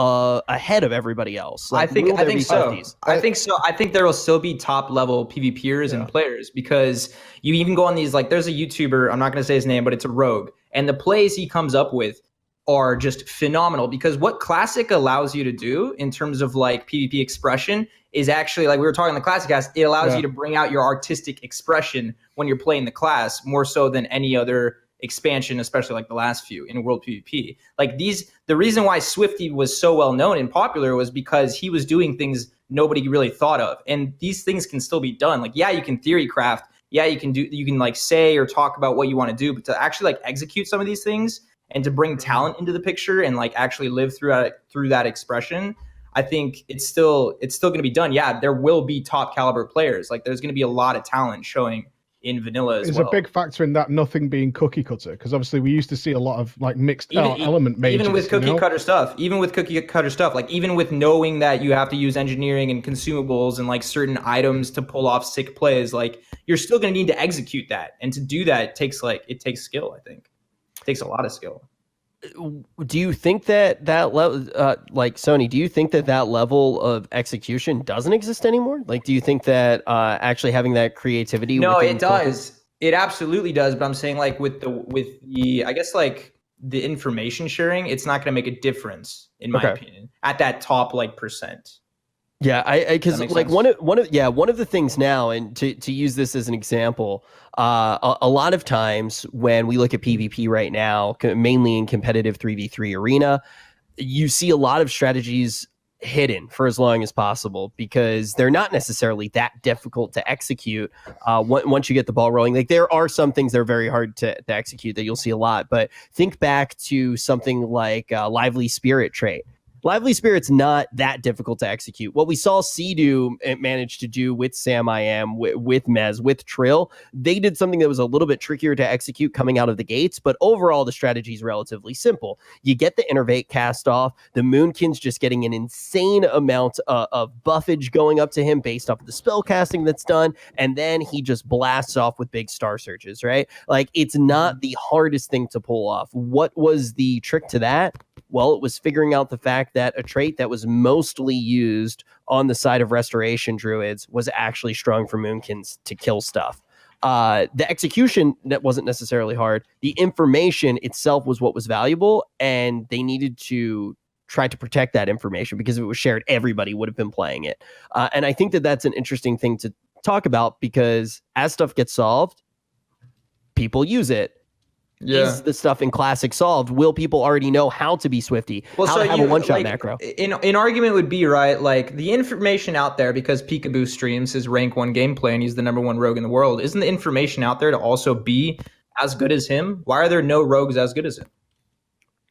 ahead of everybody else? Like, I think so. I think there will still be top level PvPers and players, because you even go on these, like there's a YouTuber, I'm not going to say his name, but it's a rogue, and the plays he comes up with are just phenomenal, because what Classic allows you to do in terms of like PvP expression is actually, like we were talking in the Classic cast, it allows you to bring out your artistic expression when you're playing the class more so than any other expansion, especially like the last few in World PvP. Like the reason why Swifty was so well known and popular was because he was doing things nobody really thought of. And these things can still be done. Like, yeah, you can theory craft. Yeah, you can like say or talk about what you want to do, but to actually like execute some of these things and to bring talent into the picture and like actually live through that expression, I think it's still going to be done. Yeah, there will be top caliber players. Like there's going to be a lot of talent showing in vanilla as well. There's a big factor in that nothing being cookie cutter, because obviously we used to see a lot of like mixed element mages. Even with cookie cutter stuff, like even with knowing that you have to use engineering and consumables and like certain items to pull off sick plays, like you're still going to need to execute that. And to do that, it takes skill, I think. It takes a lot of skill. Do you think that level, like Sonii, do you think that level of execution doesn't exist anymore? Like, do you think that actually having that creativity? No, it does. It absolutely does. But I'm saying like with the I guess like the information sharing, it's not going to make a difference in my opinion at that top like percent. Yeah, because like one of the things now, and to use this as an example, a lot of times when we look at PvP right now, mainly in competitive 3v3 arena, you see a lot of strategies hidden for as long as possible because they're not necessarily that difficult to execute once you get the ball rolling. Like there are some things that are very hard to execute that you'll see a lot, but think back to something like Lively Spirit trait. Lively Spirit's not that difficult to execute. What we saw Sea-Doo manage to do with Sam I Am, with Mez, with Trill, they did something that was a little bit trickier to execute coming out of the gates, but overall the strategy is relatively simple. You get the Innervate cast off, the Moonkin's just getting an insane amount of buffage going up to him based off of the spell casting that's done, and then he just blasts off with big Star Surges, right? Like, it's not the hardest thing to pull off. What was the trick to that? Well, it was figuring out the fact that a trait that was mostly used on the side of Restoration Druids was actually strong for Moonkins to kill stuff. The execution, that wasn't necessarily hard. The information itself was what was valuable, and they needed to try to protect that information because if it was shared, everybody would have been playing it. And I think that that's an interesting thing to talk about because as stuff gets solved, people use it. Yeah. Is the stuff in Classic solved? Will people already know how to be Swifty? Well, how to have a one-shot macro? An argument would be, right, like the information out there, because Peekaboo streams his rank 1 gameplay and he's the #1 rogue in the world, isn't the information out there to also be as good as him? Why are there no rogues as good as him?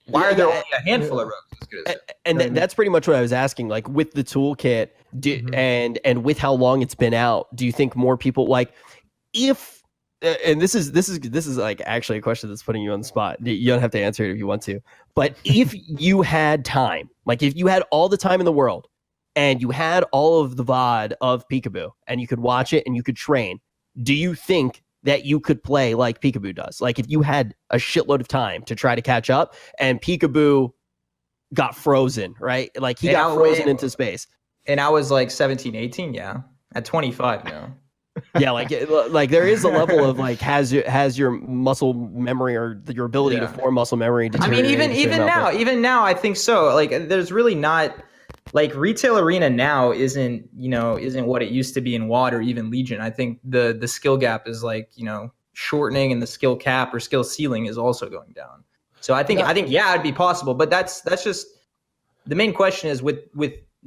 Why are there only a handful of rogues as good as him? And that's pretty much what I was asking. Like with the toolkit and with how long it's been out, do you think more people like if and this is like actually a question that's putting you on the spot. You don't have to answer it if you want to. But if you had time, like if you had all the time in the world and you had all of the VOD of Peekaboo and you could watch it and you could train, do you think that you could play like Peekaboo does? Like if you had a shitload of time to try to catch up and Peekaboo got frozen, right? Like he got frozen into space. And I was like 17, 18, yeah. At 25 now. Yeah, like there is a level of like has your muscle memory or your ability to form muscle memory. I mean, even now, I think so. Like, there's really not like retail arena now isn't what it used to be in WoD or even Legion. I think the skill gap is like shortening, and the skill cap or skill ceiling is also going down. So I think it'd be possible, but that's just the main question is with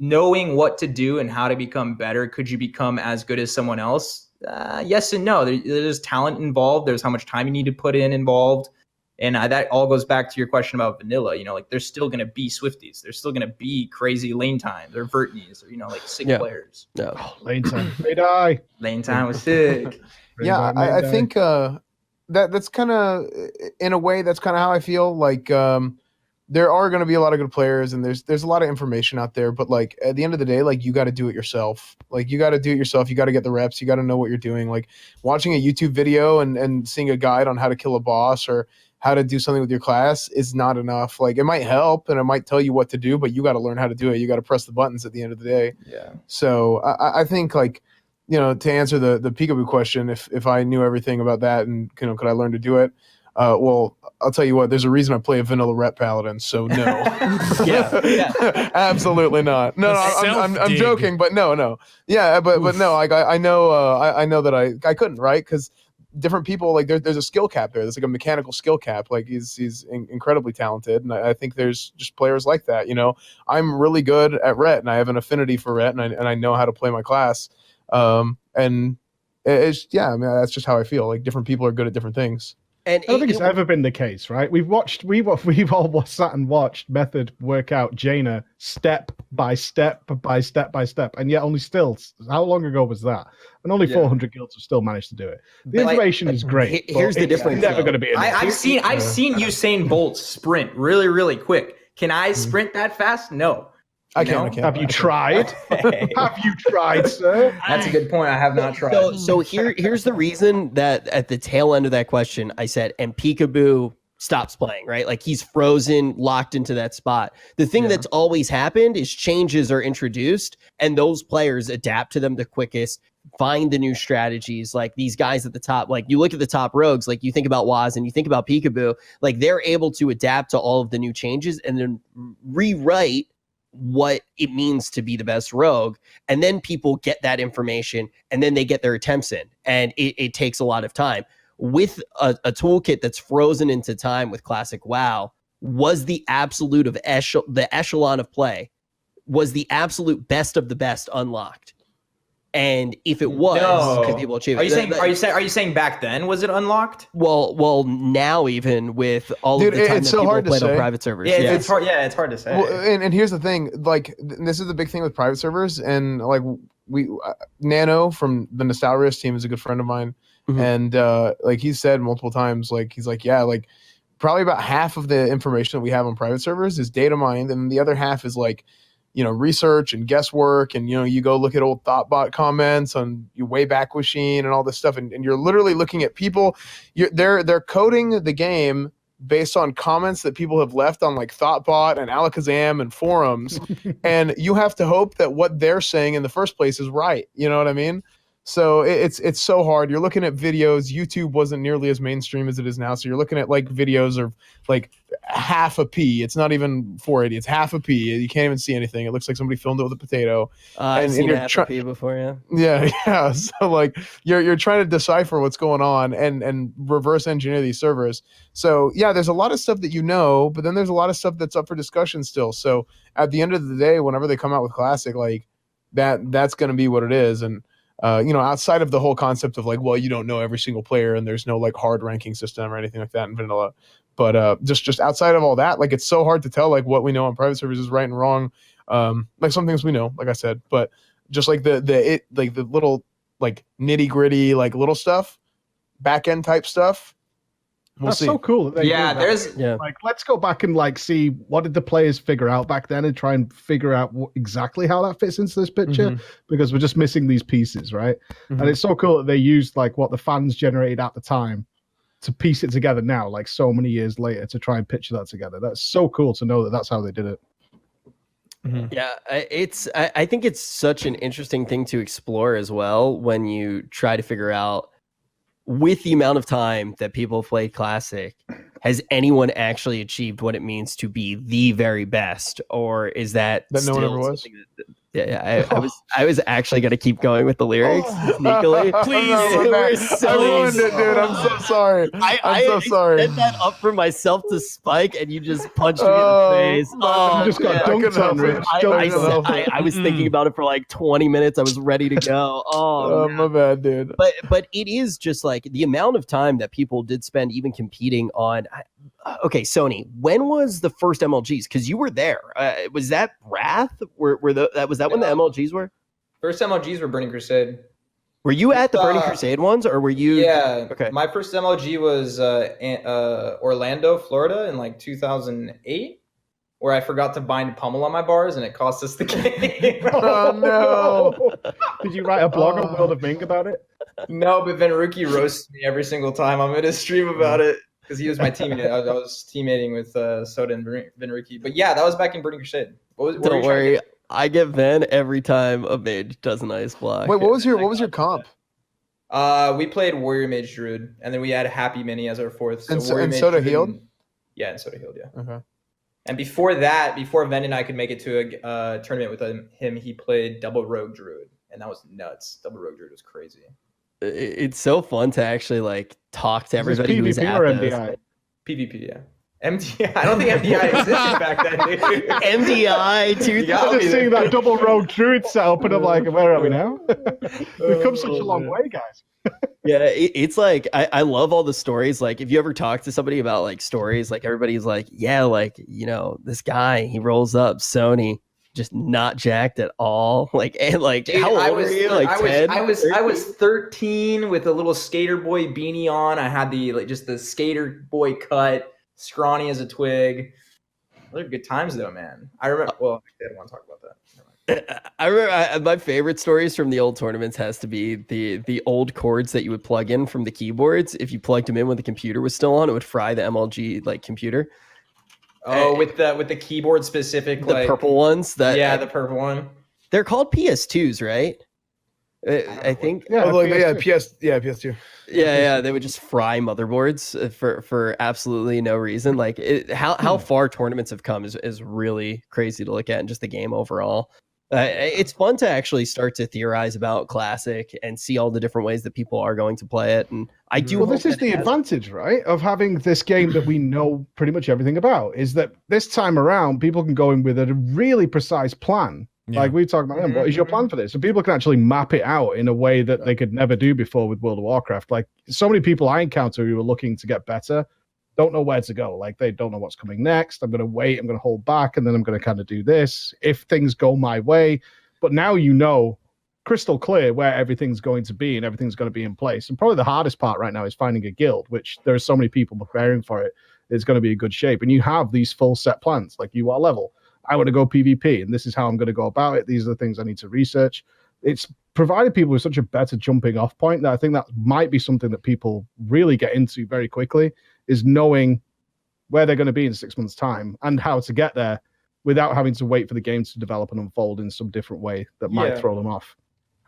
knowing what to do and how to become better, could you become as good as someone else? Yes and no. There's talent involved. There's how much time you need to put in involved. And that all goes back to your question about vanilla. Like there's still going to be Swifties. There's still going to be crazy lane times or Vertneys or, like sick players. No. Lane time. They die. Lane time was sick. Yeah, I think that's kind of, in a way, that's kind of how I feel. Like, there are going to be a lot of good players and there's a lot of information out there, but like at the end of the day, like you got to do it yourself. Like you got to do it yourself. You got to get the reps. You got to know what you're doing. Like watching a YouTube video and seeing a guide on how to kill a boss or how to do something with your class is not enough. Like it might help and it might tell you what to do, but you got to learn how to do it. You got to press the buttons at the end of the day. Yeah. So I think like, to answer the Peekaboo question, if I knew everything about that and, could I learn to do it? Well, I'll tell you what, there's a reason I play a vanilla rep paladin, so no. yeah. Absolutely not. No, I'm joking, but no. Yeah, but no, like I know that I couldn't, right? Because different people, like there's a skill cap there. There's like a mechanical skill cap. Like he's incredibly talented, and I think there's just players like that. I'm really good at ret, and I have an affinity for ret, and I know how to play my class. And it's that's just how I feel. Like different people are good at different things. And I don't think it's ever been the case, right? We've all sat and watched Method work out Jaina step by step by step by step, and yet only still, how long ago was that? And only 400 guilds have still managed to do it. The information is great. Here's the difference. It's never going to be enough. I've seen Usain Bolt sprint really, really quick. Can I sprint that fast? No. I can't. Have you tried? Have you tried, sir? That's a good point. I have not tried. So here's the reason that at the tail end of that question, I said, and Peekaboo stops playing, right? Like he's frozen, locked into that spot. The thing that's always happened is changes are introduced and those players adapt to them the quickest, find the new strategies. Like these guys at the top, like you look at the top rogues, like you think about Waz and you think about Peekaboo, like they're able to adapt to all of the new changes and then rewrite what it means to be the best rogue, and then people get that information and then they get their attempts in, and it takes a lot of time. With a toolkit that's frozen into time with classic WoW, was the absolute of the echelon of play, was the absolute best of the best unlocked? And if it was, could people achieve it? Are you saying back then was it unlocked? Well, now even with all of the time that so people hard to played on say. private servers, It's hard. Yeah, it's hard to say. Well, and here's the thing, like this is the big thing with private servers, and like Nano from the Nostalrius team is a good friend of mine, and like he said multiple times, like he's like, yeah, like probably about half of the information that we have on private servers is data mined, and the other half is like, you know, research and guesswork, and you know, you go look at old Thoughtbot comments on your Wayback Machine and all this stuff, and you're literally looking at people. They're coding the game based on comments that people have left on like Thoughtbot and Alakazam and forums, and you have to hope that what they're saying in the first place is right. You know what I mean? So it's so hard. You're looking at videos. YouTube wasn't nearly as mainstream as it is now. So you're looking at like videos of like half a P. It's not even 480. It's half a P. You can't even see anything. It looks like somebody filmed it with a potato. I've seen half a P before, Yeah. So like you're trying to decipher what's going on and reverse engineer these servers. So yeah, there's a lot of stuff that you know, but then there's a lot of stuff that's up for discussion still. So at the end of the day, whenever they come out with Classic, like that's going to be what it is. And you know, outside of the whole concept of like, well, you don't know every single player and there's no like hard ranking system or anything like that in vanilla, but just outside of all that, like it's so hard to tell like what we know on private servers is right and wrong. Like some things we know, like I said, but just like the little like nitty gritty like little stuff, back end type stuff. That's so cool. That like, let's go back and like see what did the players figure out back then and try and figure out exactly how that fits into this picture, because we're just missing these pieces, right? And it's so cool that they used like what the fans generated at the time to piece it together now, like so many years later, to try and picture that together. That's so cool to know that that's how they did it. Yeah, I think it's such an interesting thing to explore as well when you try to figure out, with the amount of time that people have played Classic, has anyone actually achieved what it means to be the very best, or is that no one ever was? I was actually going to keep going with the lyrics sneakily. Please, I ruined it, dude. I'm so sorry. I'm so sorry. I set that up for myself to spike, and you just punched me in the face. You just got dunked on, Rich. I was thinking about it for like 20 minutes. I was ready to go. My bad, dude. But it is just like the amount of time that people did spend even competing on. Okay, Sonii, when was the first MLGs? Because you were there. Was that Wrath? Was that when the MLGs were? First MLGs were Burning Crusade. Were you at the Burning Crusade ones, or were you? Yeah. Okay. My first MLG was Orlando, Florida, in like 2008, where I forgot to bind pummel on my bars, and it cost us the game. Oh no! Did you write a blog on World of Ming about it? No, but Venruki roasts me every single time I'm in his stream about it, because he was my teammate. I was teammating with Soda and Venruki. But yeah, that was back in Burning Crusade. Don't worry, I get Ven every time a mage does an ice block. Wait, what was your comp? We played Warrior Mage Druid, and then we had Happy Mini as our fourth. So and Soda healed? Yeah, and Soda healed, yeah. Okay. And before that, before Ven and I could make it to a tournament with him, he played Double Rogue Druid, and that was nuts. Double Rogue Druid was crazy. It's so fun to actually like talk to everybody who's PvP at or this. MDI? PvP, yeah. MDI. I don't think MDI existed back then, dude. MDI, dude. I'm just seeing that double rogue druid setup, and I'm like, where are we now? We've come such a long way, guys. Yeah, it's like I love all the stories. Like, if you ever talk to somebody about like stories, like everybody's like, yeah, like, you know, this guy, he rolls up Sonii, just not jacked at all. Like, and like, dude, how old were you? Like 10? I was 13 with a little skater boy beanie on. I had the like just the skater boy cut, scrawny as a twig. Those are good times though, man. I remember. Well, I don't want to talk about that. I remember my favorite stories from the old tournaments has to be the old cords that you would plug in from the keyboards. If you plugged them in when the computer was still on, it would fry the MLG like computer. Oh, with the keyboard specific, the like purple ones. The purple one. They're called PS2s, right? I think. Yeah, PS2. Yeah, they would just fry motherboards for absolutely no reason. Like how far tournaments have come is really crazy to look at, and just the game overall. It's fun to actually start to theorize about Classic and see all the different ways that people are going to play it. And I do. Well, this is the advantage, right, of having this game that we know pretty much everything about. Is that this time around, people can go in with a really precise plan. Yeah. Like we talked about, what is your plan for this? So people can actually map it out in a way that they could never do before with World of Warcraft. Like so many people I encounter who are looking to get better don't know where to go. Like they don't know what's coming next. I'm going to wait. I'm going to hold back, and then I'm going to kind of do this if things go my way. But now you know crystal clear where everything's going to be and everything's going to be in place. And probably the hardest part right now is finding a guild, which there are so many people preparing for it. It's going to be in good shape, and you have these full set plans. Like you are level. I want to go PvP, and this is how I'm going to go about it. These are the things I need to research. It's provided people with such a better jumping off point that I think that might be something that people really get into very quickly, is knowing where they're going to be in 6 months' time and how to get there without having to wait for the game to develop and unfold in some different way that might throw them off.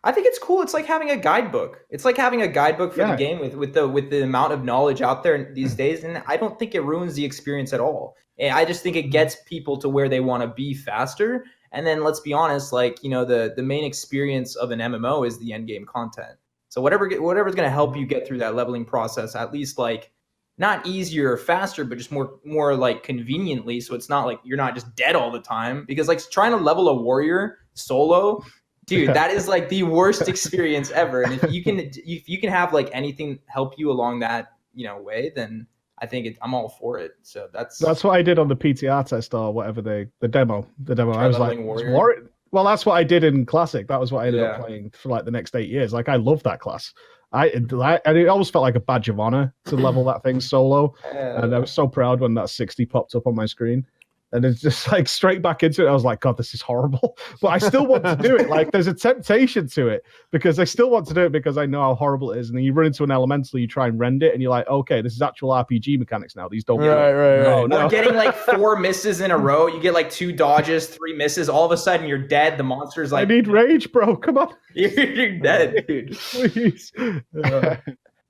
I think it's cool. It's like having a guidebook. It's like having a guidebook for the game with the amount of knowledge out there these days, and I don't think it ruins the experience at all. And I just think it gets people to where they want to be faster. And then let's be honest, like, you know, the main experience of an MMO is the end game content. So whatever's going to help you get through that leveling process, at least like not easier or faster, but just more like conveniently. So it's not like you're not just dead all the time, because like trying to level a warrior solo, dude, that is like the worst experience ever. And if you can have like anything help you along that, you know, way, then I think I'm all for it. So that's what I did on the PTR test or whatever the demo. I was like, warrior. Well, that's what I did in Classic. That was what I ended up playing for like the next 8 years. Like I love that class. And it always felt like a badge of honor to level that thing solo. And I was so proud when that 60 popped up on my screen. And it's just like straight back into it. I was like, God, this is horrible. But I still want to do it. Like there's a temptation to it because I still want to do it because I know how horrible it is. And then you run into an elemental, you try and rend it, and you're like, okay, this is actual RPG mechanics now. These don't right. No. Or getting like 4 misses in a row. You get like 2 dodges, 3 misses. All of a sudden you're dead. The monster's like, I need rage, bro. Come on. You're dead, dude. Please.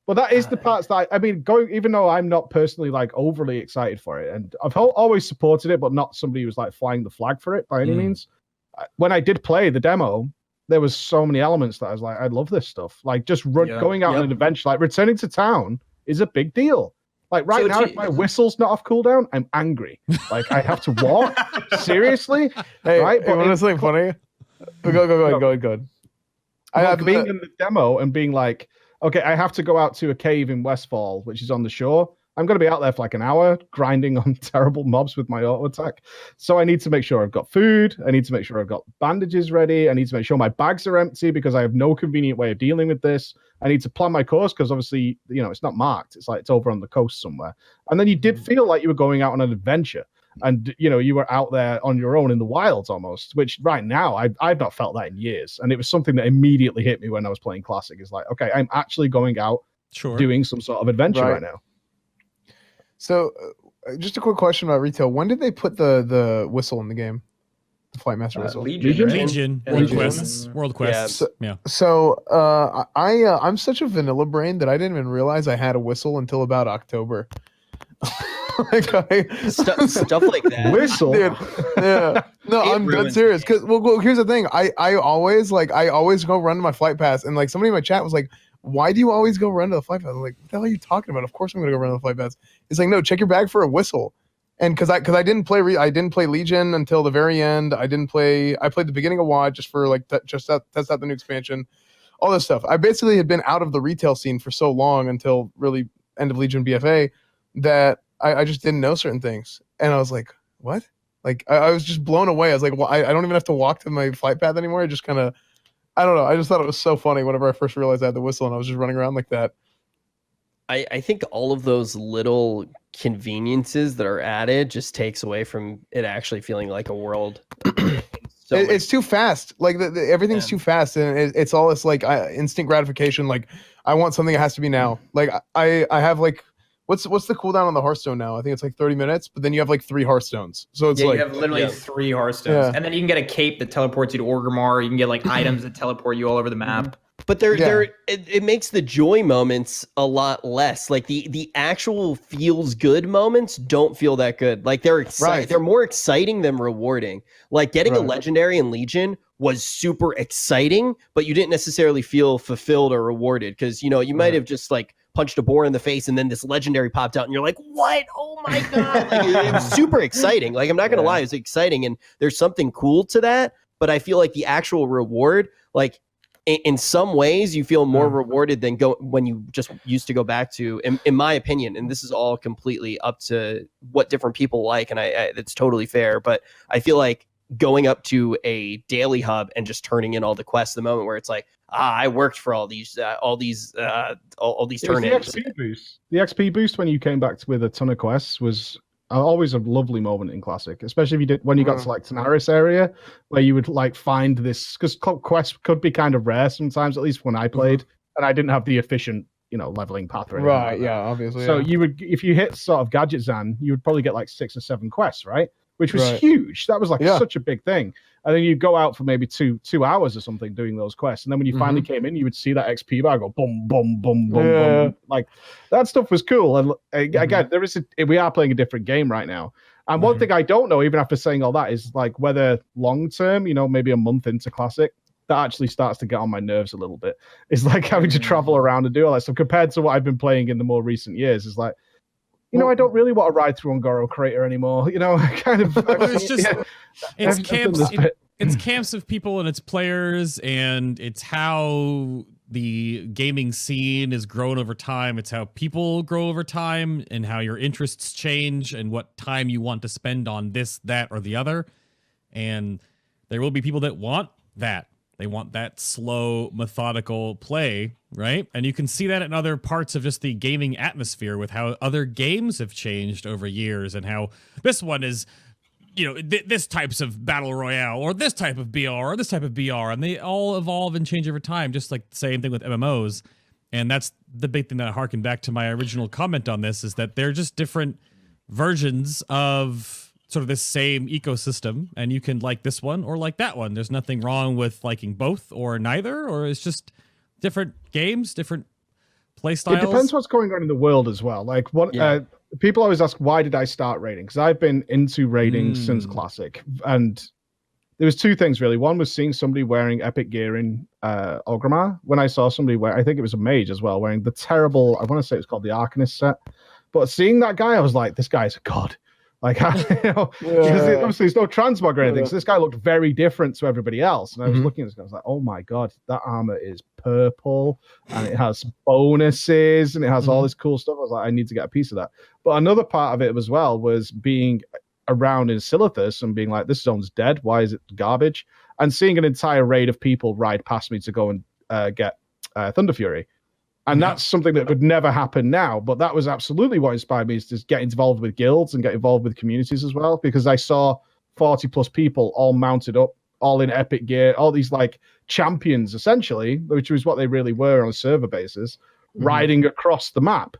But that is the parts that even though I'm not personally like overly excited for it, and I've always supported it, but not somebody who's like flying the flag for it by any means. When I did play the demo, there was so many elements that I was like, I love this stuff. Like just going out on an adventure, like returning to town is a big deal. Like now, if my whistle's not off cooldown, I'm angry. Like I have to walk. Seriously? Right? But it's something funny. Go ahead. I have being in the demo and being like, okay, I have to go out to a cave in Westfall, which is on the shore. I'm going to be out there for like an hour grinding on terrible mobs with my auto attack. So I need to make sure I've got food. I need to make sure I've got bandages ready. I need to make sure my bags are empty because I have no convenient way of dealing with this. I need to plan my course because obviously, you know, it's not marked. It's like it's over on the coast somewhere. And then you did feel like you were going out on an adventure. And, you know, you were out there on your own in the wilds almost, which right now I've not felt that in years. And it was something that immediately hit me when I was playing Classic. It's like, okay, I'm actually going out doing some sort of adventure right now. So just a quick question about retail. When did they put the whistle in the game? The Flight Master whistle? Legion. World Quests. So I'm such a vanilla brain that I didn't even realize I had a whistle until about October. Stuff like that. Whistle. Dude, yeah. No, I'm dead serious. Because well, here's the thing. I always go run to my flight pass, and like somebody in my chat was like, "Why do you always go run to the flight pass?" I'm like, "What the hell are you talking about? Of course I'm gonna go run to the flight pass." It's like, no, check your bag for a whistle. And because I didn't play Legion until the very end. I played the beginning of WoD just for like test out the new expansion, all this stuff. I basically had been out of the retail scene for so long until really end of Legion BFA that I just didn't know certain things. And I was like, what? Like, I was just blown away. I was like, well, I don't even have to walk to my flight path anymore. I just kind of, I don't know. I just thought it was so funny whenever I first realized I had the whistle and I was just running around like that. I think all of those little conveniences that are added just takes away from it actually feeling like a world. It's too fast. Like everything's too fast, and it's all this like instant gratification. Like I want something that has to be now. Like I have like what's the cooldown on the Hearthstone now? I think it's like 30 minutes, but then you have like 3 Hearthstones. So it's like you have literally 3 Hearthstones, and then you can get a cape that teleports you to Orgrimmar. You can get like items that teleport you all over the map. But it makes the joy moments a lot less. Like the actual feels good moments don't feel that good. Like they're they're more exciting than rewarding. Like getting a legendary in Legion was super exciting, but you didn't necessarily feel fulfilled or rewarded because you might have just like punched a boar in the face and then this legendary popped out and you're like, what? Oh my god! Like, it was super exciting. Like I'm not gonna lie, it's exciting and there's something cool to that. But I feel like the actual reward, like in some ways, you feel more rewarded than when you just used to go back to, in my opinion. And this is all completely up to what different people like, and it's totally fair. But I feel like going up to a daily hub and just turning in all the quests, the moment where it's like, I worked for all these turn-ins. The XP boost. The XP boost when you came back with a ton of quests was always a lovely moment in Classic, especially if when you got to like Tanaris area, where you would like find this, because quests could be kind of rare sometimes, at least when I played, and I didn't have the efficient leveling path or anything like that. Obviously. So you would, if you hit sort of Gadget Zan, you would probably get like 6 or 7 quests, right? Which was huge. That was like such a big thing. And then you go out for maybe two hours or something doing those quests. And then when you finally came in, you would see that XP bar go boom, boom, boom, boom, boom. Like that stuff was cool. And again, we are playing a different game right now. And one thing I don't know, even after saying all that, is like whether long term, maybe a month into Classic, that actually starts to get on my nerves a little bit. It's like having to travel around and do all that stuff compared to what I've been playing in the more recent years. It's like, I don't really want to ride through Ungoro Crater anymore. Kind of. It's just it's camps. It's camps of people and it's players, and it's how the gaming scene has grown over time. It's how people grow over time, and how your interests change, and what time you want to spend on this, that, or the other. And there will be people that want that. They want that slow, methodical play, right? And you can see that in other parts of just the gaming atmosphere with how other games have changed over years, and how this one is, this types of battle royale, or this type of BR, or this type of BR, and they all evolve and change over time, just like the same thing with MMOs. And that's the big thing that I harken back to my original comment on this, is that they're just different versions of sort of this same ecosystem, and you can like this one or like that one. There's nothing wrong with liking both or neither, or it's just different games, different play styles. It depends what's going on in the world as well. Like people always ask, why did I start raiding? Because I've been into raiding since Classic, and there was 2 things really. One was seeing somebody wearing epic gear in Orgrimmar. When I saw somebody I think it was a mage as well, wearing the terrible, I want to say it was called the Arcanist set. But seeing that guy, I was like, this guy's a god. Like, because obviously there's no transmog or anything, so this guy looked very different to everybody else. And I was looking at this guy, I was like, oh my god, that armor is purple, and it has bonuses, and it has all this cool stuff. I was like, I need to get a piece of that. But another part of it as well was being around in Silithus and being like, this zone's dead, why is it garbage? And seeing an entire raid of people ride past me to go and get Thunder Fury. And that's something that would never happen now. But that was absolutely what inspired me, is to get involved with guilds and get involved with communities as well, because I saw 40 plus people all mounted up, all in epic gear, all these like champions essentially, which was what they really were on a server basis, riding across the map.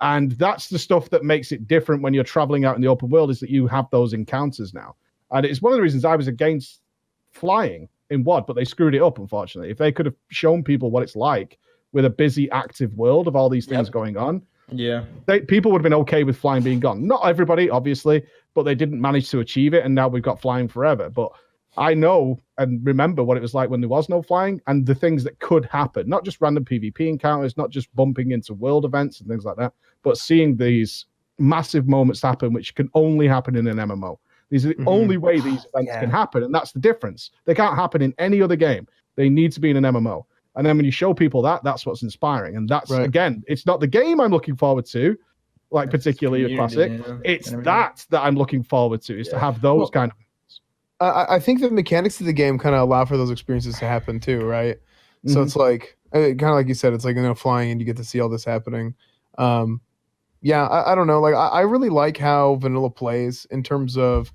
And that's the stuff that makes it different when you're traveling out in the open world, is that you have those encounters now. And it's one of the reasons I was against flying in WoD, but they screwed it up, unfortunately. If they could have shown people what it's like with a busy, active world of all these things going on, people would have been okay with flying being gone. Not everybody, obviously, but they didn't manage to achieve it, and now we've got flying forever. But I know and remember what it was like when there was no flying, and the things that could happen, not just random PvP encounters, not just bumping into world events and things like that, but seeing these massive moments happen, which can only happen in an MMO. These are the only way these events can happen, and that's the difference. They can't happen in any other game. They need to be in an MMO. And then when you show people that's what's inspiring. And that's, again, it's not the game I'm looking forward to, like particularly a Classic. It's that I'm looking forward to, is to have those kind of things. I think the mechanics of the game kind of allow for those experiences to happen too, right? So it's like, kind of like you said, it's like, flying and you get to see all this happening. I don't know. Like, I really like how vanilla plays in terms of,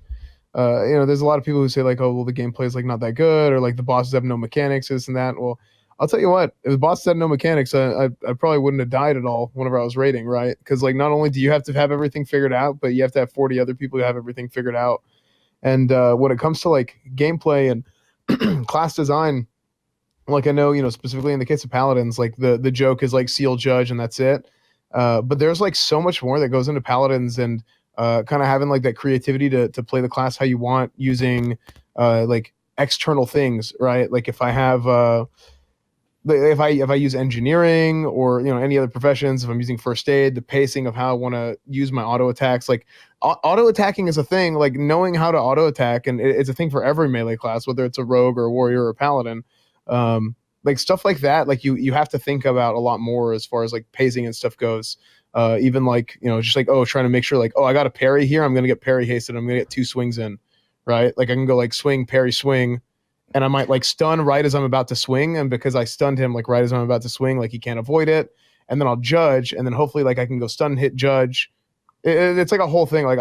there's a lot of people who say like, oh, well, the gameplay is like not that good, or like the bosses have no mechanics, this and that. Well, I'll tell you what, if the boss had no mechanics, I probably wouldn't have died at all whenever I was raiding, right? Because like, not only do you have to have everything figured out, but you have to have 40 other people who have everything figured out. And when it comes to like gameplay and class design, Like I know, specifically in the case of paladins, like the joke is like seal judge and that's it. But there's like so much more that goes into paladins, and kind of having like that creativity to play the class how you want, using like external things, right? Like if I have if I use engineering or any other professions, if I'm using first aid, the pacing of how I want to use my auto attacks, like auto attacking is a thing. Like knowing how to auto attack, and it's a thing for every melee class, whether it's a rogue or a warrior or a paladin. Like stuff like that, like you have to think about a lot more as far as like pacing and stuff goes. Even like just like trying to make sure like I got a parry here, I'm gonna get parry hasted, I'm gonna get 2 swings in, right? Like I can go like swing, parry, swing, and I might like stun right as I'm about to swing, and because I stunned him like right as I'm about to swing, like he can't avoid it, and then I'll judge, and then hopefully like I can go stun, hit, judge. It's like a whole thing. Like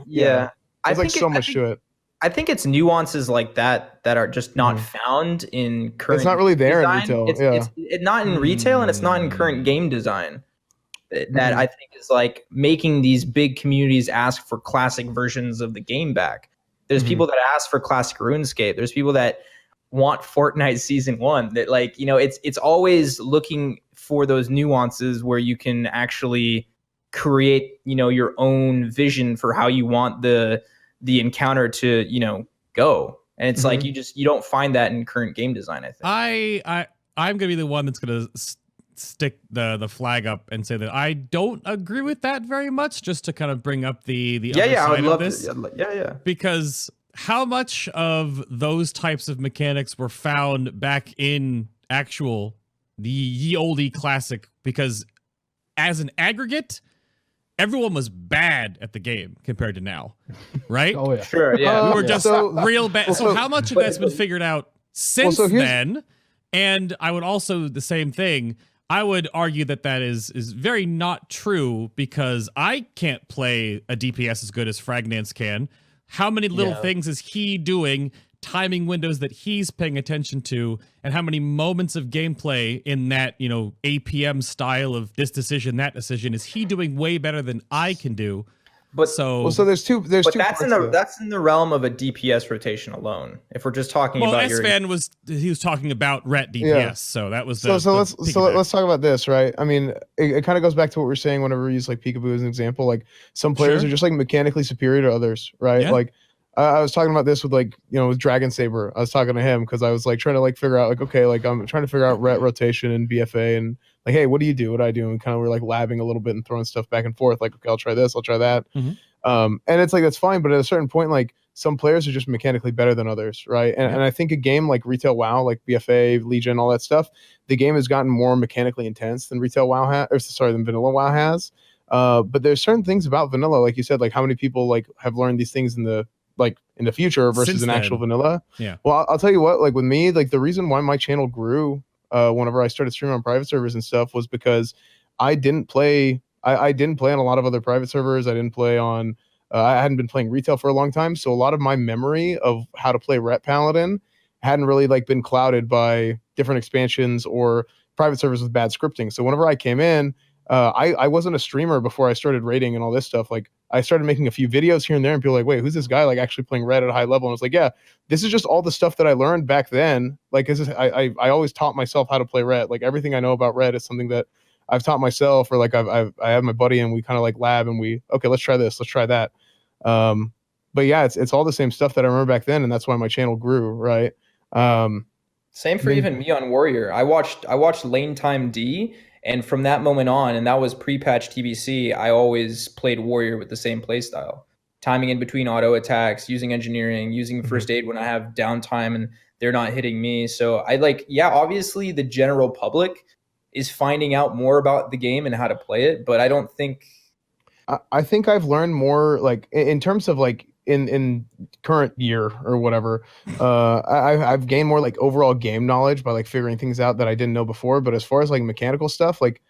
yeah. There's like so much to it. I think it's nuances like that that are just not found in current. It's not really there design. in retail. It's not in retail, and it's not in current game design. That I think is like making these big communities ask for classic versions of the game back. There's people that ask for classic RuneScape. There's people that want Fortnite Season 1. That like it's always looking for those nuances where you can actually create your own vision for how you want the encounter to go, and it's like you don't find that in current game design. I think I'm gonna be the one that's gonna stick the flag up and say that I don't agree with that very much, just to kind of bring up the other side I would love of this. Because how much of those types of mechanics were found back in actual the ye olde classic? Because as an aggregate, everyone was bad at the game compared to now, right? Oh yeah, sure, yeah. We were just real bad. So how much of that's been figured out since then? And I would also, the same thing, I would argue that is very not true, because I can't play a DPS as good as Fragnance can. How many little things is he doing, timing windows that he's paying attention to, and how many moments of gameplay in that, APM style of this decision, that decision, is he doing way better than I can do? But so there's two. But that's in the realm of a DPS rotation alone. If we're just talking about Esfand was talking about ret DPS, so that was let's talk about this, right? I mean, it kind of goes back to what we're saying whenever we use like Peekaboo as an example. Like some players are just like mechanically superior to others, right? Yeah. Like I was talking about this with like with Dragon Saber. I was talking to him because I was like trying to like figure out like, okay, like I'm trying to figure out ret rotation and BFA, and like, hey, what do you do? What do I do? And kind of we're like labbing a little bit and throwing stuff back and forth. Like, okay, I'll try this, I'll try that. And it's like that's fine, but at a certain point, like some players are just mechanically better than others, right? And I think a game like Retail WoW, like BFA, Legion, all that stuff, the game has gotten more mechanically intense than Retail WoW than Vanilla WoW has. But there's certain things about Vanilla, like you said, like how many people like have learned these things in the future versus an actual Vanilla. Yeah. Well, I'll tell you what, like with me, like the reason why my channel grew whenever I started streaming on private servers and stuff was because I didn't play on a lot of other private servers. I didn't play on I hadn't been playing retail for a long time, so a lot of my memory of how to play Ret Paladin hadn't really like been clouded by different expansions or private servers with bad scripting. So whenever I came in, I wasn't a streamer before I started raiding and all this stuff. Like I started making a few videos here and there, and people were like, wait, who's this guy like actually playing Red at a high level? And I was like, yeah, this is just all the stuff that I learned back then. Like I always taught myself how to play Red. Like everything I know about Red is something that I've taught myself, or like I have my buddy and we kind of like lab and let's try this, let's try that. But yeah, it's all the same stuff that I remember back then, and that's why my channel grew, right? Same for even me on Warrior. I watched Lane Time D, and from that moment on, and that was pre-patch TBC, I always played Warrior with the same playstyle. Timing in between auto attacks, using engineering, using first aid when I have downtime and they're not hitting me. So obviously the general public is finding out more about the game and how to play it, but I don't think... I think I've learned more, like, in terms of, like, in current year or whatever, I've gained more, like, overall game knowledge by, like, figuring things out that I didn't know before. But as far as, like, mechanical stuff, like,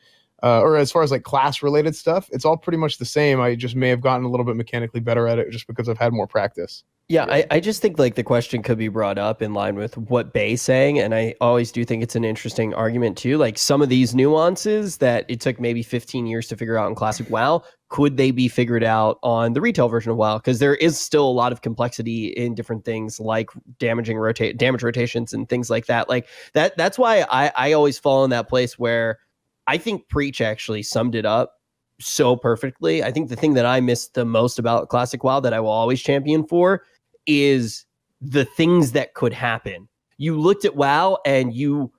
or as far as, like, class-related stuff, it's all pretty much the same. I just may have gotten a little bit mechanically better at it just because I've had more practice. Yeah, I just think like the question could be brought up in line with what Bay's saying, and I always do think it's an interesting argument too. Like some of these nuances that it took maybe 15 years to figure out in Classic WoW, could they be figured out on the retail version of WoW? Because there is still a lot of complexity in different things like damage rotations and things like that. Like that's why I always fall in that place where I think Preach actually summed it up so perfectly. I think the thing that I miss the most about Classic WoW that I will always champion for is the things that could happen. You looked at WoW and you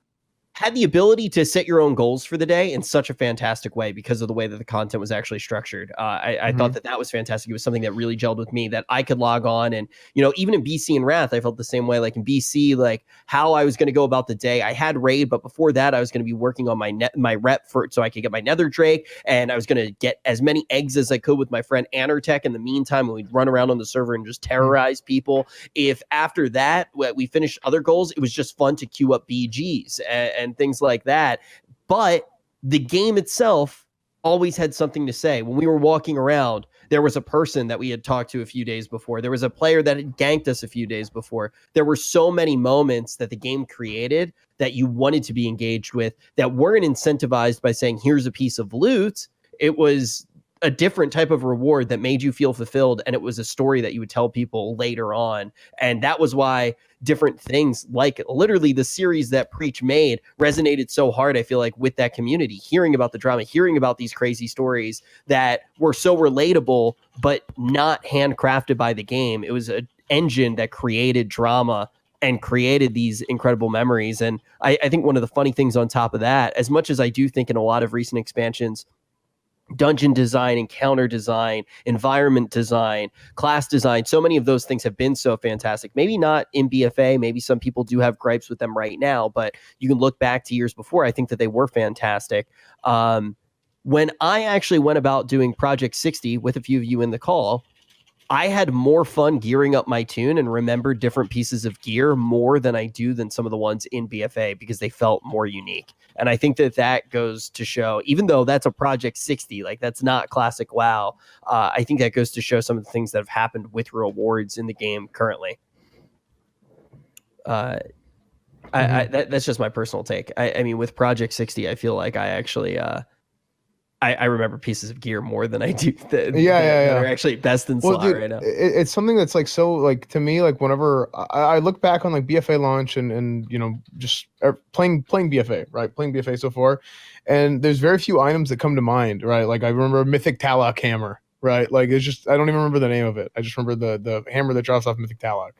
had the ability to set your own goals for the day in such a fantastic way because of the way that the content was actually structured. I thought that was fantastic. It was something that really gelled with me, that I could log on and, even in BC and Wrath, I felt the same way. Like in BC, like how I was going to go about the day. I had raid, but before that, I was going to be working on my rep so I could get my Nether Drake, and I was going to get as many eggs as I could with my friend Anortech in the meantime, when we'd run around on the server and just terrorize people. If after that we finished other goals, it was just fun to queue up BGs and things like that. But the game itself always had something to say. When we were walking around, there was a person that we had talked to a few days before. There was a player that had ganked us a few days before. There were so many moments that the game created that you wanted to be engaged with that weren't incentivized by saying, here's a piece of loot. It was a different type of reward that made you feel fulfilled, and it was a story that you would tell people later on. And that was why different things like literally the series that Preach made resonated so hard, I feel like, with that community, hearing about the drama, hearing about these crazy stories that were so relatable but not handcrafted by the game. It was an engine that created drama and created these incredible memories. And I think one of the funny things on top of that, as much as I do think in a lot of recent expansions, dungeon design, encounter design, environment design, class design, so many of those things have been so fantastic. Maybe not in BFA, maybe some people do have gripes with them right now, but you can look back to years before. I think that they were fantastic. When I actually went about doing Project 60 with a few of you in the call, I had more fun gearing up my tune and remembered different pieces of gear more than I do than some of the ones in BFA, because they felt more unique. And I think that goes to show, even though that's a Project 60, like that's not Classic WoW, I think that goes to show some of the things that have happened with rewards in the game currently. That's just my personal take. I mean, with Project 60, I feel like I actually... I remember pieces of gear more than I do that are actually best in slot right now. It's something that's like, so like, to me, like whenever I look back on like BFA launch and just playing BFA, right? Playing BFA so far. And there's very few items that come to mind, right? Like I remember Mythic Talok hammer, right? Like it's just, I don't even remember the name of it. I just remember the hammer that drops off Mythic Talok.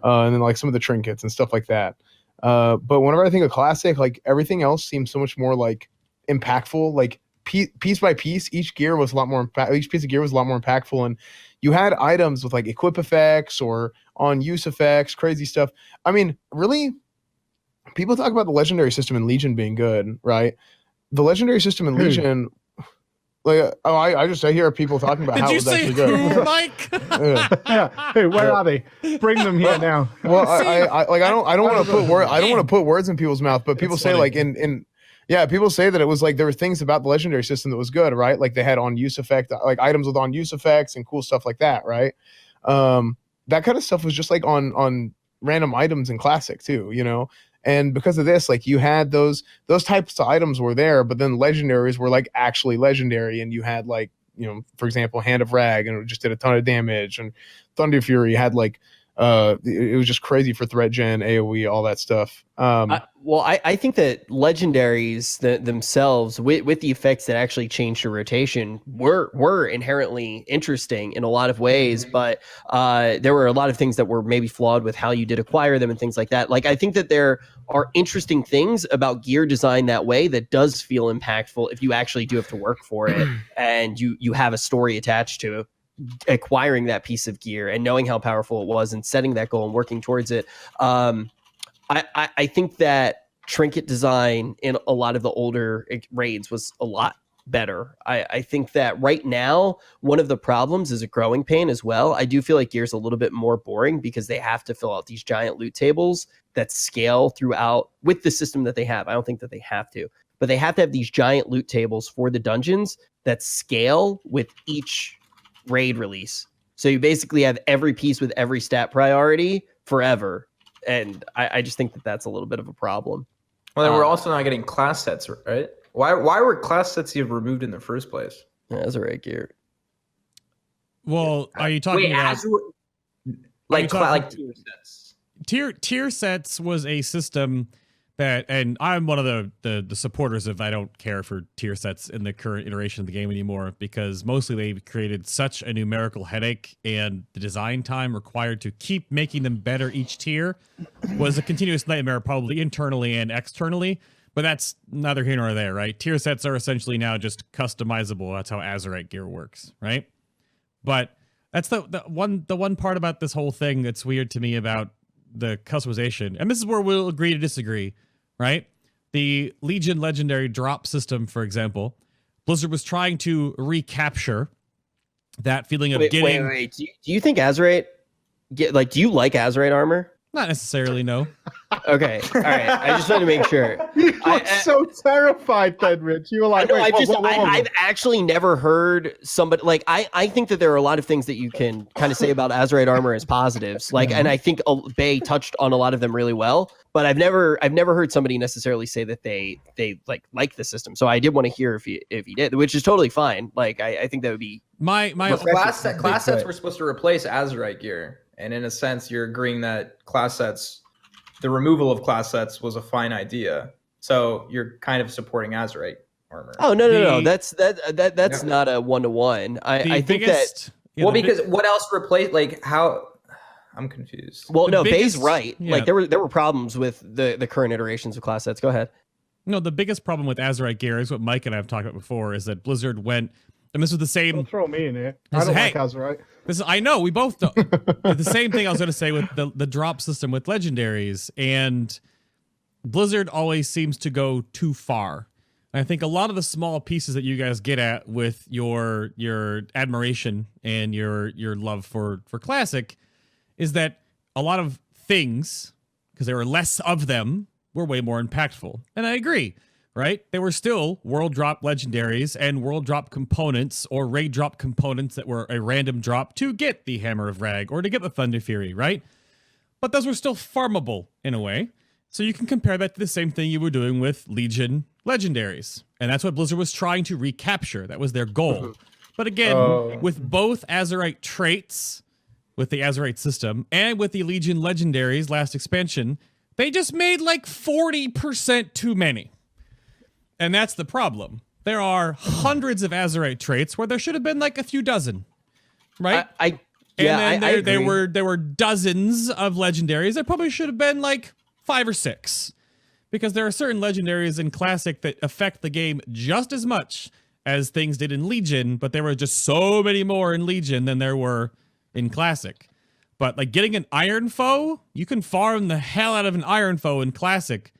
And then like some of the trinkets and stuff like that. But whenever I think of Classic, like everything else seems so much more like impactful, like piece by piece, each gear was a lot more each piece of gear was a lot more impactful, and you had items with like equip effects or on use effects, crazy stuff. I mean, really, people talk about the legendary system in Legion being good, right? The legendary system in Legion, like I hear people talking about how it was actually good. Who, Mike? Yeah. Hey, where are they? Bring them here now. Well, I don't want to put words in people's mouth, but people say like people say that it was like there were things about the legendary system that was good, right? Like they had on use effect, like items with on use effects and cool stuff like that, right? That kind of stuff was just like on random items in Classic too, And because of this, like you had those types of items were there, but then legendaries were like actually legendary, and you had like, for example, Hand of Rag, and it just did a ton of damage, and Thunder Fury had like it was just crazy for threat gen, AoE, all that stuff. I think that legendaries themselves, with the effects that actually changed the rotation, were inherently interesting in a lot of ways, but there were a lot of things that were maybe flawed with how you did acquire them and things like that. Like I think that there are interesting things about gear design that way that does feel impactful if you actually do have to work for it and you have a story attached to acquiring that piece of gear and knowing how powerful it was and setting that goal and working towards it. I think that trinket design in a lot of the older raids was a lot better. I think that right now, one of the problems is a growing pain as well. I do feel like gear's a little bit more boring because they have to fill out these giant loot tables that scale throughout with the system that they have. I don't think that they have to, but they have to have these giant loot tables for the dungeons that scale with each raid release. So you basically have every piece with every stat priority forever. And I just think that that's a little bit of a problem. Well, then we're also not getting class sets, right? Why were class sets even removed in the first place? Azerite gear. Well, are you talking about like tier sets? Tier sets was a system that, and I'm one of the supporters of, I don't care for tier sets in the current iteration of the game anymore, because mostly they've created such a numerical headache, and the design time required to keep making them better each tier was a continuous nightmare, probably internally and externally. But that's neither here nor there, right? Tier sets are essentially now just customizable. That's how Azerite gear works, right? But that's the one part about this whole thing that's weird to me about the customization. And this is where we'll agree to disagree, right? The Legion Legendary drop system, for example, Blizzard was trying to recapture that feeling of getting... Wait. Do you think Azerite... do you like Azerite armor? Not necessarily, no. Okay, all right. I just wanted to make sure. You look so terrified then, Rich. You were like, I've actually never heard somebody like I think that there are a lot of things that you can kind of say about Azerite armor as positives. Like, and I think Bay touched on a lot of them really well. But I've never heard somebody necessarily say that they like the system. So I did want to hear if he did, which is totally fine. Like I think that would be my class sets were supposed to replace Azerite gear. And in a sense, you're agreeing that the removal of class sets was a fine idea. So you're kind of supporting Azerite armor. Oh no. That's not a 1-to-1. I think that because what else replaced? Like how? I'm confused. Well, no, Bay's right. Yeah. Like there were problems with the current iterations of class sets. Go ahead. No, the biggest problem with Azerite gear is what Mike and I have talked about before, is that Blizzard went. And this was the same. Don't throw me in here. I don't like Azerite. I know we both don't. The same thing I was going to say with the drop system with legendaries, and Blizzard always seems to go too far. And I think a lot of the small pieces that you guys get at with your admiration and your love for Classic is that a lot of things, because there were less of them, were way more impactful. And I agree. Right? They were still world drop legendaries and world drop components or raid drop components that were a random drop to get the Hammer of Rag or to get the Thunder Fury, right? But those were still farmable in a way. So you can compare that to the same thing you were doing with Legion legendaries. And that's what Blizzard was trying to recapture. That was their goal. But again, with both Azerite traits, with the Azerite system, and with the Legion legendaries last expansion, they just made like 40% too many. And that's the problem. There are hundreds of Azerite traits where there should have been like a few dozen, right? There were dozens of legendaries. There probably should have been like 5 or 6, because there are certain legendaries in Classic that affect the game just as much as things did in Legion, but there were just so many more in Legion than there were in Classic. But like getting an Iron Foe, you can farm the hell out of an Iron Foe in Classic.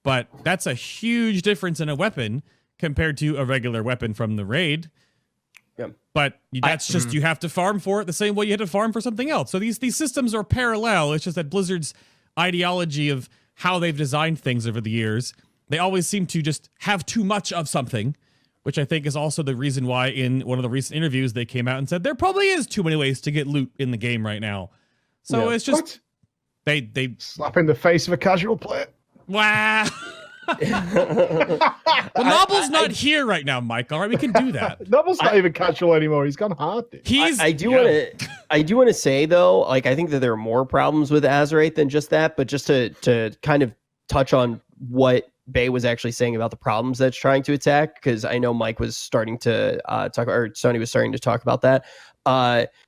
But that's a huge difference in a weapon compared to a regular weapon from the raid. Yeah. But that's just, you have to farm for it the same way you had to farm for something else. So these systems are parallel. It's just that Blizzard's ideology of how they've designed things over the years, they always seem to just have too much of something, which I think is also the reason why in one of the recent interviews they came out and said there probably is too many ways to get loot in the game right now. So it's just they slap in the face of a casual player. Wow. Well, Nobble's not here right now, Mike. All right, we can do that. Nobble's not even casual anymore. He's gone hard. I do want to say though, like I think that there are more problems with Azerite than just that. But just to kind of touch on what Bay was actually saying about the problems that's trying to attack, because I know Mike was starting to talk, or Sonii was starting to talk about that.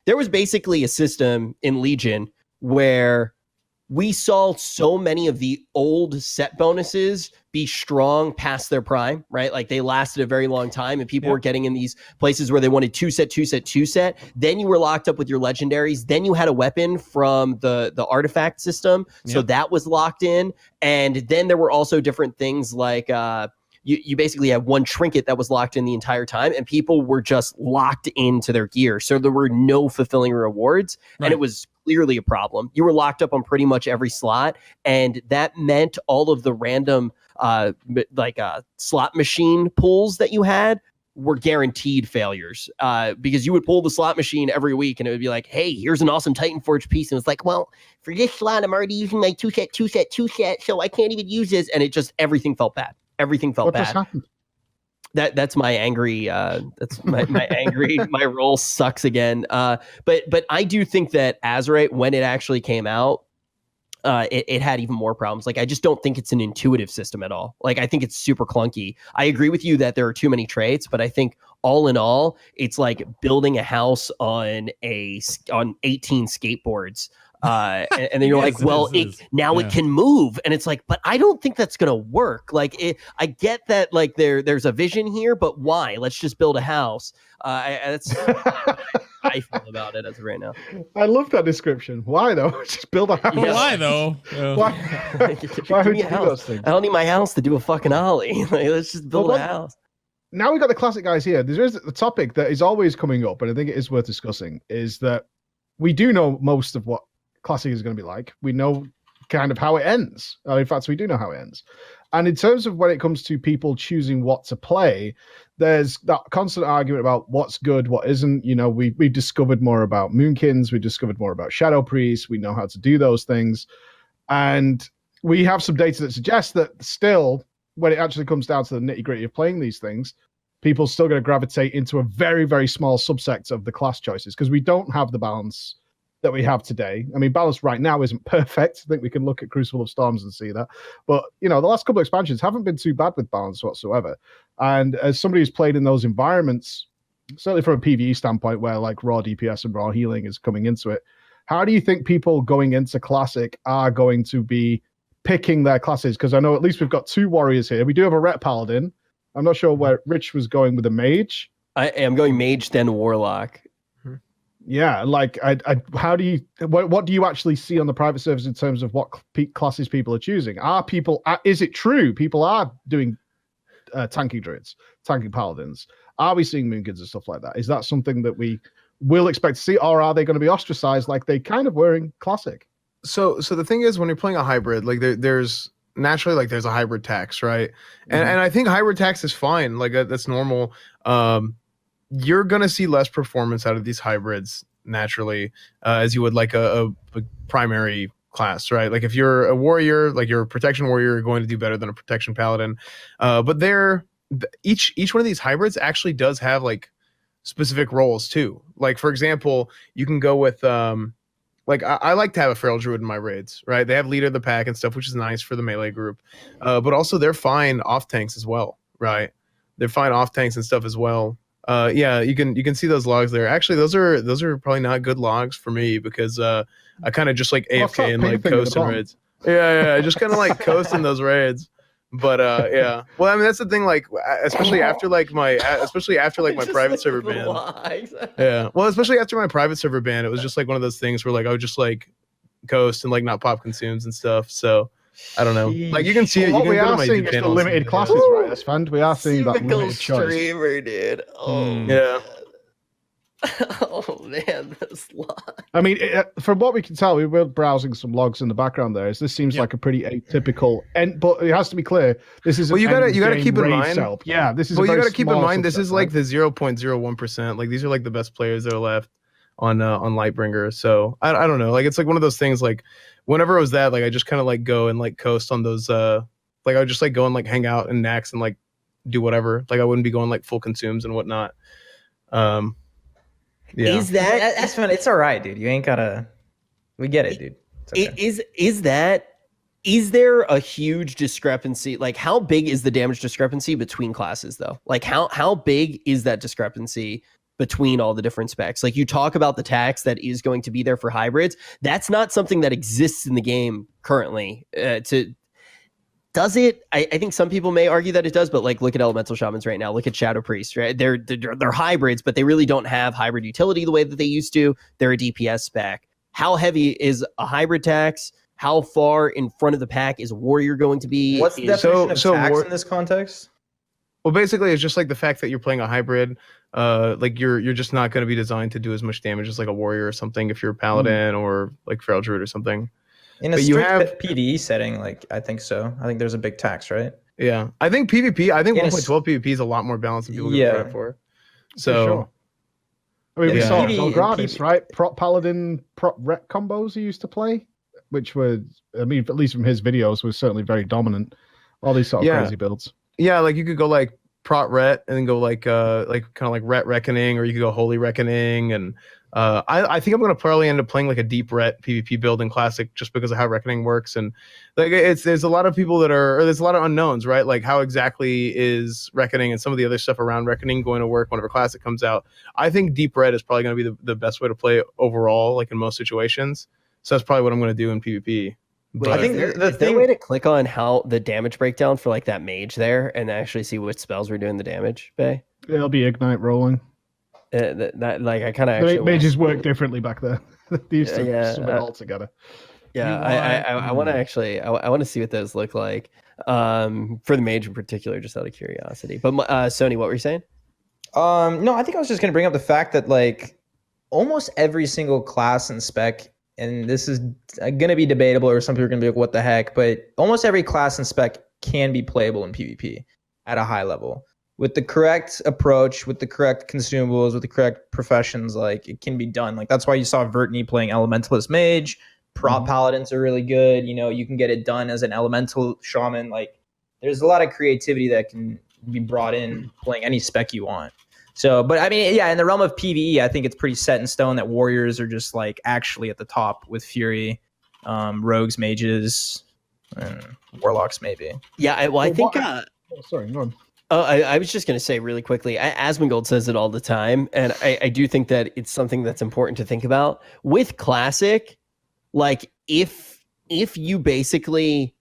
There was basically a system in Legion where we saw so many of the old set bonuses be strong past their prime, right? Like they lasted a very long time, and people were getting in these places where they wanted 2-set. Then you were locked up with your legendaries. Then you had a weapon from the artifact system. So that was locked in. And then there were also different things like you basically had one trinket that was locked in the entire time, and people were just locked into their gear. So there were no fulfilling rewards, and it was clearly a problem. You were locked up on pretty much every slot, and that meant all of the random slot machine pulls that you had were guaranteed failures because you would pull the slot machine every week and it would be like, hey, here's an awesome Titan Forge piece. And it's like, well, for this slot, I'm already using my two set, so I can't even use this. And it just, everything felt bad. Everything felt What bad. just happened? That's my angry, that's my angry, my role sucks again. But I do think that Azerite, when it actually came out, it had even more problems. Like, I just don't think it's an intuitive system at all. Like, I think it's super clunky. I agree with you that there are too many traits, but I think all in all, it's like building a house on 18 skateboards. And then you're like, well, it can move, and it's like, but I don't think that's gonna work. Like, I get that, like there's a vision here, but why? Let's just build a house. That's I feel about it as of right now. I love that description. Why though? Just build a house. Yeah. Why though? Why? Why would you do house. those things? I don't need my house to do a fucking ollie. Like, let's just build a house. Now we've got the classic guys here. There is a topic that is always coming up, and I think it is worth discussing, is that we do know most of what classic is going to be like. We know kind of how it ends. In fact, we do know how it ends. And in terms of when it comes to people choosing what to play, there's that constant argument about what's good, what isn't. You know, we discovered more about Moonkins, we discovered more about Shadow Priests, we know how to do those things. And we have some data that suggests that still, when it actually comes down to the nitty-gritty of playing these things, people still going to gravitate into a very, very small subsect of the class choices, because we don't have the balance that we have today. I mean, balance right now isn't perfect. I think we can look at Crucible of Storms and see that. But, you know, the last couple of expansions haven't been too bad with balance whatsoever. And as somebody who's played in those environments, certainly from a PvE standpoint, where like raw DPS and raw healing is coming into it, how do you think people going into Classic are going to be picking their classes? Because I know at least we've got two warriors here. We do have a Ret Paladin. I'm not sure where Rich was going with a mage. I am going mage, then warlock. Yeah, like, how do you, what do you actually see on the private servers in terms of what classes people are choosing? Is it true people are doing tanking druids, tanking paladins? Are we seeing moonkins and stuff like that? Is that something that we will expect to see, or are they going to be ostracized like they kind of were in Classic? So the thing is, when you're playing a hybrid, like there's naturally, like, there's a hybrid tax, right? And I think hybrid tax is fine. Like, that's normal. You're going to see less performance out of these hybrids naturally, as you would like a primary class, right? Like, if you're a warrior, like you're a protection warrior, you're going to do better than a protection paladin. But each one of these hybrids actually does have like specific roles too. Like, for example, you can go with like, I like to have a feral druid in my raids, right? They have leader of the pack and stuff, which is nice for the melee group. But also they're fine off tanks as well, right? They're fine off tanks and stuff as well. Yeah, you can see those logs there. Actually, those are probably not good logs for me, because I kind of just like AFK and like coast in raids. Yeah, I just kind of like coast in those raids. But yeah. Well, I mean, that's the thing. Like, especially after my private server ban. Yeah. Well, especially after my private server ban, it was just like one of those things where like I would just like coast and like not pop consumes and stuff. So I don't know. Like, you can see it. What you we can go are to my seeing YouTube is the channel. limited classes, right, Esfand? We are seeing that limited choice. Streamer, dude. Oh, Yeah. Oh man, this log. I mean, from what we can tell, we were browsing some logs in the background there. This seems like a pretty atypical, but it has to be clear. This is you gotta keep in mind. Yeah, this is. Well, you gotta keep in mind. This is like the 0.01%. Like, these are like the best players that are left on Lightbringer. So I don't know. Like, it's like one of those things. Like, whenever it was that, like, I just kind of like go and like coast on those. Like, I would just like go and like hang out and nax and like do whatever. Like, I wouldn't be going like full consumes and whatnot. Yeah. Is that's fun? It's all right, dude. You ain't gotta. We get it, dude. It's okay. Is there a huge discrepancy? Like, how big is the damage discrepancy between classes, though? Like, how big is that discrepancy between all the different specs? Like, you talk about the tax that is going to be there for hybrids. That's not something that exists in the game currently. Does it? I think some people may argue that it does, but like, look at Elemental Shamans right now. Look at Shadow Priests, right? They're hybrids, but they really don't have hybrid utility the way that they used to. They're a DPS spec. How heavy is a hybrid tax? How far in front of the pack is a warrior going to be? What's the definition of tax in this context? Well, basically, it's just like the fact that you're playing a hybrid. Like, you're just not going to be designed to do as much damage as like a warrior or something if you're a paladin or like feral druid or something. In a strict PvE setting, like, I think so. I think there's a big tax, right? Yeah, I think PvP. I think And 1.12 PvP is a lot more balanced than people give Yeah. credit for. For So sure. I mean, we Yeah. saw PvE Belgradis, right? Prop Paladin, prop Rec combos he used to play, which were, I mean, at least from his videos, was certainly very dominant. All these sort of Yeah. crazy builds. yeah, like you could go like Prot Ret and then go like kind of like Ret Reckoning, or you could go Holy Reckoning, and I think I'm gonna probably end up playing like a deep Ret PvP build in Classic just because of how Reckoning works, and like there's a lot of people that are, or there's a lot of unknowns, right? Like how exactly is Reckoning and some of the other stuff around Reckoning going to work whenever Classic comes out. I think deep Ret is probably gonna be the best way to play overall, like in most situations. So that's probably what I'm gonna do in PvP. Wait, But I think is the there thing- a way to click on how the damage breakdown for like that mage there and actually see what spells were doing the damage, Bay? It'll be Ignite rolling. That like I kind of The actually mages work differently back then. They used to Yeah, sum it all together. Yeah, I want to actually I want to see what those look like for the mage in particular, just out of curiosity. But Sonii, what were you saying? No, I think I was just going to bring up the fact that like almost every single class and spec, and this is going to be debatable, or some people are going to be like, what the heck? But almost every class and spec can be playable in PvP at a high level. With the correct approach, with the correct consumables, with the correct professions, like it can be done. Like that's why you saw Vertney playing Elementalist Mage. Prop Paladins are really good. You know, you can get it done as an Elemental Shaman. Like there's a lot of creativity that can be brought in playing any spec you want. So, but I mean, yeah, in the realm of PvE, I think it's pretty set in stone that warriors are just like actually at the top with Fury, rogues, mages, and warlocks maybe. Yeah, I think. Sorry, go on. I was just going to say really quickly, Asmongold says it all the time, and I do think that it's something that's important to think about. With Classic, like if you basically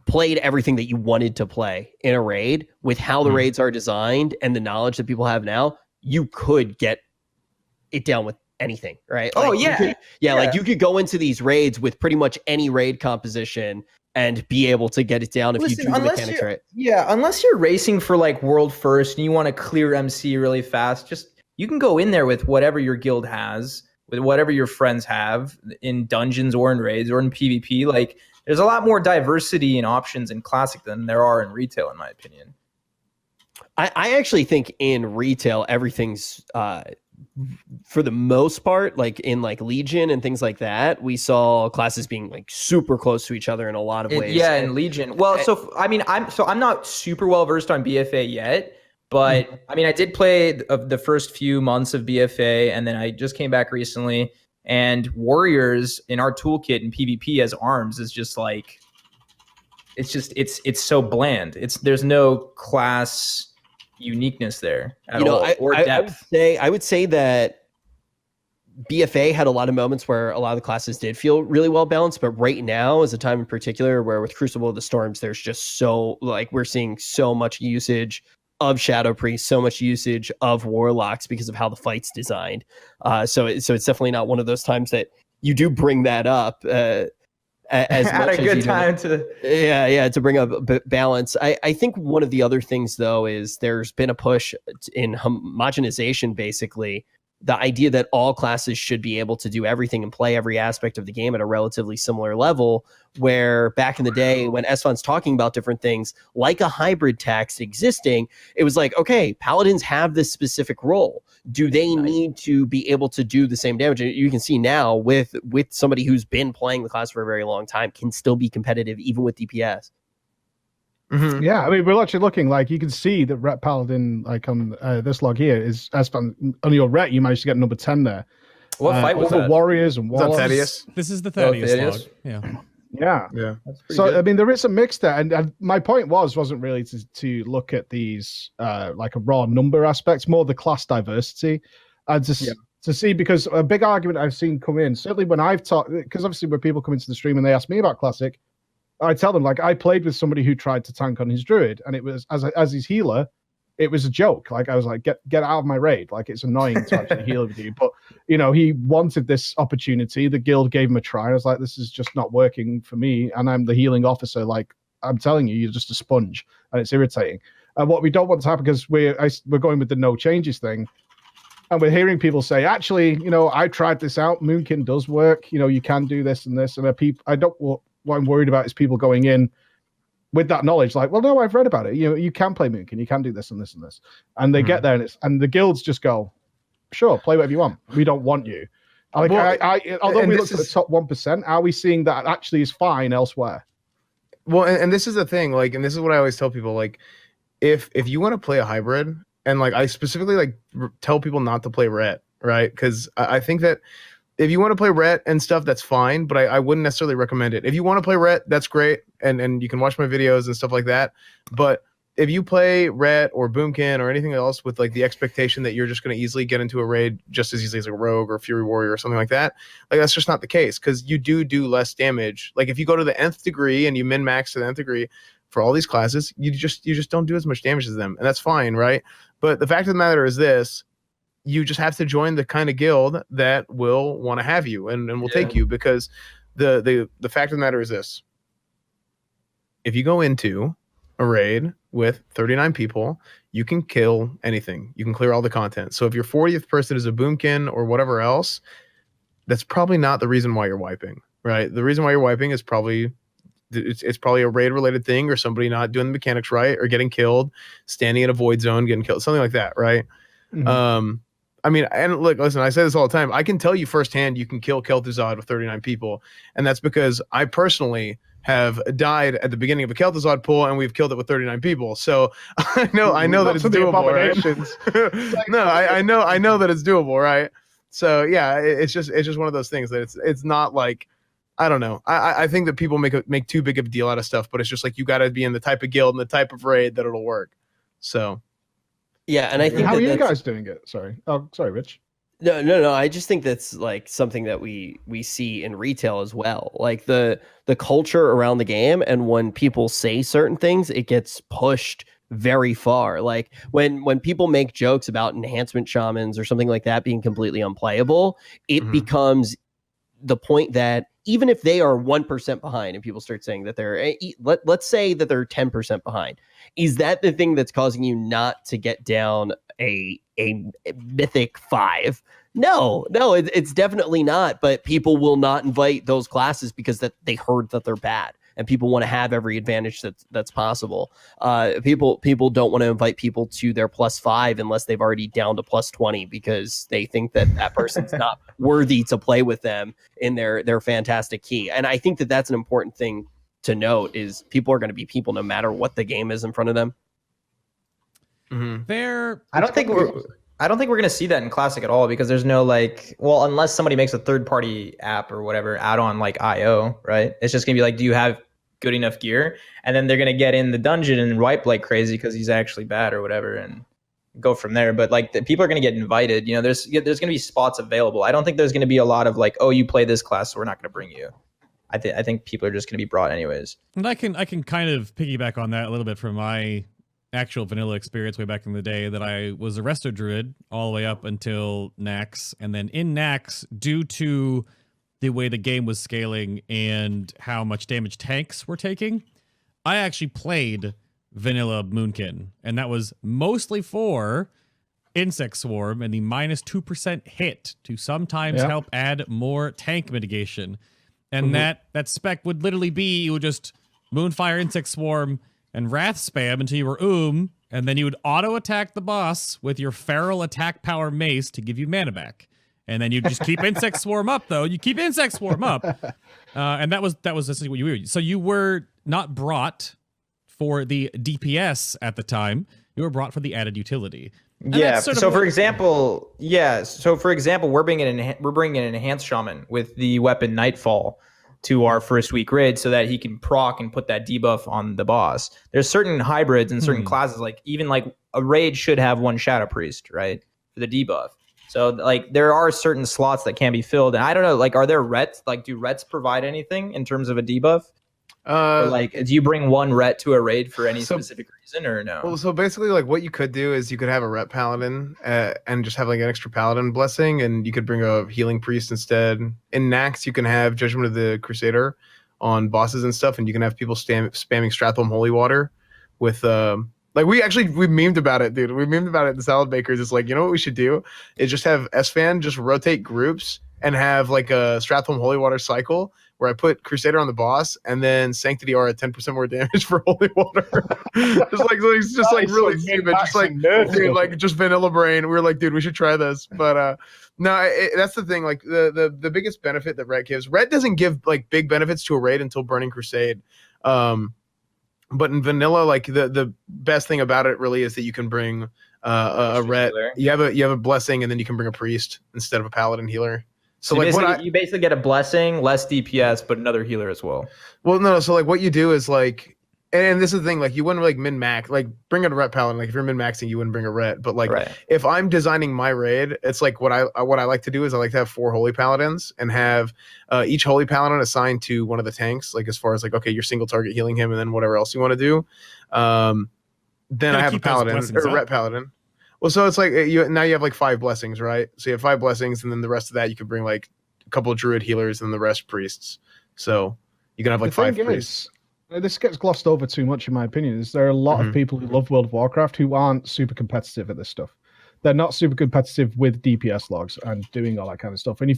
played everything that you wanted to play in a raid with how the raids are designed and the knowledge that people have now, you could get it down with anything, right? Oh, Like, yeah. like you could go into these raids with pretty much any raid composition and be able to get it down if you do the mechanics right. Yeah, unless you're racing for like world first and you want to clear MC really fast, just you can go in there with whatever your guild has, with whatever your friends have in dungeons or in raids or in PvP. Like there's a lot more diversity and options in Classic than there are in retail, in my opinion. I actually think in retail everything's for the most part, like in like Legion and things like that, we saw classes being like super close to each other in a lot of ways. Yeah, in Legion. Well, so I mean, I'm not super well versed on BFA yet, but I mean, I did play the first few months of BFA, and then I just came back recently. And warriors in our toolkit in PvP as arms is just like, it's so bland. There's no class uniqueness there at all, or depth. I would say that BFA had a lot of moments where a lot of the classes did feel really well balanced, but right now is a time in particular where with Crucible of the Storms, there's just so like we're seeing so much usage of Shadow Priest, so much usage of Warlocks because of how the fight's designed. So it's definitely not one of those times that you do bring that up as at much a good as time to bring up balance. I think one of the other things though is there's been a push in homogenization, basically the idea that all classes should be able to do everything and play every aspect of the game at a relatively similar level, where back in the day when Esfand's talking about different things like a hybrid tax existing, it was like, okay, paladins have this specific role. Do they need to be able to do the same damage? You can see now with somebody who's been playing the class for a very long time can still be competitive even with DPS. Mm-hmm. Yeah, I mean, we're actually looking like you can see that Ret Paladin, like on this log here, is as on your Ret, you managed to get number 10 there. What fight was over that? Warriors and Warlocks. Thaddeus? This is the Thaddeus log. Thaddeus? Yeah. Yeah. Yeah. So good. I mean, there is a mix there, and my point wasn't really to look at these like a raw number aspects, more the class diversity, and to see, because a big argument I've seen come in, certainly when I've talked, because obviously when people come into the stream and they ask me about Classic, I tell them, like, I played with somebody who tried to tank on his druid, and it was as his healer, it was a joke. Like, I was like, get out of my raid. Like, it's annoying to actually heal with you. But, you know, he wanted this opportunity. The guild gave him a try. I was like, this is just not working for me. And I'm the healing officer. Like, I'm telling you, you're just a sponge. And it's irritating. And what we don't want to happen, because we're going with the no changes thing. And we're hearing people say, actually, you know, I tried this out. Moonkin does work. You know, you can do this and this. And what I'm worried about is people going in with that knowledge, like, well, no, I've read about it. You can play Moonkin, you can do this and this and this, and they get there, and the guilds just go, sure, play whatever you want. We don't want you. Like, although we look at the top 1%, are we seeing that actually is fine elsewhere? Well, and this is the thing, like, and this is what I always tell people, like, if you want to play a hybrid, and like I specifically like tell people not to play Ret, right? Because I think that if you want to play Ret and stuff, that's fine, but I wouldn't necessarily recommend it. If you want to play Ret, that's great, and you can watch my videos and stuff like that. But if you play Ret or Boomkin or anything else with like the expectation that you're just going to easily get into a raid just as easily as a Rogue or Fury Warrior or something like that, like that's just not the case, because you do less damage. Like if you go to the nth degree and you min max to the nth degree for all these classes, you just don't do as much damage as them, and that's fine, right? But the fact of the matter is this: you just have to join the kind of guild that will want to have you and will take you, because the fact of the matter is this: if you go into a raid with 39 people, you can kill anything. You can clear all the content. So if your 40th person is a Boomkin or whatever else, that's probably not the reason why you're wiping, right? The reason why you're wiping is probably it's probably a raid related thing, or somebody not doing the mechanics right, or getting killed, standing in a void zone, getting killed, something like that, right? Mm-hmm. I mean, and look, listen, I say this all the time. I can tell you firsthand you can kill Kel'Thuzad with 39 people, and that's because I personally have died at the beginning of a Kel'Thuzad pool, and we've killed it with 39 people. So I know that it's doable. Right? No, I know that it's doable, right? So yeah, it's just one of those things that it's not like, I don't know. I think that people make too big of a deal out of stuff, but it's just like you got to be in the type of guild and the type of raid that it'll work. So yeah, and I think how are you guys doing it? Sorry, Rich. No. I just think that's like something that we see in retail as well. Like the culture around the game, and when people say certain things, it gets pushed very far. Like when people make jokes about enhancement shamans or something like that being completely unplayable, it becomes the point that even if they are 1% behind and people start saying that they're, let's say that they're 10% behind, is that the thing that's causing you not to get down a mythic 5? No, it's definitely not. But people will not invite those classes because that they heard that they're bad, and people want to have every advantage that's possible. People don't want to invite people to their +5 unless they've already down to +20, because they think that person's not worthy to play with them in their fantastic key. And I think that that's an important thing to note, is people are going to be people no matter what the game is in front of them. I don't think we're going to see that in Classic at all, because there's no unless somebody makes a third-party app or whatever add-on like IO, right? It's just going to be like, do you have good enough gear? And then they're going to get in the dungeon and wipe like crazy because he's actually bad or whatever, and go from there. But like people are going to get invited. There's going to be spots available. I don't think there's going to be a lot of like, oh, you play this class, so we're not going to bring you. I think people are just going to be brought anyways. And I can kind of piggyback on that a little bit from my actual vanilla experience way back in the day, that I was a Resto Druid all the way up until Nax. And then in Nax, due to the way the game was scaling and how much damage tanks were taking, I actually played vanilla Moonkin. And that was mostly for Insect Swarm and the -2% hit to sometimes help add more tank mitigation. And that spec would literally be, you would just Moonfire, Insect Swarm, and Wrath spam until you were and then you would auto-attack the boss with your Feral Attack Power Mace to give you mana back. And then you just keep Insect Swarm up, though. You keep Insect Swarm up. And that was essentially what you were. So you were not brought for the DPS at the time. You were brought for the added utility. And for example, we're bringing an Enhanced Shaman with the weapon Nightfall to our first week raid, so that he can proc and put that debuff on the boss. There's certain hybrids and certain classes, like even like a raid should have one Shadow Priest, right, for the debuff. So like there are certain slots that can be filled, and I don't know, like, are there rets? Like, do rets provide anything in terms of a debuff? Or like, do you bring one ret to a raid for any specific reason, or no? Well, so basically, like, what you could do is you could have a ret paladin and just have like an extra paladin blessing, and you could bring a healing priest instead. In Nax, you can have Judgment of the Crusader on bosses and stuff, and you can have people spamming Stratham Holy Water with like we memed about it, dude. We memed about it in the Salad Bakers. It's like, you know what we should do is just have Esfand just rotate groups and have like a Stratholme Holy Water cycle where I put Crusader on the boss and then Sanctity R at 10% more damage for Holy Water. It's just like really stupid. Just like, dude, like just vanilla brain. We were like, dude, we should try this. But no, that's the thing. Like the biggest benefit that Ret gives. Ret doesn't give like big benefits to a raid until Burning Crusade. But in vanilla, like the best thing about it really is that you can bring a Ret. You have a blessing, and then you can bring a priest instead of a paladin healer. So like you basically get a blessing, less DPS, but another healer as well. Well, no. So like what you do is like, and this is the thing, like you wouldn't like min max, like bring a Ret paladin. Like if you're min maxing, you wouldn't bring a Ret. But like if I'm designing my raid, it's like what I like to do is I like to have 4 holy paladins and have each holy paladin assigned to one of the tanks. Like as far as like, okay, you're single target healing him, and then whatever else you want to do. Then I have a paladin or a Ret paladin. Well, so it's like now you have like 5 blessings, right? So you have 5 blessings, and then the rest of that you can bring like a couple of druid healers and the rest priests. So you can have like 5 priests. This gets glossed over too much, in my opinion. Is there are a lot of people who love World of Warcraft who aren't super competitive at this stuff. They're not super competitive with DPS logs and doing all that kind of stuff. And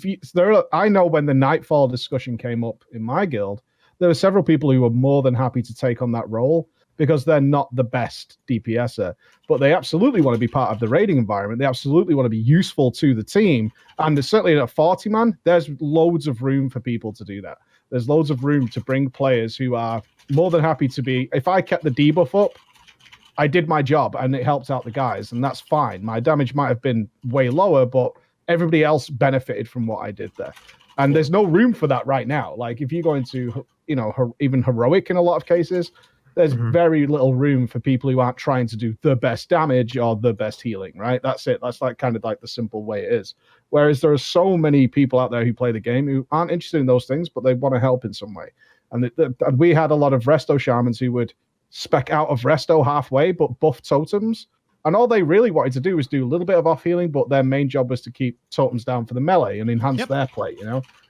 I know when the Nightfall discussion came up in my guild, there were several people who were more than happy to take on that role, because they're not the best DPSer, but they absolutely want to be part of the raiding environment. They absolutely want to be useful to the team. And certainly in a 40-man, there's loads of room for people to do that. There's loads of room to bring players who are more than happy to be, if I kept the debuff up, I did my job and it helped out the guys, and that's fine. My damage might have been way lower, but everybody else benefited from what I did there. And there's no room for that right now. Like if you go into, even heroic in a lot of cases, there's very little room for people who aren't trying to do the best damage or the best healing, right? That's it. That's like kind of like the simple way it is. Whereas there are so many people out there who play the game who aren't interested in those things, but they want to help in some way. And we had a lot of resto shamans who would spec out of resto halfway, but buff totems. And all they really wanted to do was do a little bit of off healing, but their main job was to keep totems down for the melee and enhance their play,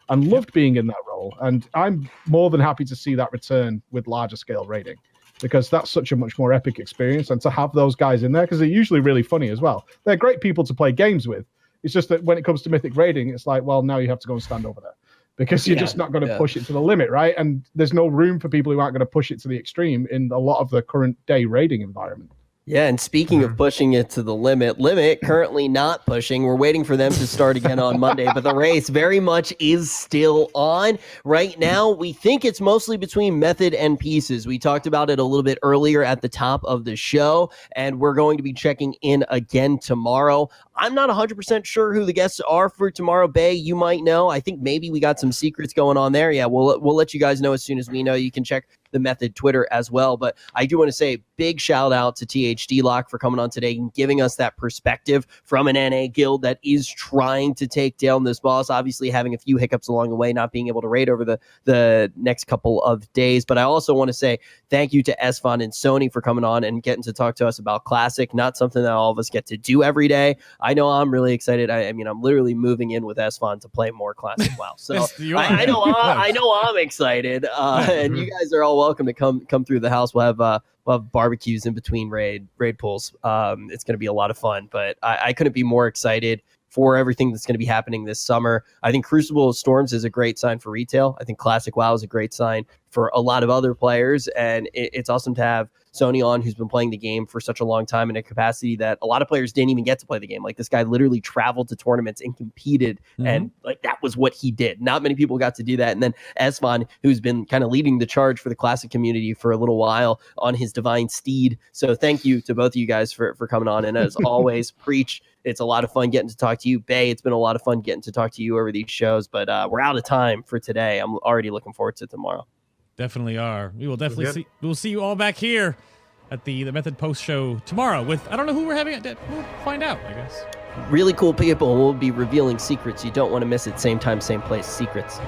and loved being in that role. And I'm more than happy to see that return with larger scale raiding, because that's such a much more epic experience. And to have those guys in there, because they're usually really funny as well. They're great people to play games with. It's just that when it comes to mythic raiding, it's like, well, now you have to go and stand over there, because you're just not going to push it to the limit, right? And there's no room for people who aren't going to push it to the extreme in a lot of the current day raiding environment. Yeah, and speaking of pushing it to the limit currently not pushing. We're waiting for them to start again on Monday, but the race very much is still on. Right now, we think it's mostly between Method and Pieces. We talked about it a little bit earlier at the top of the show, and we're going to be checking in again tomorrow. I'm not 100% sure who the guests are for tomorrow. Bay, you might know. I think maybe we got some secrets going on there. Yeah, we'll let you guys know as soon as we know. You can check the Method Twitter as well. But I do want to say big shout out to THD Lock for coming on today and giving us that perspective from an NA guild that is trying to take down this boss. Obviously having a few hiccups along the way, not being able to raid over the next couple of days. But I also want to say thank you to Esfand and Sonii for coming on and getting to talk to us about Classic. Not something that all of us get to do every day. I know I'm really excited. I mean, I'm literally moving in with Esfand to play more Classic WoW. So I know I'm excited. And you guys are all welcome to come through the house. We'll have barbecues in between raid pools. It's going to be a lot of fun, but I couldn't be more excited for everything that's going to be happening this summer. I think Crucible of Storms is a great sign for retail. I think Classic WoW is a great sign for a lot of other players, and it's awesome to have Sonii on, who's been playing the game for such a long time in a capacity that a lot of players didn't even get to play the game. Like this guy literally traveled to tournaments and competed, and like that was what he did. Not many people got to do that. And then Esfand, who's been kind of leading the charge for the Classic community for a little while on his divine steed. So thank you to both of you guys for coming on. And as always, preach. It's a lot of fun getting to talk to you. Bay, it's been a lot of fun getting to talk to you over these shows, but we're out of time for today. I'm already looking forward to tomorrow. Definitely are. We will definitely we'll see you all back here at the Method post show tomorrow with, I don't know who we're having. We'll find out, I guess. Really cool people. We'll be revealing secrets. You don't want to miss it. Same time, same place. Secrets.